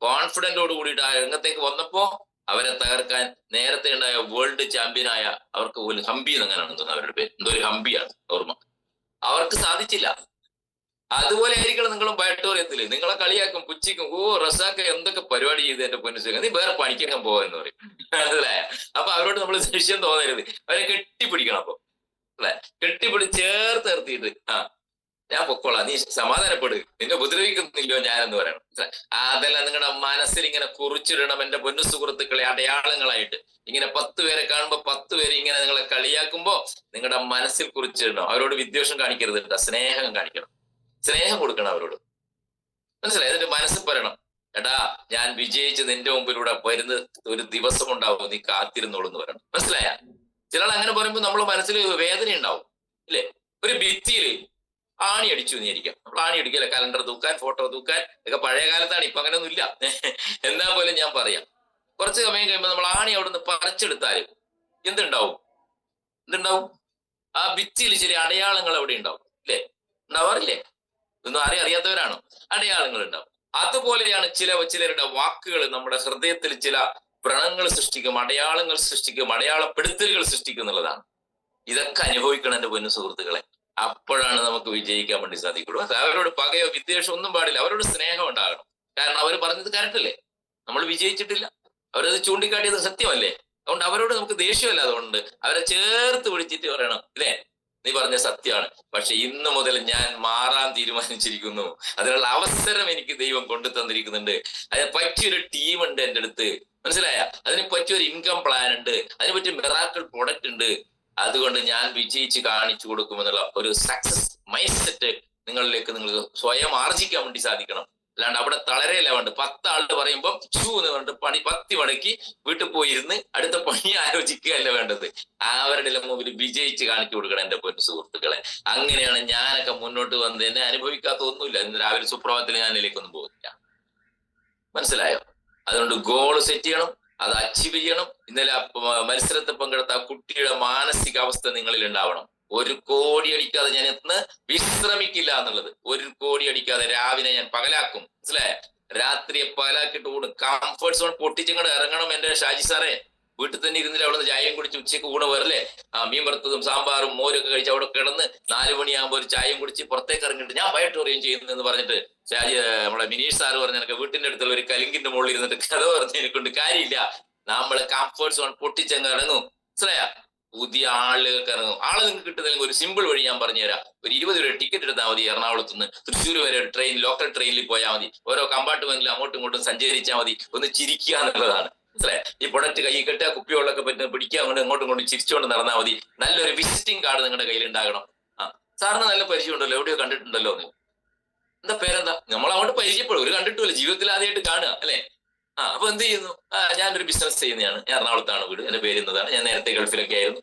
കോൺഫിഡന്റോട് കൂടിയിട്ട് ആ രംഗത്തേക്ക് വന്നപ്പോ അവരെ തകർക്കാൻ നേരത്തെ ഉണ്ടായ വേൾഡ് ചാമ്പ്യനായ അവർക്ക് ഒരു ഹംപി എന്നെങ്ങനെയാണെന്ന് തോന്നുന്നു അവരുടെ പേര്, എന്തോ ഒരു ഹംപിയാണ് ഓർമ്മ, അവർക്ക് സാധിച്ചില്ല. അതുപോലെ ആയിരിക്കണം നിങ്ങളും ബയോട്ടോറിയത്തില്. നിങ്ങളെ കളിയാക്കും, പുച്ഛിക്കും. റസാക്ക് എന്തൊക്കെ പരിപാടി ചെയ്ത് എന്റെ പൊന്നു, നീ വേറെ പണിക്കാൻ പോവാന്ന് പറയും. അല്ലേ? അപ്പൊ അവരോട് നമ്മൾ ദേഷ്യം തോന്നരുത്. അവരെ കെട്ടിപ്പിടിക്കണം. അപ്പൊ അല്ലെ, ചേർത്ത് നിർത്തിയിട്ട് ഞാൻ പൊക്കോളാം, നീ സമാധാനപ്പെട്, നിന്നെ ഉപദ്രവിക്കുന്നില്ലോ ഞാനെന്ന് പറയണം. അതെല്ലാം നിങ്ങളുടെ മനസ്സിൽ ഇങ്ങനെ കുറിച്ചിടണം. എന്റെ പൊന്നു സുഹൃത്തുക്കളെ, അടയാളങ്ങളായിട്ട് ഇങ്ങനെ 10 പേരെ കാണുമ്പോ 10 പേര് ഇങ്ങനെ നിങ്ങളെ കളിയാക്കുമ്പോ നിങ്ങളുടെ മനസ്സിൽ കുറിച്ചിടണം. അവരോട് വിദ്വേഷം കാണിക്കരുത് കേട്ടോ, സ്നേഹം കാണിക്കണം, സ്നേഹം കൊടുക്കണം അവരോട്. മനസ്സിലായി? എന്നിട്ട് മനസ്സിൽ പറയണം, എടാ ഞാൻ വിജയിച്ച് നിന്റെ മുമ്പിലൂടെ വരുന്ന ഒരു ദിവസം ഉണ്ടാവും, നീ കാത്തിരുന്നോളൂ എന്ന് പറയണം. മനസ്സിലായ? ചിലൾ അങ്ങനെ പറയുമ്പോൾ നമ്മളെ മനസ്സിൽ വേദന ഉണ്ടാവും ഇല്ലേ? ഒരു ഭിത്തിയില് ആണി അടിച്ചു എന്നിരിക്കാം. നമ്മൾ ആണി അടിക്കല്ലേ, കലണ്ടർ തൂക്കാൻ, ഫോട്ടോ തൂക്കാൻ ഒക്കെ പഴയ കാലത്താണ്, ഇപ്പൊ അങ്ങനെയൊന്നും ഇല്ല. എന്നാ പോലും ഞാൻ പറയാം, കുറച്ച് സമയം കഴിയുമ്പോൾ നമ്മൾ ആണി അവിടെ നിന്ന് പറിച്ചെടുത്താല് എന്തുണ്ടാവും? ആ ഭിത്തിയിൽ ചില അടയാളങ്ങൾ അവിടെ ഉണ്ടാവും ഇല്ലേ? ഉണ്ടാവാറില്ലേ? ഇതൊന്നും ആരെയും അറിയാത്തവരാണോ? അടയാളങ്ങൾ ഉണ്ടാവും. അതുപോലെയാണ് ചിലരുടെ വാക്കുകൾ നമ്മുടെ ഹൃദയത്തിൽ ചില വ്രണങ്ങൾ സൃഷ്ടിക്കും, അടയാളങ്ങൾ സൃഷ്ടിക്കും, അടയാളപ്പെടുത്തലുകൾ സൃഷ്ടിക്കും എന്നുള്ളതാണ്. ഇതൊക്കെ അനുഭവിക്കണം എന്റെ പൊന്നു സുഹൃത്തുക്കളെ. അപ്പോഴാണ് നമുക്ക് വിജയിക്കാൻ വേണ്ടി സാധിക്കുള്ളൂ. അവരോട് പകയോ വിദ്വേഷം ഒന്നും പാടില്ല, അവരോട് സ്നേഹം ഉണ്ടാകണം. കാരണം അവർ പറഞ്ഞത് കറക്റ്റല്ലേ? നമ്മൾ വിജയിച്ചിട്ടില്ല, അവരത് ചൂണ്ടിക്കാട്ടിയത് സത്യമല്ലേ? അതുകൊണ്ട് അവരോട് നമുക്ക് ദേഷ്യമല്ല. അതുകൊണ്ട് അവരെ ചേർത്ത് പിടിച്ചിട്ട് പറയണം, ഇല്ലേ നീ പറഞ്ഞ സത്യമാണ്, പക്ഷെ ഇന്ന് മുതൽ ഞാൻ മാറാൻ തീരുമാനിച്ചിരിക്കുന്നു. അതിനുള്ള അവസരം എനിക്ക് ദൈവം കൊണ്ടു തന്നിരിക്കുന്നുണ്ട്. അതിന് പറ്റിയൊരു ടീമുണ്ട് എൻ്റെ അടുത്ത്, മനസ്സിലായ? അതിന് പറ്റിയൊരു ഇൻകം പ്ലാൻ ഉണ്ട്, അതിന് പറ്റിയ മിറാക്കിൾ പ്രൊഡക്റ്റ് ഉണ്ട്. അതുകൊണ്ട് ഞാൻ വിജയിച്ച് കാണിച്ചു കൊടുക്കുമെന്നുള്ള ഒരു സക്സസ് മൈൻഡ് സെറ്റ് നിങ്ങളിലേക്ക് നിങ്ങൾ സ്വയം ആർജിക്കാൻ വേണ്ടി സാധിക്കണം. അല്ലാണ്ട് അവിടെ തളരെയല്ല വേണ്ട. 10 ആളുടെ പറയുമ്പോൾ ഷൂ എന്ന് പറഞ്ഞിട്ട് പണി 10 മണിക്ക് വീട്ടിൽ പോയിരുന്ന് അടുത്ത പണി ആലോചിക്കുകയല്ല വേണ്ടത്. അവരുടെ മുമ്പിൽ വിജയിച്ച് കാണിച്ചു കൊടുക്കണം എൻ്റെ പൊന്നു സുഹൃത്തുക്കളെ. അങ്ങനെയാണ് ഞാനൊക്കെ മുന്നോട്ട് വന്നത്. എന്നെ അനുഭവിക്കാത്ത ഒന്നുമില്ല. ഇന്ന് രാവിലെ സുപ്രഭാതത്തിൽ ഞാൻ അതിലേക്കൊന്നും പോകുന്നില്ല, മനസ്സിലായോ? അതുകൊണ്ട് ഗോൾ സെറ്റ് ചെയ്യണം, അത് അച്ചീവ് ചെയ്യണം. ഇന്നലെ മത്സരത്തിൽ പങ്കെടുത്ത ആ കുട്ടിയുടെ മാനസികാവസ്ഥ നിങ്ങളിൽ ഉണ്ടാവണം. 1 കോടി അടിക്കാതെ ഞാൻ ഇന്ന് വിശ്രമിക്കില്ല എന്നുള്ളത്. 1 കോടി അടിക്കാതെ രാവിലെ ഞാൻ പകലാക്കും, മനസ്സിലായ? രാത്രിയെ പകലാക്കിട്ട് കൂടും. കംഫർട്ട് സോൺ പൊട്ടിച്ചിങ്ങോട്ട് ഇറങ്ങണം എൻ്റെ ഷാജി സാറേ. വീട്ടിൽ തന്നെ ഇരുന്നിട്ട് അവിടെ നിന്ന് ചായയും കുടിച്ച് ഉച്ചയ്ക്ക് ഊണ് വരല്ലേ, മീൻ വറുത്തതും സാമ്പാറും മോരൊക്കെ കഴിച്ച് അവിടെ കിടന്ന് 4 മണിയാകുമ്പോൾ ഒരു ചായയും കുടിച്ച് പുറത്തേക്ക് ഇറങ്ങിയിട്ട് ഞാൻ ബയോടോറിയം ചെയ്യുന്നതെന്ന് പറഞ്ഞിട്ട് ഷാജി നമ്മളെ മിനീഷ് സാറ് പറഞ്ഞ എനിക്ക് വീട്ടിന്റെ അടുത്തുള്ള ഒരു കലിങ്കിന്റെ മുകളിൽ ഇരുന്നിട്ട് കഥ പറഞ്ഞ് എനിക്കൊണ്ട് കാര്യമില്ല. നമ്മള് കംഫർട്ട് സോൺ പൊട്ടിച്ചങ്ങ് ഇറങ്ങും, മനസ്സിലായ? പുതിയ ആളുകൾക്ക് ഇറങ്ങും. ആള് നിങ്ങൾക്ക് കിട്ടുന്നതിൽ ഒരു സിമ്പിൾ വഴി ഞാൻ പറഞ്ഞുതരാം. ഒരു 20 രൂപ ടിക്കറ്റ് എടുത്താൽ മതി. എറണാകുളത്ത് നിന്ന് തൃശ്ശൂർ വരെ ഒരു ട്രെയിൻ, ലോക്കൽ ട്രെയിനിൽ പോയാൽ മതി. ഓരോ കമ്പാർട്ട്മെന്റിൽ അങ്ങോട്ടും ഇങ്ങോട്ടും സഞ്ചരിച്ചാൽ മതി. ഒന്ന് ചിരിക്കുക എന്നുള്ളതാണ്, മനസ്സിലായി? ഈ പ്രൊഡക്റ്റ് കൈ കെട്ടുക, കുപ്പിവെള്ളമൊക്കെ പറ്റുന്ന പിടിക്കുക, അങ്ങോട്ടും ഇങ്ങോട്ടും ചിരിച്ചുകൊണ്ട് നടന്നാൽ മതി. നല്ലൊരു വിസിറ്റിംഗ് കാർഡ് നിങ്ങളുടെ കയ്യിൽ ഉണ്ടാകണം. സാറിന് നല്ല പരിചയം ഉണ്ടല്ലോ, എവിടെയോ കണ്ടിട്ടുണ്ടല്ലോ. എന്താ പേരെന്താ? നമ്മൾ അങ്ങോട്ട് പരിചയപ്പെടും, ഒരു കണ്ടിട്ടില്ല, ജീവിതത്തിൽ ആദ്യമായിട്ട് കാണുക അല്ലെ? അപ്പൊ എന്ത് ചെയ്യുന്നു? ഞാനൊരു ബിസിനസ് ചെയ്യുന്നതാണ്, ഞാൻ എറണാകുളത്താണ് വീട്, എന്റെ പേര് ഇന്നതാണ്, ഞാൻ നേരത്തെ ഗൾഫിലൊക്കെ ആയിരുന്നു,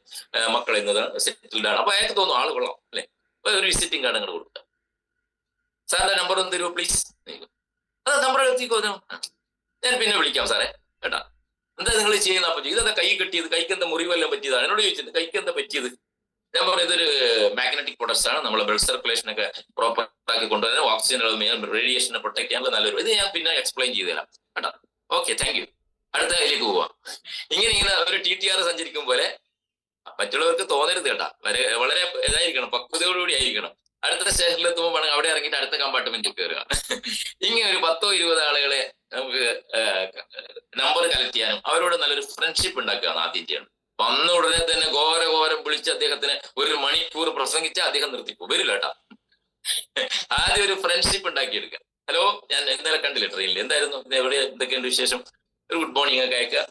മക്കൾ ഇന്നതാണ്, സെറ്റിൽഡ് ആണ്. അപ്പൊ അയാൾക്ക് തോന്നും ആള് കൊള്ളാം അല്ലെ, ഒരു വിസിറ്റിംഗ് കാർഡ് അങ്ങോട്ട് കൊടുക്കുക. സാറിന്റെ നമ്പർ ഒന്ന് തരുമോ പ്ലീസ്? അത് നമ്പർ എത്തിക്കോ, ഞാൻ പിന്നെ വിളിക്കാം സാറേ കേട്ടാ. എന്താ നിങ്ങൾ ചെയ്യുന്ന? അപ്പൊ ഇതെന്താ കൈ കെട്ടിയത്? കൈക്ക് എന്താ മുറിവെല്ലാം പറ്റിയതാണ്? എന്നോട് ചോദിച്ചിട്ട് കൈക്ക് എന്താ പറ്റിയത്? ഞാൻ പറഞ്ഞു ഇതൊരു മാഗ്നറ്റിക് പ്രൊഡക്ട്സ് ആണ്, നമ്മളെ ബ്ലഡ് സർക്കുലേഷൻ ഒക്കെ പ്രോപ്പർ ആക്കി കൊണ്ടുവരാൻ, ഓക്സിജൻ റേഡിയേഷനെ പ്രൊട്ടക്ട് ചെയ്യാനുള്ള നല്ലൊരു ഇത് ഞാൻ പിന്നെ എക്സ്പ്ലെയിൻ ചെയ്തു തരാം കേട്ടോ. Okay, thank you. അടുത്ത കയ്യിലേക്ക് പോവാം. ഇങ്ങനെ ഒരു TTR സഞ്ചരിക്കും പോലെ മറ്റുള്ളവർക്ക് തോന്നരുത് കേട്ടാ. വളരെ ഇതായിരിക്കണം, പക്വതയോടുകൂടി ആയിരിക്കണം. അടുത്ത സ്റ്റേഷനിൽ എത്തുമ്പോൾ വേണമെങ്കിൽ അവിടെ ഇറങ്ങിയിട്ട് അടുത്ത കമ്പാർട്ട്മെന്റിൽ കയറുക. ഇങ്ങനെ ഒരു 10-20 ആളുകളെ നമുക്ക് നമ്പർ കളക്ട് ചെയ്യാനും അവരോട് നല്ലൊരു ഫ്രണ്ട്ഷിപ്പ് ഉണ്ടാക്കുകയാണ് ആദ്യം ചെയ്യണം. വന്ന ഉടനെ തന്നെ ഘോരം വിളിച്ച് അദ്ദേഹത്തിന് 1 മണിക്കൂർ പ്രസംഗിച്ച് അദ്ദേഹം നിർത്തിപ്പോ വരില്ല കേട്ടാ. ആദ്യം ഒരു ഫ്രണ്ട്ഷിപ്പ് ഉണ്ടാക്കിയെടുക്കുക. ഹലോ, ഞാൻ ഇന്നലെ കണ്ടില്ല ട്രെയിനിൽ, എന്തായിരുന്നു എവിടെ, എന്തൊക്കെയുണ്ട് വിശേഷം, ഒരു ഗുഡ് മോർണിംഗ് ഒക്കെ അയക്കുക.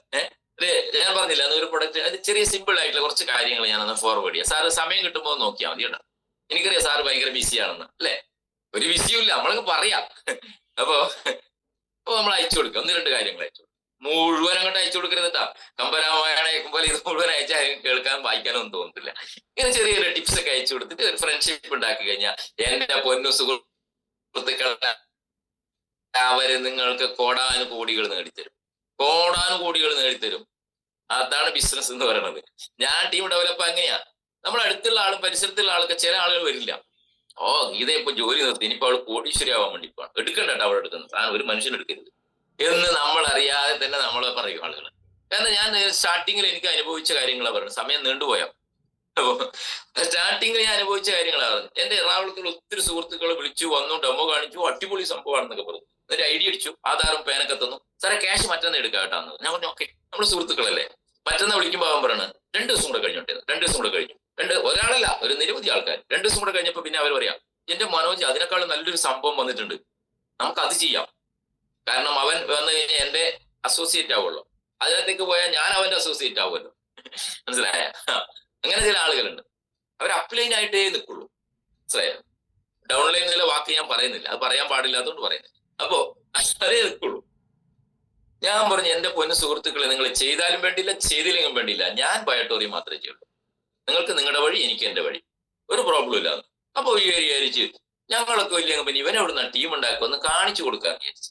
ഞാൻ പറഞ്ഞില്ല അതൊരു പ്രൊഡക്റ്റ്, അത് ചെറിയ സിമ്പിൾ ആയിട്ടുള്ള കുറച്ച് കാര്യങ്ങൾ ഞാനൊന്ന് ഫോർവേഡ് ചെയ്യാം. സാറ് സമയം കിട്ടുമ്പോൾ നോക്കിയാൽ മതി കേട്ടോ. എനിക്കറിയാം സാറ് ഭയങ്കര ബിസിയാണെന്ന് അല്ലെ, ഒരു ബിസിയും ഇല്ല, നമ്മളൊക്കെ പറയാം. അപ്പൊ നമ്മൾ അയച്ചു കൊടുക്കുക, 1-2 കാര്യങ്ങൾ അയച്ചു കൊടുക്കുക. മുഴുവൻ അങ്ങോട്ട് അയച്ചു കൊടുക്കരുതാ. കമ്പരാമായണ പോലെ ഇത് മുഴുവൻ അയച്ചാൽ കേൾക്കാൻ വായിക്കാനോ ഒന്നും തോന്നുന്നില്ല. ഇങ്ങനെ ചെറിയൊരു ടിപ്സ് ഒക്കെ അയച്ചു കൊടുത്തിട്ട് ഒരു ഫ്രണ്ട്ഷിപ്പ് ഉണ്ടാക്കി കഴിഞ്ഞാൽ എന്റെ പൊന്നു സുഹൃത്തുക്കളെ അവര് നിങ്ങൾക്ക് കോടാനുകോടികൾ നേടിത്തരും. അതാണ് ബിസിനസ് എന്ന് പറയുന്നത്. ഞാൻ ടീം ഡെവലപ്പ് അങ്ങനെയാ. നമ്മൾ അടുത്തുള്ള ആളും പരിസരത്തുള്ള ആൾക്ക് ചില ആളുകൾ വരില്ല. ഗീത ഇപ്പൊ ജോലി നിർത്തി, ഇനിയിപ്പോ അവൾ കോടീശ്വരി ആവാൻ വേണ്ടി പോവാണ്, എടുക്കണ്ട അവൾ എടുക്കുന്നത്, ഒരു മനുഷ്യൻ എടുക്കരുത് എന്ന് നമ്മൾ അറിയാതെ തന്നെ നമ്മൾ പറയും ആളുകൾ. കാരണം ഞാൻ സ്റ്റാർട്ടിങ്ങിൽ എനിക്ക് അനുഭവിച്ച കാര്യങ്ങളാണ് പറയുന്നത്. സമയം നീണ്ടുപോയാ സ്റ്റാർട്ടിങ്ങിൽ ഞാൻ അനുഭവിച്ച കാര്യങ്ങളാണ് പറഞ്ഞത്. എന്റെ എറണാകുളത്തുള്ള ഒത്തിരി സുഹൃത്തുക്കളെ വിളിച്ചു, വന്നു, ഡെമോ കാണിച്ചു, അടിപൊളി സംഭവമാണെന്നൊക്കെ പറഞ്ഞു. എന്നിട്ട് ID അടിച്ചു, ആധാറും പേനൊക്കെ തന്നു. സാറേ ക്യാഷ് മറ്റന്ന് എടുക്കാം കേട്ടാന്ന്. ഞാൻ പറഞ്ഞു ഓക്കെ, നമ്മൾ സുഹൃത്തുക്കളല്ലേ. മറ്റന്നാ വിളിക്കുമ്പോൾ അവൻ പറയണ 2 ദിവസം കൂടെ കഴിഞ്ഞോട്ടെ. 2 ദിവസം കൂടെ കഴിഞ്ഞു. ഒരാളല്ല, ഒരു നിരവധി ആൾക്കാർ. 2 ദിവസം കൂടെ കഴിഞ്ഞപ്പോ പിന്നെ അവർ പറയാം, എന്റെ മനോജ് അതിനേക്കാളും നല്ലൊരു സംഭവം വന്നിട്ടുണ്ട്, നമുക്ക് അത് ചെയ്യാം. കാരണം അവൻ വന്നു കഴിഞ്ഞാൽ എന്റെ അസോസിയേറ്റ് ആവുമല്ലോ, അതിനകത്തേക്ക് പോയാൽ ഞാൻ അവന്റെ അസോസിയേറ്റ് ആവുമല്ലോ, മനസ്സിലായ? അങ്ങനെ ചില ആളുകളുണ്ട്, അവർ അപ്ലൈൻ ആയിട്ടേ നിൽക്കുള്ളൂ, മനസ്സിലായോ? ഡൗൺലൈൻ എന്നുള്ള വാക്ക് ഞാൻ പറയുന്നില്ല, അത് പറയാൻ പാടില്ലാത്തതുകൊണ്ട് പറയുന്നില്ല. അപ്പോ അതേ നിൽക്കുള്ളൂ. ഞാൻ പറഞ്ഞു എന്റെ പൊന്നു സുഹൃത്തുക്കളെ, നിങ്ങൾ ചെയ്താലും വേണ്ടില്ല, ചെയ്തില്ലെങ്കിലും വേണ്ടില്ല, ഞാൻ ബയോട്ടോറിയം മാത്രമേ ചെയ്യുള്ളൂ. നിങ്ങൾക്ക് നിങ്ങളുടെ വഴി, എനിക്ക് എന്റെ വഴി, ഒരു പ്രോബ്ലം ഇല്ലാന്ന്. അപ്പൊ വിചാരിച്ച് ഞങ്ങളൊക്കെ വലിയ കമ്പനി, ഇവനെ എവിടുന്ന ടീം ഉണ്ടാക്കുക ഒന്ന് കാണിച്ചു കൊടുക്കാൻ വിചാരിച്ചു.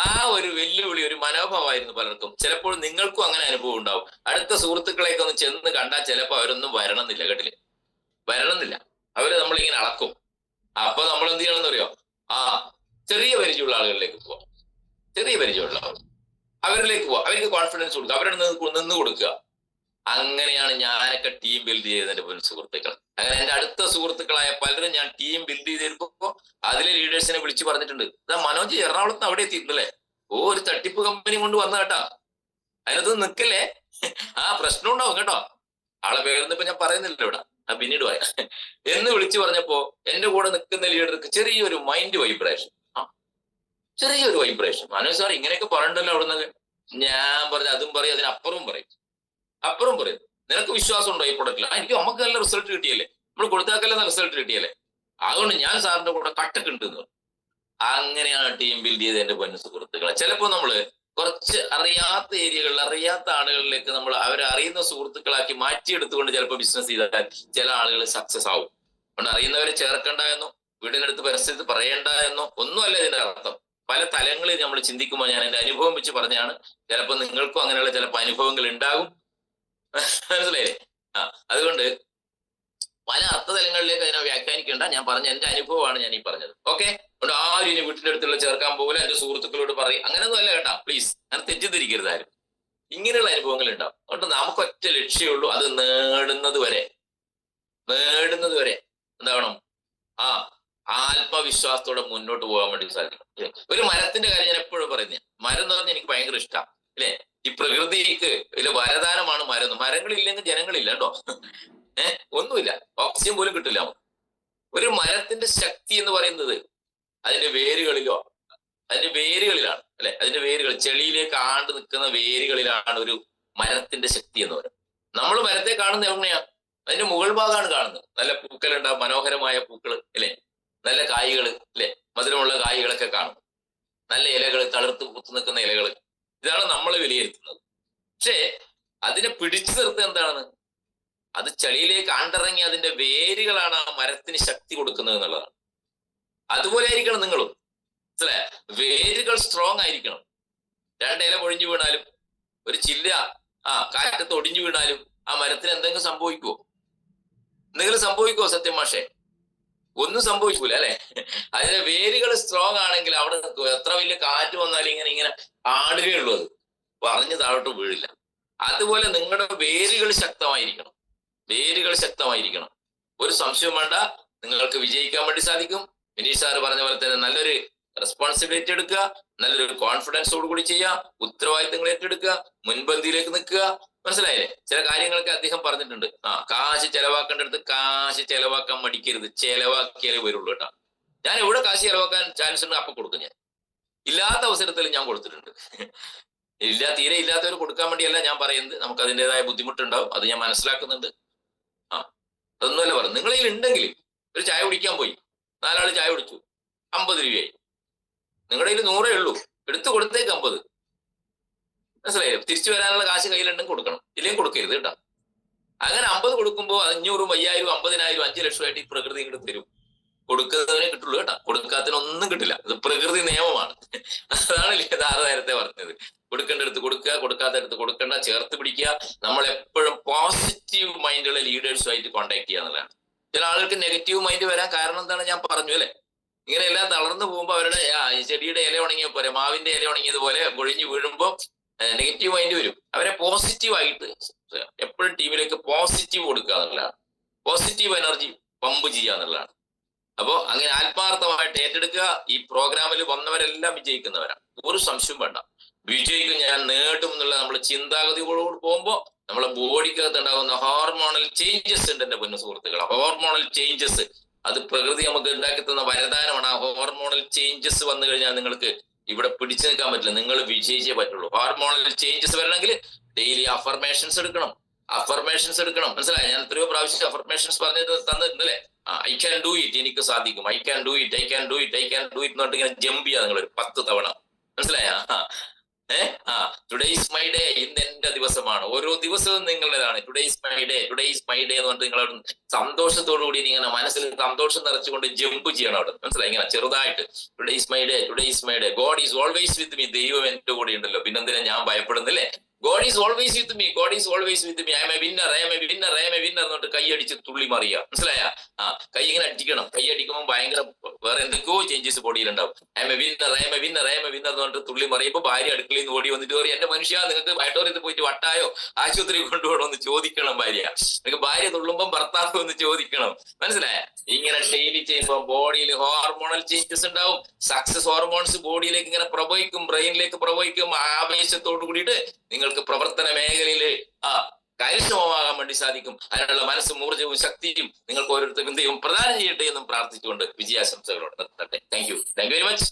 ആ ഒരു വെല്ലുവിളി, ഒരു മനോഭാവമായിരുന്നു പലർക്കും. ചിലപ്പോൾ നിങ്ങൾക്കും അങ്ങനെ അനുഭവം ഉണ്ടാവും. അടുത്ത സുഹൃത്തുക്കളെയൊക്കെ ഒന്ന് ചെന്ന് കണ്ടാൽ ചിലപ്പോൾ അവരൊന്നും വരണമെന്നില്ല, കേട്ടില്ലേ, വരണമെന്നില്ല. അവര് നമ്മളിങ്ങനെ അളക്കും. അപ്പൊ നമ്മൾ എന്ത് ചെയ്യണമെന്ന് അറിയോ? ചെറിയ പരിചയമുള്ള ആളുകളിലേക്ക് പോവാം, ചെറിയ പരിചയമുള്ള അവരിലേക്ക് പോവാം, അവർക്ക് കോൺഫിഡൻസ് കൊടുക്കുക, അവരുടെ നിന്ന് കൊടുക്കുക. അങ്ങനെയാണ് ഞാനൊക്കെ ടീം ബിൽഡ് ചെയ്തതിന്റെ പൊന്നു സുഹൃത്തുക്കൾ. അങ്ങനെ എന്റെ അടുത്ത സുഹൃത്തുക്കളായ പലരും ഞാൻ ടീം ബിൽഡ് ചെയ്തിരിക്കുമ്പോ അതിലെ ലീഡേഴ്സിനെ വിളിച്ചു പറഞ്ഞിട്ടുണ്ട്, മനോജ് എറണാകുളത്ത് അവിടെ എത്തിയിട്ടുണ്ടല്ലേ, ഒരു തട്ടിപ്പ് കമ്പനി കൊണ്ട് വന്ന കേട്ടാ, അതിനകത്ത് നിൽക്കല്ലേ. ആ പ്രശ്നം ഉണ്ടാവും കേട്ടോ. ആളെ പേരൊന്നും ഇപ്പൊ ഞാൻ പറയുന്നില്ല ഇവിടെ, പിന്നീട് പറയാം. എന്ന് വിളിച്ചു പറഞ്ഞപ്പോ എന്റെ കൂടെ നിൽക്കുന്ന ലീഡർക്ക് ചെറിയൊരു മൈൻഡ് വൈബ്രേഷൻ, ചെറിയൊരു വൈബ്രേഷൻ. മനോജ് സാർ ഇങ്ങനെയൊക്കെ പറയണ്ടല്ലോ അവിടെ നിന്ന്. ഞാൻ പറഞ്ഞു അതും പറയും, അതിനപ്പുറവും പറയും, അപ്പുറവും പറയും. നിനക്ക് വിശ്വാസം ഉണ്ടോ ഈ പ്രൊഡക്റ്റിൽ? എനിക്ക് നമുക്ക് നല്ല റിസൾട്ട് കിട്ടിയല്ലേ, നമ്മൾ കൊടുത്താക്കല്ലേ നല്ല റിസൾട്ട് കിട്ടിയല്ലേ, അതുകൊണ്ട് ഞാൻ സാറിന്റെ കൂടെ കട്ടക്ക് ഉണ്ട് എന്ന് പറഞ്ഞു. അങ്ങനെയാണ് ടീം ബിൽഡ് ചെയ്ത് എന്റെ പൊന്നു സുഹൃത്തുക്കളെ. ചിലപ്പോ നമ്മള് കുറച്ച് അറിയാത്ത ഏരിയകളിൽ അറിയാത്ത ആളുകളിലേക്ക് നമ്മൾ അവരെ അറിയുന്ന സുഹൃത്തുക്കളാക്കി മാറ്റിയെടുത്തുകൊണ്ട് ചിലപ്പോൾ ബിസിനസ് ചെയ്താൽ ചില ആളുകൾ സക്സസ് ആവും. അതുകൊണ്ട് അറിയുന്നവരെ ചേർക്കണ്ട എന്നോ വീടിനടുത്ത് പരിസ്ഥിതി പറയണ്ട എന്നോ ഒന്നുമല്ല ഇതിന്റെ അർത്ഥം. പല തലങ്ങളിൽ നമ്മൾ ചിന്തിക്കുമ്പോൾ ഞാൻ എന്റെ അനുഭവം വെച്ച് പറഞ്ഞാണ്. ചിലപ്പോൾ നിങ്ങൾക്കും അങ്ങനെയുള്ള ചിലപ്പോൾ അനുഭവങ്ങൾ ഉണ്ടാകും, മനസ്സിലായില്ലേ? അതുകൊണ്ട് പല അർത്ഥതലങ്ങളിലേക്ക് അതിനെ വ്യാഖ്യാനിക്കേണ്ട. ഞാൻ പറഞ്ഞ എന്റെ അനുഭവമാണ് ഞാൻ ഈ പറഞ്ഞത്. ഓക്കെ, അതുകൊണ്ട് ആരും ഇനി വീട്ടിന്റെ അടുത്തുള്ള ചേർക്കാൻ പോകില്ല, എന്റെ സുഹൃത്തുക്കളോട് പറയും, അങ്ങനെയൊന്നും അല്ല കേട്ടാ, പ്ലീസ്. അങ്ങനെ തെറ്റിദ്ധരിക്കരുത് ആരും. ഇങ്ങനെയുള്ള അനുഭവങ്ങൾ ഉണ്ടാവും. അതുകൊണ്ട് നമുക്ക് ഒറ്റ ലക്ഷ്യമുള്ളൂ, അത് നേടുന്നത് വരെ എന്താവണം? ആത്മവിശ്വാസത്തോടെ മുന്നോട്ട് പോകാൻ വേണ്ടി സാധിക്കും. ഒരു മരത്തിന്റെ കാര്യം ഞാൻ എപ്പോഴും പറയുന്നത്, മരം എന്ന് പറഞ്ഞാൽ എനിക്ക് ഭയങ്കര ഇഷ്ടമാണ് അല്ലെ. ഈ പ്രകൃതിക്ക് ഇതിൽ വരദാനമാണ് മരം. മരങ്ങളില്ലെങ്കിൽ ജനങ്ങളില്ല കേട്ടോ. ഒന്നുമില്ല, ഓക്സിജൻ പോലും കിട്ടില്ല. ഒരു മരത്തിന്റെ ശക്തി എന്ന് പറയുന്നത് അതിന്റെ വേരുകളിലാണ് അല്ലെ. അതിന്റെ വേരുകൾ ചെളിയിലേക്ക് ആണ്ട് നിൽക്കുന്ന വേരുകളിലാണ് ഒരു മരത്തിന്റെ ശക്തി എന്ന് പറയുന്നത്. നമ്മൾ മരത്തെ കാണുന്നത് എവിടെയാ? അതിന്റെ മുകൾ ഭാഗമാണ് കാണുന്നത്. നല്ല പൂക്കൾ ഉണ്ടാവും, മനോഹരമായ പൂക്കൾ അല്ലെ, നല്ല കായ്കൾ അല്ലെ, മധുരമുള്ള കായ്കളൊക്കെ കാണും, നല്ല ഇലകൾ, തളിർത്ത് പൂത്തു നിൽക്കുന്ന ഇലകൾ. ഇതാണ് നമ്മൾ വിലയിരുത്തുന്നത്. പക്ഷേ അതിനെ പിടിച്ചു നിർത്തുക എന്താണെന്ന്? അത് ചെളിയിലേക്ക് ആണ്ടിറങ്ങി അതിന്റെ വേരുകളാണ് ആ മരത്തിന് ശക്തി കൊടുക്കുന്നത് എന്നുള്ളതാണ്. അതുപോലെ ആയിരിക്കണം നിങ്ങളും, മനസ്സിലായ? വേരുകൾ സ്ട്രോങ് ആയിരിക്കണം. രണ്ടില പൊഴിഞ്ഞു വീണാലും ഒരു ചില്ല കാറ്റത്ത് ഒടിഞ്ഞു വീണാലും ആ മരത്തിന് എന്തെങ്കിലും സംഭവിക്കുമോ? എന്തെങ്കിലും സംഭവിക്കുമോ? സത്യം മാഷേ, ഒന്നും സംഭവിക്കൂല അല്ലെ. അതിന്റെ വേരുകൾ സ്ട്രോങ് ആണെങ്കിൽ അവിടെ എത്ര വലിയ കാറ്റ് വന്നാലും ഇങ്ങനെ ആടുകയുള്ളൂ, അത് പറഞ്ഞു താഴോട്ട് വീഴില്ല. അതുപോലെ നിങ്ങളുടെ വേരുകൾ ശക്തമായിരിക്കണം. ഒരു സംശയം വേണ്ട, നിങ്ങൾക്ക് വിജയിക്കാൻ വേണ്ടി സാധിക്കും. വിനീഷ് സാറ് പറഞ്ഞ പോലെ തന്നെ നല്ലൊരു റെസ്പോൺസിബിലിറ്റി എടുക്കുക, നല്ലൊരു കോൺഫിഡൻസോട് കൂടി ചെയ്യുക, ഉത്തരവാദിത്തങ്ങൾ ഏറ്റെടുക്കുക, മുൻപന്തിയിലേക്ക് നിൽക്കുക. മനസ്സിലായില്ലേ? ചില കാര്യങ്ങളൊക്കെ അദ്ദേഹം പറഞ്ഞിട്ടുണ്ട്. കാശ് ചെലവാക്കേണ്ടടുത്ത് കാശ് ചെലവാക്കാൻ മടിക്കരുത്, ചെലവാക്കിയാലേ വരുള്ളൂ കേട്ടോ. ഞാൻ എവിടെ കാശ് ചെലവാക്കാൻ ചാൻസ് ഉണ്ട് അപ്പൊ കൊടുക്കും. ഞാൻ ഇല്ലാത്ത അവസരത്തിൽ ഞാൻ കൊടുത്തിട്ടുണ്ട്. തീരെ ഇല്ലാത്തവർ കൊടുക്കാൻ വേണ്ടിയല്ല ഞാൻ പറയുന്നത്, നമുക്ക് അതിൻ്റെതായ ബുദ്ധിമുട്ടുണ്ടാവും, അത് ഞാൻ മനസ്സിലാക്കുന്നുണ്ട്. അതൊന്നുമല്ല പറഞ്ഞു. നിങ്ങളിൽ ഉണ്ടെങ്കിൽ ഒരു ചായ കുടിക്കാൻ പോയി, 4 ആള് ചായ കുടിച്ചു, 50 രൂപയായി. നിങ്ങളുടെ കയ്യിൽ 100 ഉള്ളൂ, എടുത്തു കൊടുത്തേക്ക് 50. മനസ്സിലായില്ലേ? തിരിച്ചു വരാനുള്ള കാശ് കയ്യിലുണ്ടെങ്കിൽ കൊടുക്കണം, ഇല്ലെങ്കിൽ കൊടുക്കരുത് കേട്ടോ. അങ്ങനെ 50 കൊടുക്കുമ്പോൾ 500, 5000, 50,000, 5 ലക്ഷമായിട്ട് ഈ പ്രകൃതി ഇങ്ങോട്ട് തരും. കൊടുക്കുന്നവനെ കിട്ടുള്ളൂ കേട്ടോ, കൊടുക്കാത്തതിനൊന്നും കിട്ടില്ല. അത് പ്രകൃതി നിയമമാണ്. അതാണ് നേരത്തെ പറഞ്ഞത്. കൊടുക്കേണ്ടടുത്ത് കൊടുക്കുക, കൊടുക്കാത്തടുത്ത് കൊടുക്കേണ്ട, ചേർത്ത് പിടിക്കുക. നമ്മൾ എപ്പോഴും പോസിറ്റീവ് മൈൻഡുള്ള ലീഡേഴ്സുമായിട്ട് കോൺടാക്ട് ചെയ്യുക എന്നുള്ളതാണ്. ചില ആളുകൾക്ക് നെഗറ്റീവ് മൈൻഡ് വരാൻ കാരണം എന്താണ് ഞാൻ പറഞ്ഞു അല്ലെ. ഇങ്ങനെ എല്ലാം തളർന്നു പോകുമ്പോൾ അവരുടെ ചെടിയുടെ ഇല ഉണങ്ങിയ പോലെ, മാവിന്റെ ഇല ഉണങ്ങിയതുപോലെ പൊഴിഞ്ഞു വീഴുമ്പോൾ നെഗറ്റീവ് മൈൻഡ് വരും. അവരെ പോസിറ്റീവായിട്ട് എപ്പോഴും ടീമിലേക്ക് പോസിറ്റീവ് കൊടുക്കുക എന്നുള്ളതാണ്. പോസിറ്റീവ് എനർജി പമ്പ് ചെയ്യുക എന്നുള്ളതാണ്. അപ്പോ അങ്ങനെ ആത്മാർത്ഥമായിട്ട് ഏറ്റെടുക്കുക. ഈ പ്രോഗ്രാമിൽ വന്നവരെല്ലാം വിജയിക്കുന്നവരാണ്, ഒരു സംശയം വേണ്ട. വിജയിക്കും, ഞാൻ നേടും എന്നുള്ള നമ്മുടെ ചിന്താഗതികളോട് പോകുമ്പോൾ നമ്മളെ ബോഡിക്കകത്ത് ഉണ്ടാകുന്ന ഹോർമോണൽ ചേഞ്ചസ് ഉണ്ട് എന്റെ പൊന്നു സുഹൃത്തുക്കളെ. ഹോർമോണൽ ചേഞ്ചസ് അത് പ്രകൃതി നമുക്ക് ഉണ്ടാക്കി തന്ന വരദാനമാണ്. ആ ഹോർമോണൽ ചേഞ്ചസ് വന്നു കഴിഞ്ഞാൽ നിങ്ങൾക്ക് ഇവിടെ പിടിച്ചു നിൽക്കാൻ പറ്റില്ല, നിങ്ങൾ വിജയിച്ചേ പറ്റുള്ളൂ. ഹോർമോണൽ ചേഞ്ചസ് വരണമെങ്കിൽ ഡെയിലി അഫർമേഷൻസ് എടുക്കണം. മനസ്സിലായി? ഞാൻ എത്രയോ പ്രാവശ്യം അഫർമേഷൻസ് പറഞ്ഞത് തന്നിട്ടുണ്ടല്ലേ. ഐ ക്യാൻ ഡു ഇറ്റ്, എനിക്ക് സാധിക്കും, ഐ ക്യാൻ ഡു ഇറ്റ് എന്നിട്ട് ഇങ്ങനെ ജമ്പ് ചെയ്യാം നിങ്ങൾ 10 തവണ. മനസ്സിലായ? ടുഡേ ഈസ് മൈ ഡേ, ഇന്ന് എന്റെ ദിവസമാണ്. ഓരോ ദിവസവും നിങ്ങളുടേതാണ്. ടുഡേ ഈസ് മൈ ഡേ എന്ന് പറഞ്ഞിട്ട് നിങ്ങൾ അവിടെ സന്തോഷത്തോടു കൂടി ഇങ്ങനെ മനസ്സിൽ സന്തോഷം നിറച്ചുകൊണ്ട് ജമ്പ് ചെയ്യണം അവിടെ. മനസ്സിലായി? ഇങ്ങനെ ചെറുതായിട്ട് today is my day, God is always with me. ദൈവം എന്റെ കൂടെ ഉണ്ടല്ലോ, പിന്നെന്തിനാ ഞാൻ ഭയപ്പെടുന്നില്ലേ? God is always with me, I am a winner എന്നിട്ട് കൈയടിച്ച് തുള്ളി മറിയുക. മനസ്സിലായ? കൈ ഇങ്ങനെ അടിക്കണം. കൈ അടിക്കുമ്പോൾ ഭയങ്കര വേറെ എന്തൊക്കെയോ ചേഞ്ചസ് ബോഡിയിലുണ്ടാവും. ഐ എം എ വിന്നർ എന്ന് പറഞ്ഞിട്ട് തുള്ളി മറിയുമ്പോൾ ഭാര്യ അടുക്കളയിൽ നിന്ന് ഓടി വന്നിട്ട് പറയും, എന്റെ മനുഷ്യ നിങ്ങൾക്ക് വയറ്റോരത്ത് പോയിട്ട് വട്ടായോ, ആശുപത്രി കൊണ്ടുപോകണം എന്ന് ചോദിക്കണം ഭാര്യ. നിങ്ങൾക്ക് ഭാര്യ തുള്ളുമ്പം ഭർത്താവ് എന്ന് ചോദിക്കണം. മനസ്സിലായ? ഇങ്ങനെ ഡെയിലി ചെയ്യുമ്പോൾ ബോഡിയിൽ ഹോർമോണൽ ചേഞ്ചസ് ഉണ്ടാവും. സക്സസ് ഹോർമോൺസ് ബോഡിയിലേക്ക് ഇങ്ങനെ പ്രവഹിക്കും, ബ്രെയിനിലേക്ക് പ്രവഹിക്കും. ആവേശത്തോടു കൂടിയിട്ട് നിങ്ങൾ നിങ്ങൾക്ക് പ്രവർത്തന മേഖലയിൽ കാര്യക്ഷമമാകാൻ വേണ്ടി സാധിക്കും. അതിനുള്ള മനസ്സും ഊർജ്ജവും ശക്തിയും നിങ്ങൾക്ക് ഓരോരുത്തർക്കും ദൈവം പ്രദാനം ചെയ്യട്ടെ എന്നും പ്രാർത്ഥിച്ചുകൊണ്ട് വിജയാശംസകളോട് നിർത്തട്ടെ. Thank you very much.